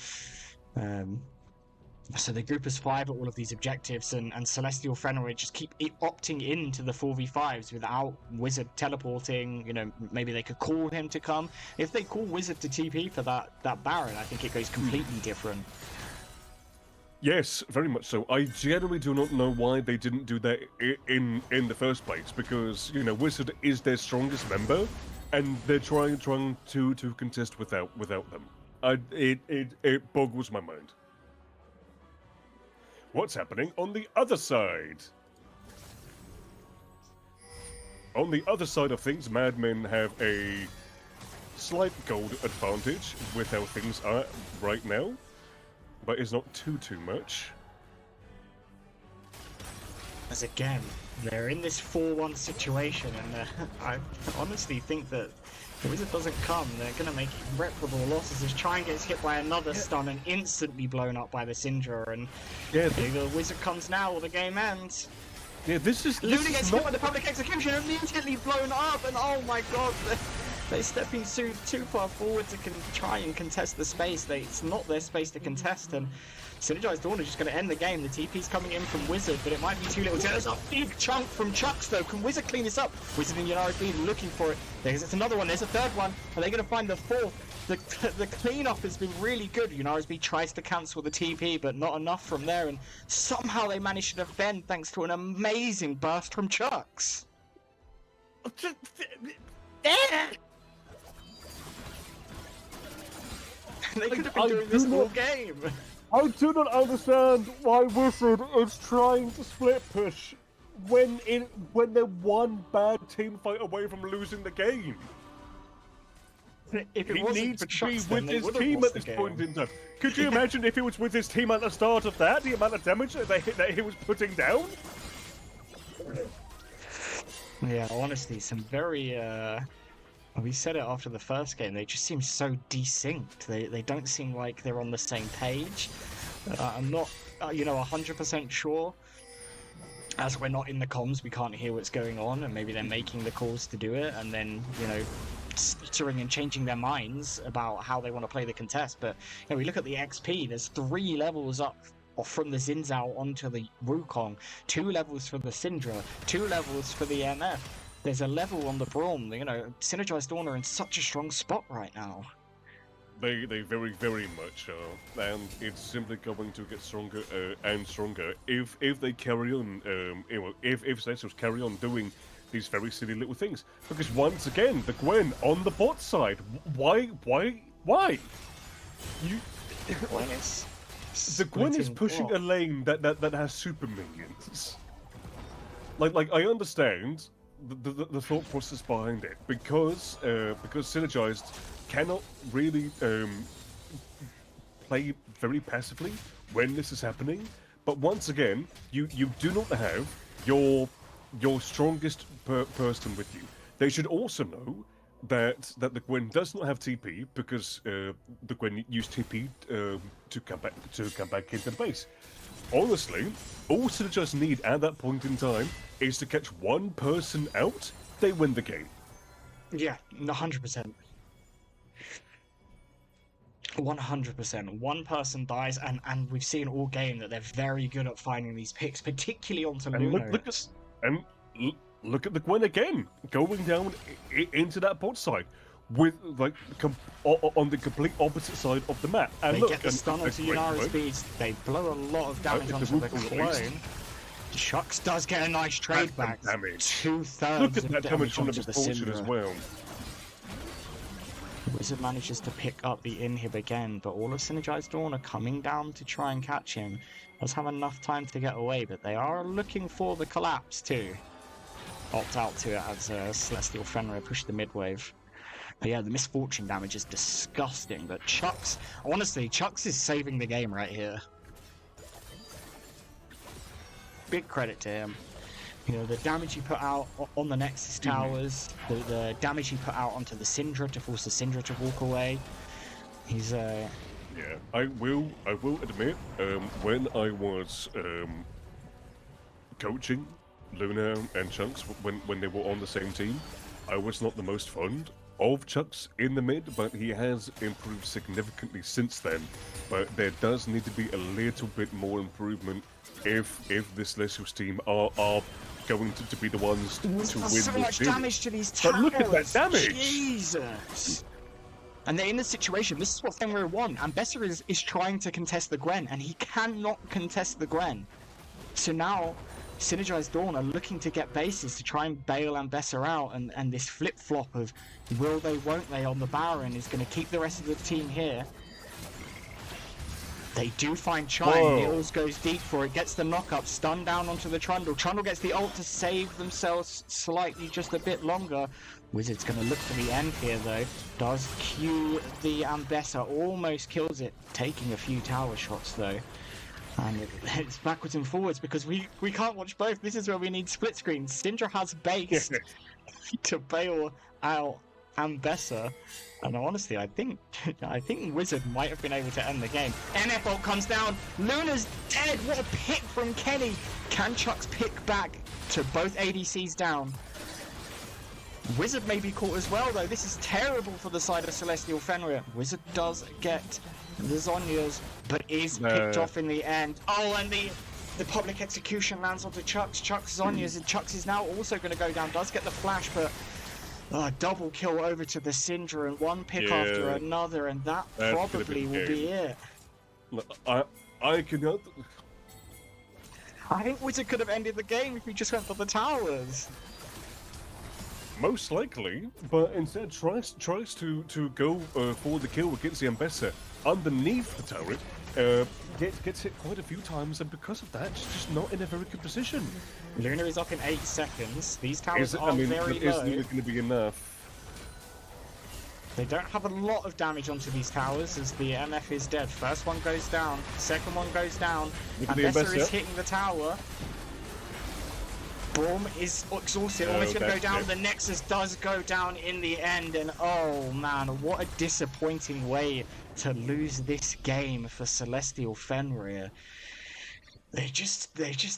Speaker 3: So they group as 5 at all of these objectives, and Celestial Fenrir just keep opting into the 4v5s without Wizard teleporting. You know, maybe they could call him to come. If they call Wizard to TP for that Baron, I think it goes completely different.
Speaker 2: Yes, very much so. I generally do not know why they didn't do that in the first place, because you know Wizard is their strongest member, and they're trying to contest without them. It boggles my mind. What's happening on the other side? On the other side of things, Madmen have a slight gold advantage with how things are right now, but it's not too much.
Speaker 3: As again, they're in this 4-1 situation, and I honestly think that if Wizard doesn't come, they're going to make irreparable losses. As Trine gets hit by another stun and instantly blown up by the Syndra, and if the Wizard comes now or the game ends.
Speaker 2: Yeah, this is
Speaker 3: Luna gets hit by the public execution, immediately blown up, and oh my god, they're stepping too far forward to try and contest the space. It's not their space to contest, and Synergize Dawn is just going to end the game. The TP's coming in from Wizard, but it might be too little. There's a big chunk from Chucks, though. Can Wizard clean this up? Wizard and Yanaris B looking for it. There's another one. There's a 3rd one. Are they going to find the 4th? The cleanup has been really good. Yanaris B tries to cancel the TP, but not enough from there, and somehow they managed to defend thanks to an amazing burst from Chucks. They could have been doing this all game.
Speaker 2: I do not understand why Wizard is trying to split push when they're one bad team fight away from losing the game.
Speaker 3: If it
Speaker 2: He
Speaker 3: wasn't
Speaker 2: needs
Speaker 3: for
Speaker 2: to be
Speaker 3: Chucks,
Speaker 2: with his team at this point in time. Could you imagine if he was with his team at the start of that, the amount of damage that he was putting down?
Speaker 3: Yeah, honestly, some very we said it after the first game, they just seem so desynced. They don't seem like they're on the same page. I'm not, 100% sure. As we're not in the comms, we can't hear what's going on, and maybe they're making the calls to do it, and then, stuttering and changing their minds about how they want to play the contest. But, we look at the XP, there's 3 levels up from the Xin Zhao onto the Wukong, 2 levels for the Syndra, 2 levels for the MF. There's a level on the Braum. Synergize Dawn are in such a strong spot right now.
Speaker 2: They very, very much are, and it's simply going to get stronger and stronger if they carry on. If Celestials carry on doing these very silly little things. Because once again, the Gwen on the bot side. Why? You.
Speaker 3: When it's
Speaker 2: The Gwen is
Speaker 3: splitting
Speaker 2: pushing
Speaker 3: what?
Speaker 2: a lane that has super minions. Like I understand the thought process behind it because Synergized cannot really play very passively when this is happening. But once again, you do not have your strongest person with you. They should also know that the Gwen does not have TP because the Gwen used TP to come back into the base. Honestly, all Synergize need at that point in time is to catch one person out. They win the game.
Speaker 3: Yeah, 100%. 100%. One person dies, and we've seen all game that they're very good at finding these picks, particularly onto
Speaker 2: And
Speaker 3: Luna.
Speaker 2: look at the Gwen again, going down into that bot side with like on the complete opposite side of the map. And
Speaker 3: They
Speaker 2: look,
Speaker 3: get the stun onto Yunara's speeds. They blow a lot of damage
Speaker 2: the
Speaker 3: onto the
Speaker 2: roof will waste.
Speaker 3: clone. Chucks does get a nice trade
Speaker 2: That's some
Speaker 3: back.
Speaker 2: damage.
Speaker 3: 2/3
Speaker 2: Look at
Speaker 3: of
Speaker 2: that damage from the
Speaker 3: onto the
Speaker 2: misfortune as
Speaker 3: Syndra.
Speaker 2: well.
Speaker 3: Wizard manages to pick up the inhib again, but all of Synergize Dawn are coming down to try and catch him. Does have enough time to get away, but they are looking for the collapse too. Opt out to it as Celestial Fenrir push the mid-wave. But yeah, the misfortune damage is disgusting, but Chucks, honestly, Chucks is saving the game right here. Big credit to him. You know, the damage he put out on the Nexus towers, the damage he put out onto the Syndra to force the Syndra to walk away. He's
Speaker 2: Yeah, I will admit, when I was coaching Luna and Chunks when they were on the same team, I was not the most fond of Chucks in the mid, but he has improved significantly since then. But there does need to be a little bit more improvement if this Celestials team are going to be the ones to win
Speaker 3: so
Speaker 2: this
Speaker 3: much
Speaker 2: series.
Speaker 3: damage to these towers.
Speaker 2: But look at that damage!
Speaker 3: Jesus! And they're in this situation. This is what Fenrir won. And Besser is trying to contest the Gwen, and he cannot contest the Gwen. So now, Synergize Dawn are looking to get bases to try and bail Ambessa out, and this flip-flop of will they, won't they on the Baron is going to keep the rest of the team here. They do find Chime,
Speaker 2: Whoa.
Speaker 3: Nils goes deep for it, gets the knock-up, stun down onto the Trundle. Trundle gets the ult to save themselves slightly, just a bit longer. Wizard's going to look for the end here though. Does Q the Ambessa, almost kills it, taking a few tower shots though. And it's backwards and forwards because we can't watch both. This is where we need split screens. Syndra has base to bail out Ambessa. And honestly, I think Wizard might have been able to end the game. NF ult comes down. Luna's dead. What a pick from Kenny. Can Chucks pick back to both ADCs down? Wizard may be caught as well though. This is terrible for the side of Celestial Fenrir. Wizard does get the Zhonya's, but is picked off in the end. Oh, and the public execution lands onto Chucks. Chucks Zhonya's, and Chucks is now also going to go down. Does get the flash, but double kill over to the Syndra, and one pick after another, and that probably will be it.
Speaker 2: I cannot.
Speaker 3: I think Wizard could have ended the game if he just went for the towers.
Speaker 2: Most likely, but instead tries to go for the kill against the Ambessa underneath the turret. Gets hit quite a few times, and because of that, she's just not in a very good position.
Speaker 3: Luna is up in 8 seconds. These towers are
Speaker 2: I mean,
Speaker 3: very
Speaker 2: is
Speaker 3: low.
Speaker 2: Luna going to be enough?
Speaker 3: They don't have a lot of damage onto these towers as the MF is dead. First one goes down, second one goes down,
Speaker 2: Look
Speaker 3: and
Speaker 2: at the
Speaker 3: Besser is
Speaker 2: Ambessa.
Speaker 3: hitting the tower. Braum is exhausted, almost going to go
Speaker 2: that's
Speaker 3: down.
Speaker 2: it.
Speaker 3: The Nexus does go down in the end, and oh man, what a disappointing way to lose this game for Celestial Fenrir. They just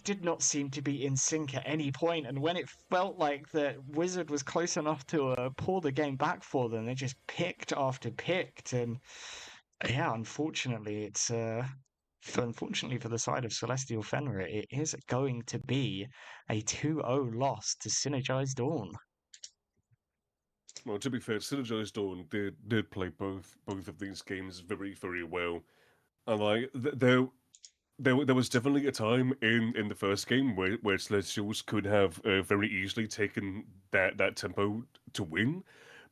Speaker 3: did not seem to be in sync at any point, and when it felt like that Wizard was close enough to pull the game back for them, they just picked after picked, and yeah, unfortunately, unfortunately for the side of Celestial Fenrir, it is going to be a 2-0 loss to Synergize Dawn.
Speaker 2: Well, to be fair, Synergize Dawn did play both of these games very, very well. And like there was definitely a time in the first game where Celestials could have very easily taken that tempo to win,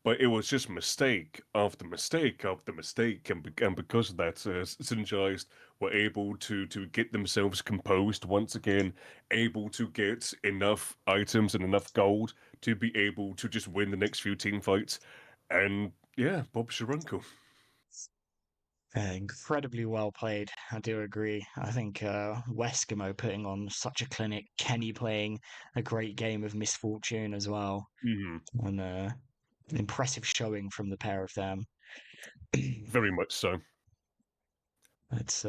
Speaker 2: but it was just mistake after mistake after mistake, and because of that, Synergized were able to get themselves composed once again, able to get enough items and enough gold to be able to just win the next few team fights, and yeah, Bob's your uncle.
Speaker 3: Incredibly well played. I do agree. I think Weskimo putting on such a clinic, Kenny playing a great game of Misfortune as well,
Speaker 2: Hmm.
Speaker 3: and an impressive showing from the pair of them.
Speaker 2: Very much so.
Speaker 3: It's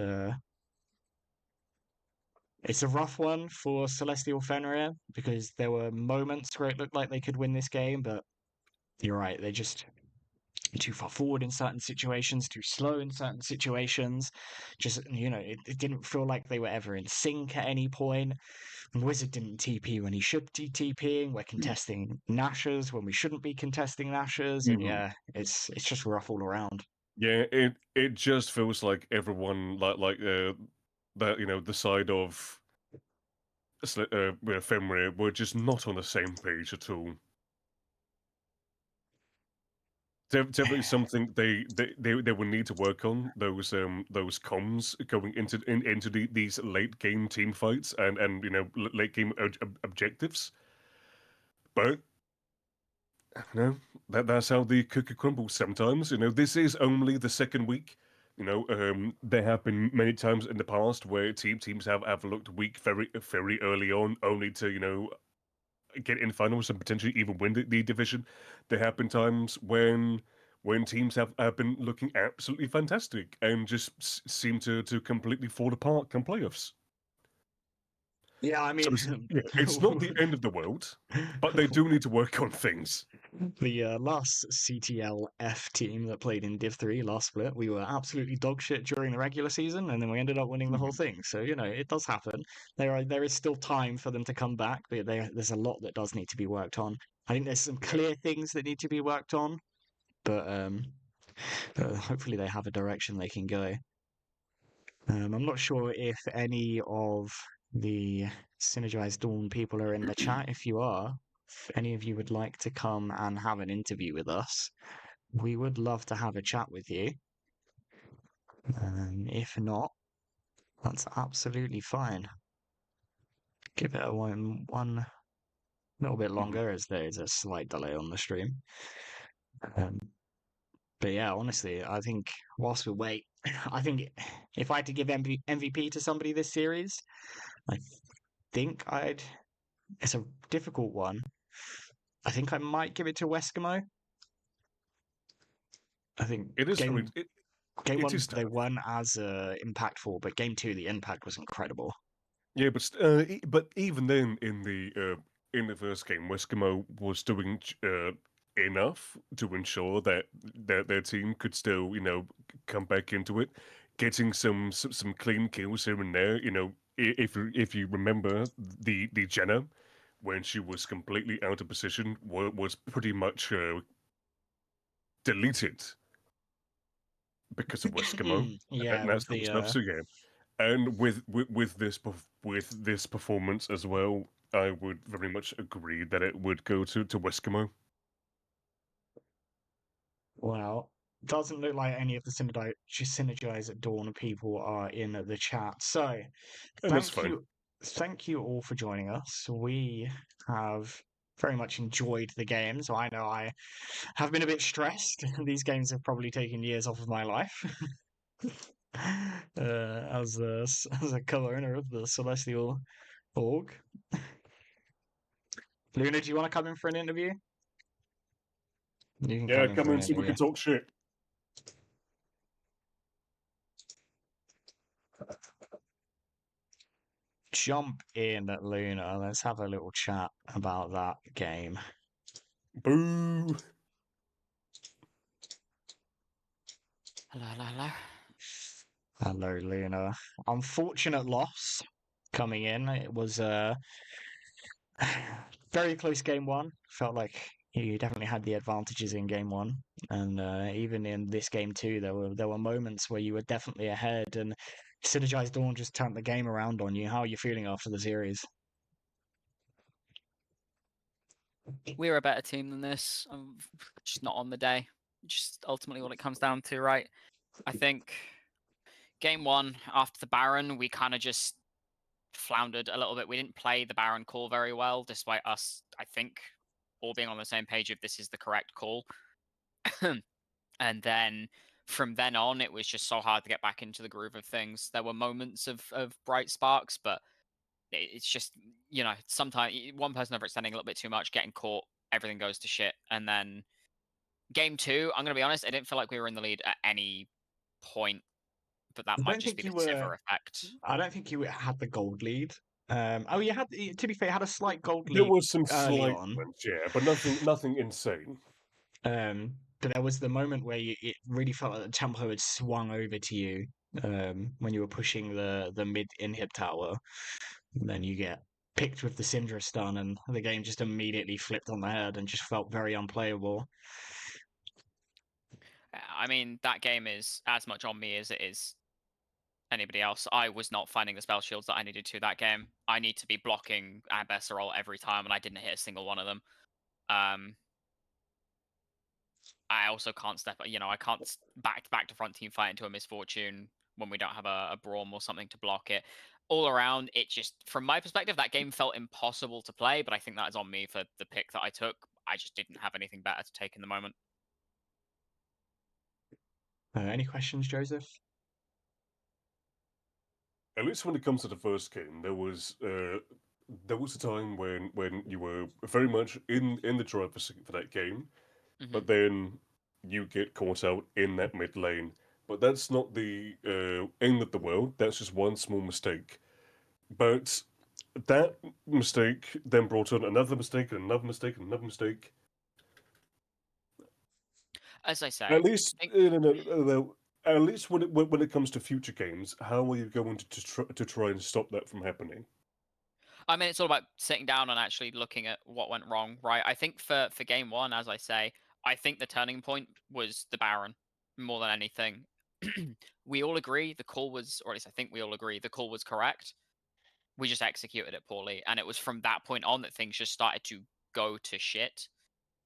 Speaker 3: it's a rough one for Celestial Fenrir because there were moments where it looked like they could win this game, but you're right, they just too far forward in certain situations, too slow in certain situations. Just, it didn't feel like they were ever in sync at any point. Wizard didn't TP when he should be TPing. We're contesting Nashers when we shouldn't be contesting Nashers. And
Speaker 2: Mhm.
Speaker 3: yeah, it's just rough all around.
Speaker 2: Yeah, it just feels like everyone that the side of Fenrir were just not on the same page at all. Definitely something they will need to work on those comms going into these late game team fights and late game objectives. But that's how the cookie crumbles sometimes. This is only the second week. There have been many times in the past where teams have looked weak very very early on, only to get in finals and potentially even win the division. There have been times when teams have been looking absolutely fantastic and just seem to completely fall apart come playoffs.
Speaker 3: Yeah, I
Speaker 2: So
Speaker 3: mean,
Speaker 2: it's not the end of the world, but they do need to work on things.
Speaker 3: the last CTLF team that played in Div 3 last split, we were absolutely dog shit during the regular season, and then we ended up winning the whole thing. So, it does happen. There is still time for them to come back, but there's a lot that does need to be worked on. I think there's some clear things that need to be worked on, but hopefully they have a direction they can go. I'm not sure if any of the Synergize Dawn people are in the chat. If you are, if any of you would like to come and have an interview with us, we would love to have a chat with you. If not, that's absolutely fine. Give it a one little bit longer as there's a slight delay on the stream. Um, but yeah, honestly, I think whilst we wait, I think if I had to give MVP to somebody this series, I think I'd. It's a difficult one. I think I might give it to Weskimo. I think
Speaker 2: It is. I mean,
Speaker 3: game
Speaker 2: it
Speaker 3: one
Speaker 2: is
Speaker 3: they
Speaker 2: tough.
Speaker 3: weren't as impactful, but game two the impact was incredible.
Speaker 2: Yeah, but even then, in the first game, Weskimo was doing enough to ensure that their team could still, come back into it, getting some clean kills here and there. If you remember the Jenna, when she was completely out of position, was pretty much deleted because of Weskimo,
Speaker 3: Yeah,
Speaker 2: and that
Speaker 3: with
Speaker 2: sort of
Speaker 3: the
Speaker 2: stuff. So yeah. And with this performance as well, I would very much agree that it would go to Weskimo.
Speaker 3: well, doesn't look like any of the Synergize at Dawn people are in the chat. So
Speaker 2: And that's fine.
Speaker 3: thank you all for joining us. We have very much enjoyed the game, so I know I have been a bit stressed. These games have probably taken years off of my life. As a co-owner of the Celestial Org. Luna, do you want to come in for an interview? You can
Speaker 2: Yeah,
Speaker 3: come in
Speaker 2: come
Speaker 3: for an
Speaker 2: in so we
Speaker 3: interview.
Speaker 2: can talk shit.
Speaker 3: Jump in, Luna. Let's have a little chat about that game.
Speaker 2: Boo!
Speaker 4: Hello.
Speaker 3: Hello, Luna. Unfortunate loss coming in. It was a very close game one. Felt like you definitely had the advantages in game one, and even in this game too, there were moments where you were definitely ahead, and Synergize Dawn just turned the game around on you. How are you feeling after the series?
Speaker 8: We were a better team than this. Just not on the day. Just ultimately what it comes down to, right? I think game one after the Baron, we kind of just floundered a little bit. We didn't play the Baron call very well, despite us, I think, all being on the same page if this is the correct call. And then from then on, it was just so hard to get back into the groove of things. There were moments of bright sparks, but it's just, sometimes one person overextending a little bit too much, getting caught, everything goes to shit. And then game two, I'm going to be honest, I didn't feel like we were in the lead at any point, but that
Speaker 3: I
Speaker 8: might
Speaker 3: don't
Speaker 8: just be
Speaker 3: think
Speaker 8: the
Speaker 3: you
Speaker 8: Sivir
Speaker 3: were.
Speaker 8: effect.
Speaker 3: I don't think you had the gold lead. Oh, you had. To be fair, you had a slight gold
Speaker 2: There
Speaker 3: lead
Speaker 2: was some
Speaker 3: early
Speaker 2: slight
Speaker 3: on.
Speaker 2: ones, yeah, but nothing insane.
Speaker 3: But there was the moment where it really felt like the tempo had swung over to you when you were pushing the mid inhib tower. And then you get picked with the Syndra stun, and the game just immediately flipped on the head and just felt very unplayable.
Speaker 8: I mean, that game is as much on me as it is anybody else. I was not finding the spell shields that I needed to that game. I need to be blocking Abesserol every time, and I didn't hit a single one of them. I also can't I can't back to front team fight into a misfortune when we don't have a Braum or something to block it. All around, it just, from my perspective, that game felt impossible to play, but I think that is on me for the pick that I took. I just didn't have anything better to take in the moment.
Speaker 3: Any questions, Joseph?
Speaker 2: At least when it comes to the first game, there was a time when you were very much in the driver's seat for that game, but then you get caught out in that mid lane. But that's not the end of the world. That's just one small mistake. But that mistake then brought on another mistake and another mistake and another mistake.
Speaker 8: As I say,
Speaker 2: At least, no. At least when it comes to future games, how are you going to try and stop that from happening?
Speaker 8: I mean, it's all about sitting down and actually looking at what went wrong, right? I think for game one, as I say, I think the turning point was the Baron more than anything. We all agree the call was, or at least I think we all agree, the call was correct. We just executed it poorly, and it was from that point on that things just started to go to shit.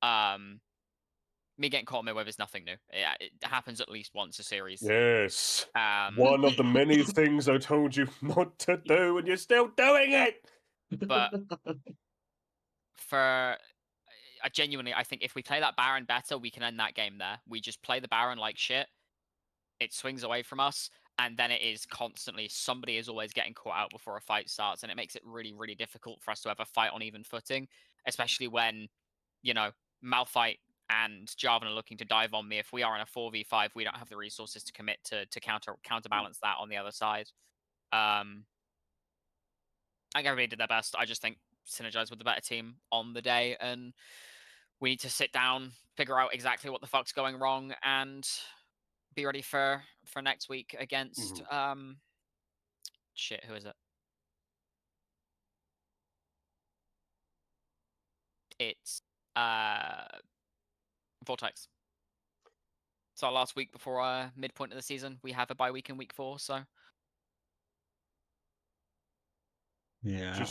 Speaker 8: Me getting caught mid-wave is nothing new. It happens at least once a series.
Speaker 2: Yes. One of the many things I told you not to do, and you're still doing it.
Speaker 8: But I genuinely, I think if we play that Baron better, we can end that game there. We just play the Baron like shit. It swings away from us, and then it is constantly, somebody is always getting caught out before a fight starts, and it makes it really, really difficult for us to ever fight on even footing, especially when, Malphite and Jarvan are looking to dive on me. If we are in a 4v5, we don't have the resources to commit to counterbalance that on the other side. I think everybody did their best. I just think Synergize with the better team on the day, and we need to sit down, figure out exactly what the fuck's going wrong, and be ready for next week against shit, who is it? It's Vortex. It's our last week before midpoint of the season. We have a bye week in week 4, so
Speaker 3: Yeah,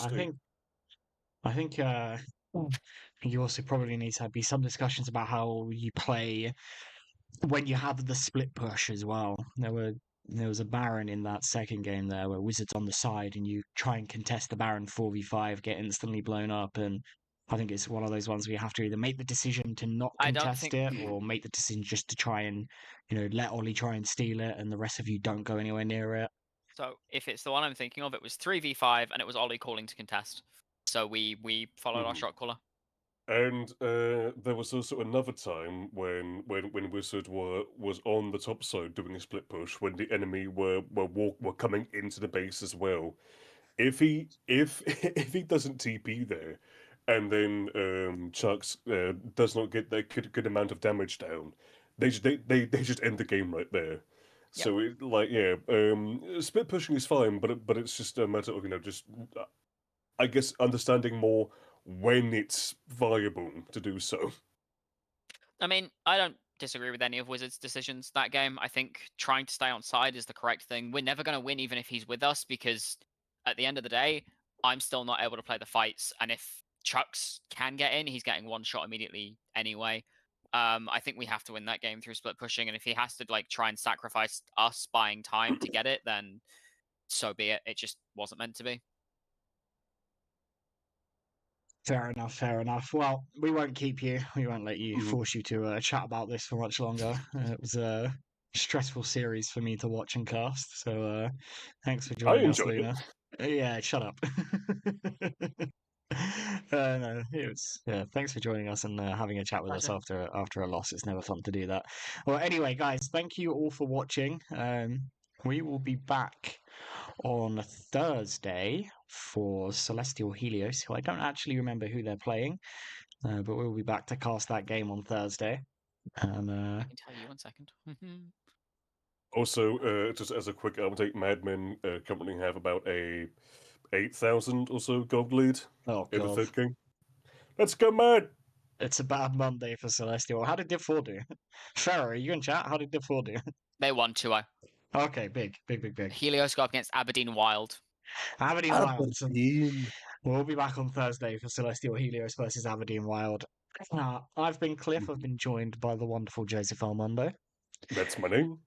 Speaker 3: I think you also probably need to be some discussions about how you play when you have the split push as well. There was a Baron in that second game there where Wizards on the side and you try and contest the Baron 4v5, get instantly blown up, and I think it's one of those ones where you have to either make the decision to not
Speaker 8: I don't
Speaker 3: contest
Speaker 8: think-
Speaker 3: it or make the decision just to try and, let Ollie try and steal it and the rest of you don't go anywhere near it.
Speaker 8: So if it's the one I'm thinking of, it was 3v5 and it was Ollie calling to contest. So we followed our shot caller.
Speaker 2: And there was also another time when Wizard was on the top side doing a split push when the enemy were coming into the base as well. If he if he doesn't TP there, and then Chucks does not get that good amount of damage down, they just end the game right there. So split pushing is fine, but it's just a matter of just I guess understanding more when it's viable to do so.
Speaker 8: I mean, I don't disagree with any of Wizards' decisions that game. I think trying to stay on side is the correct thing. We're never going to win even if he's with us because at the end of the day, I'm still not able to play the fights. And if Chucks can get in, he's getting one shot immediately anyway. I think we have to win that game through split pushing. And if he has to like try and sacrifice us buying time to get it, then so be it. It just wasn't meant to be.
Speaker 3: Fair enough, fair enough. Well, we won't keep you. We won't let you
Speaker 2: Mhm.
Speaker 3: force you to chat about this for much longer. It was a stressful series for me to watch and cast. So thanks for
Speaker 2: I
Speaker 3: joining us,
Speaker 2: enjoyed it.
Speaker 3: Luna. Yeah, shut up. No, it was yeah. Thanks for joining us and having a chat with us
Speaker 8: Pleasure.
Speaker 3: after a loss. It's never fun to do that. Well, anyway, guys, thank you all for watching. We will be back on Thursday for Celestial Helios, who I don't actually remember who they're playing, but we'll be back to cast that game on Thursday. And
Speaker 8: I can tell you 1 second.
Speaker 2: Also, just as a quick update, Mad Men currently have about a 8,000 or so gold lead
Speaker 3: oh
Speaker 2: in the
Speaker 3: god,
Speaker 2: third game. Let's go, Mad!
Speaker 3: it's a bad Monday for Celestial. How did Div 4 do? Farah, are you in chat? How did Div 4 do?
Speaker 8: They won 2-0.
Speaker 3: Okay, big.
Speaker 8: Helios go up against Aberdeen Wild.
Speaker 3: Aberdeen Wild.
Speaker 7: Aberdeen.
Speaker 3: We'll be back on Thursday for Celestial Helios versus Aberdeen Wild. I've been Cliff. I've been joined by the wonderful Joseph Armando.
Speaker 2: That's my name.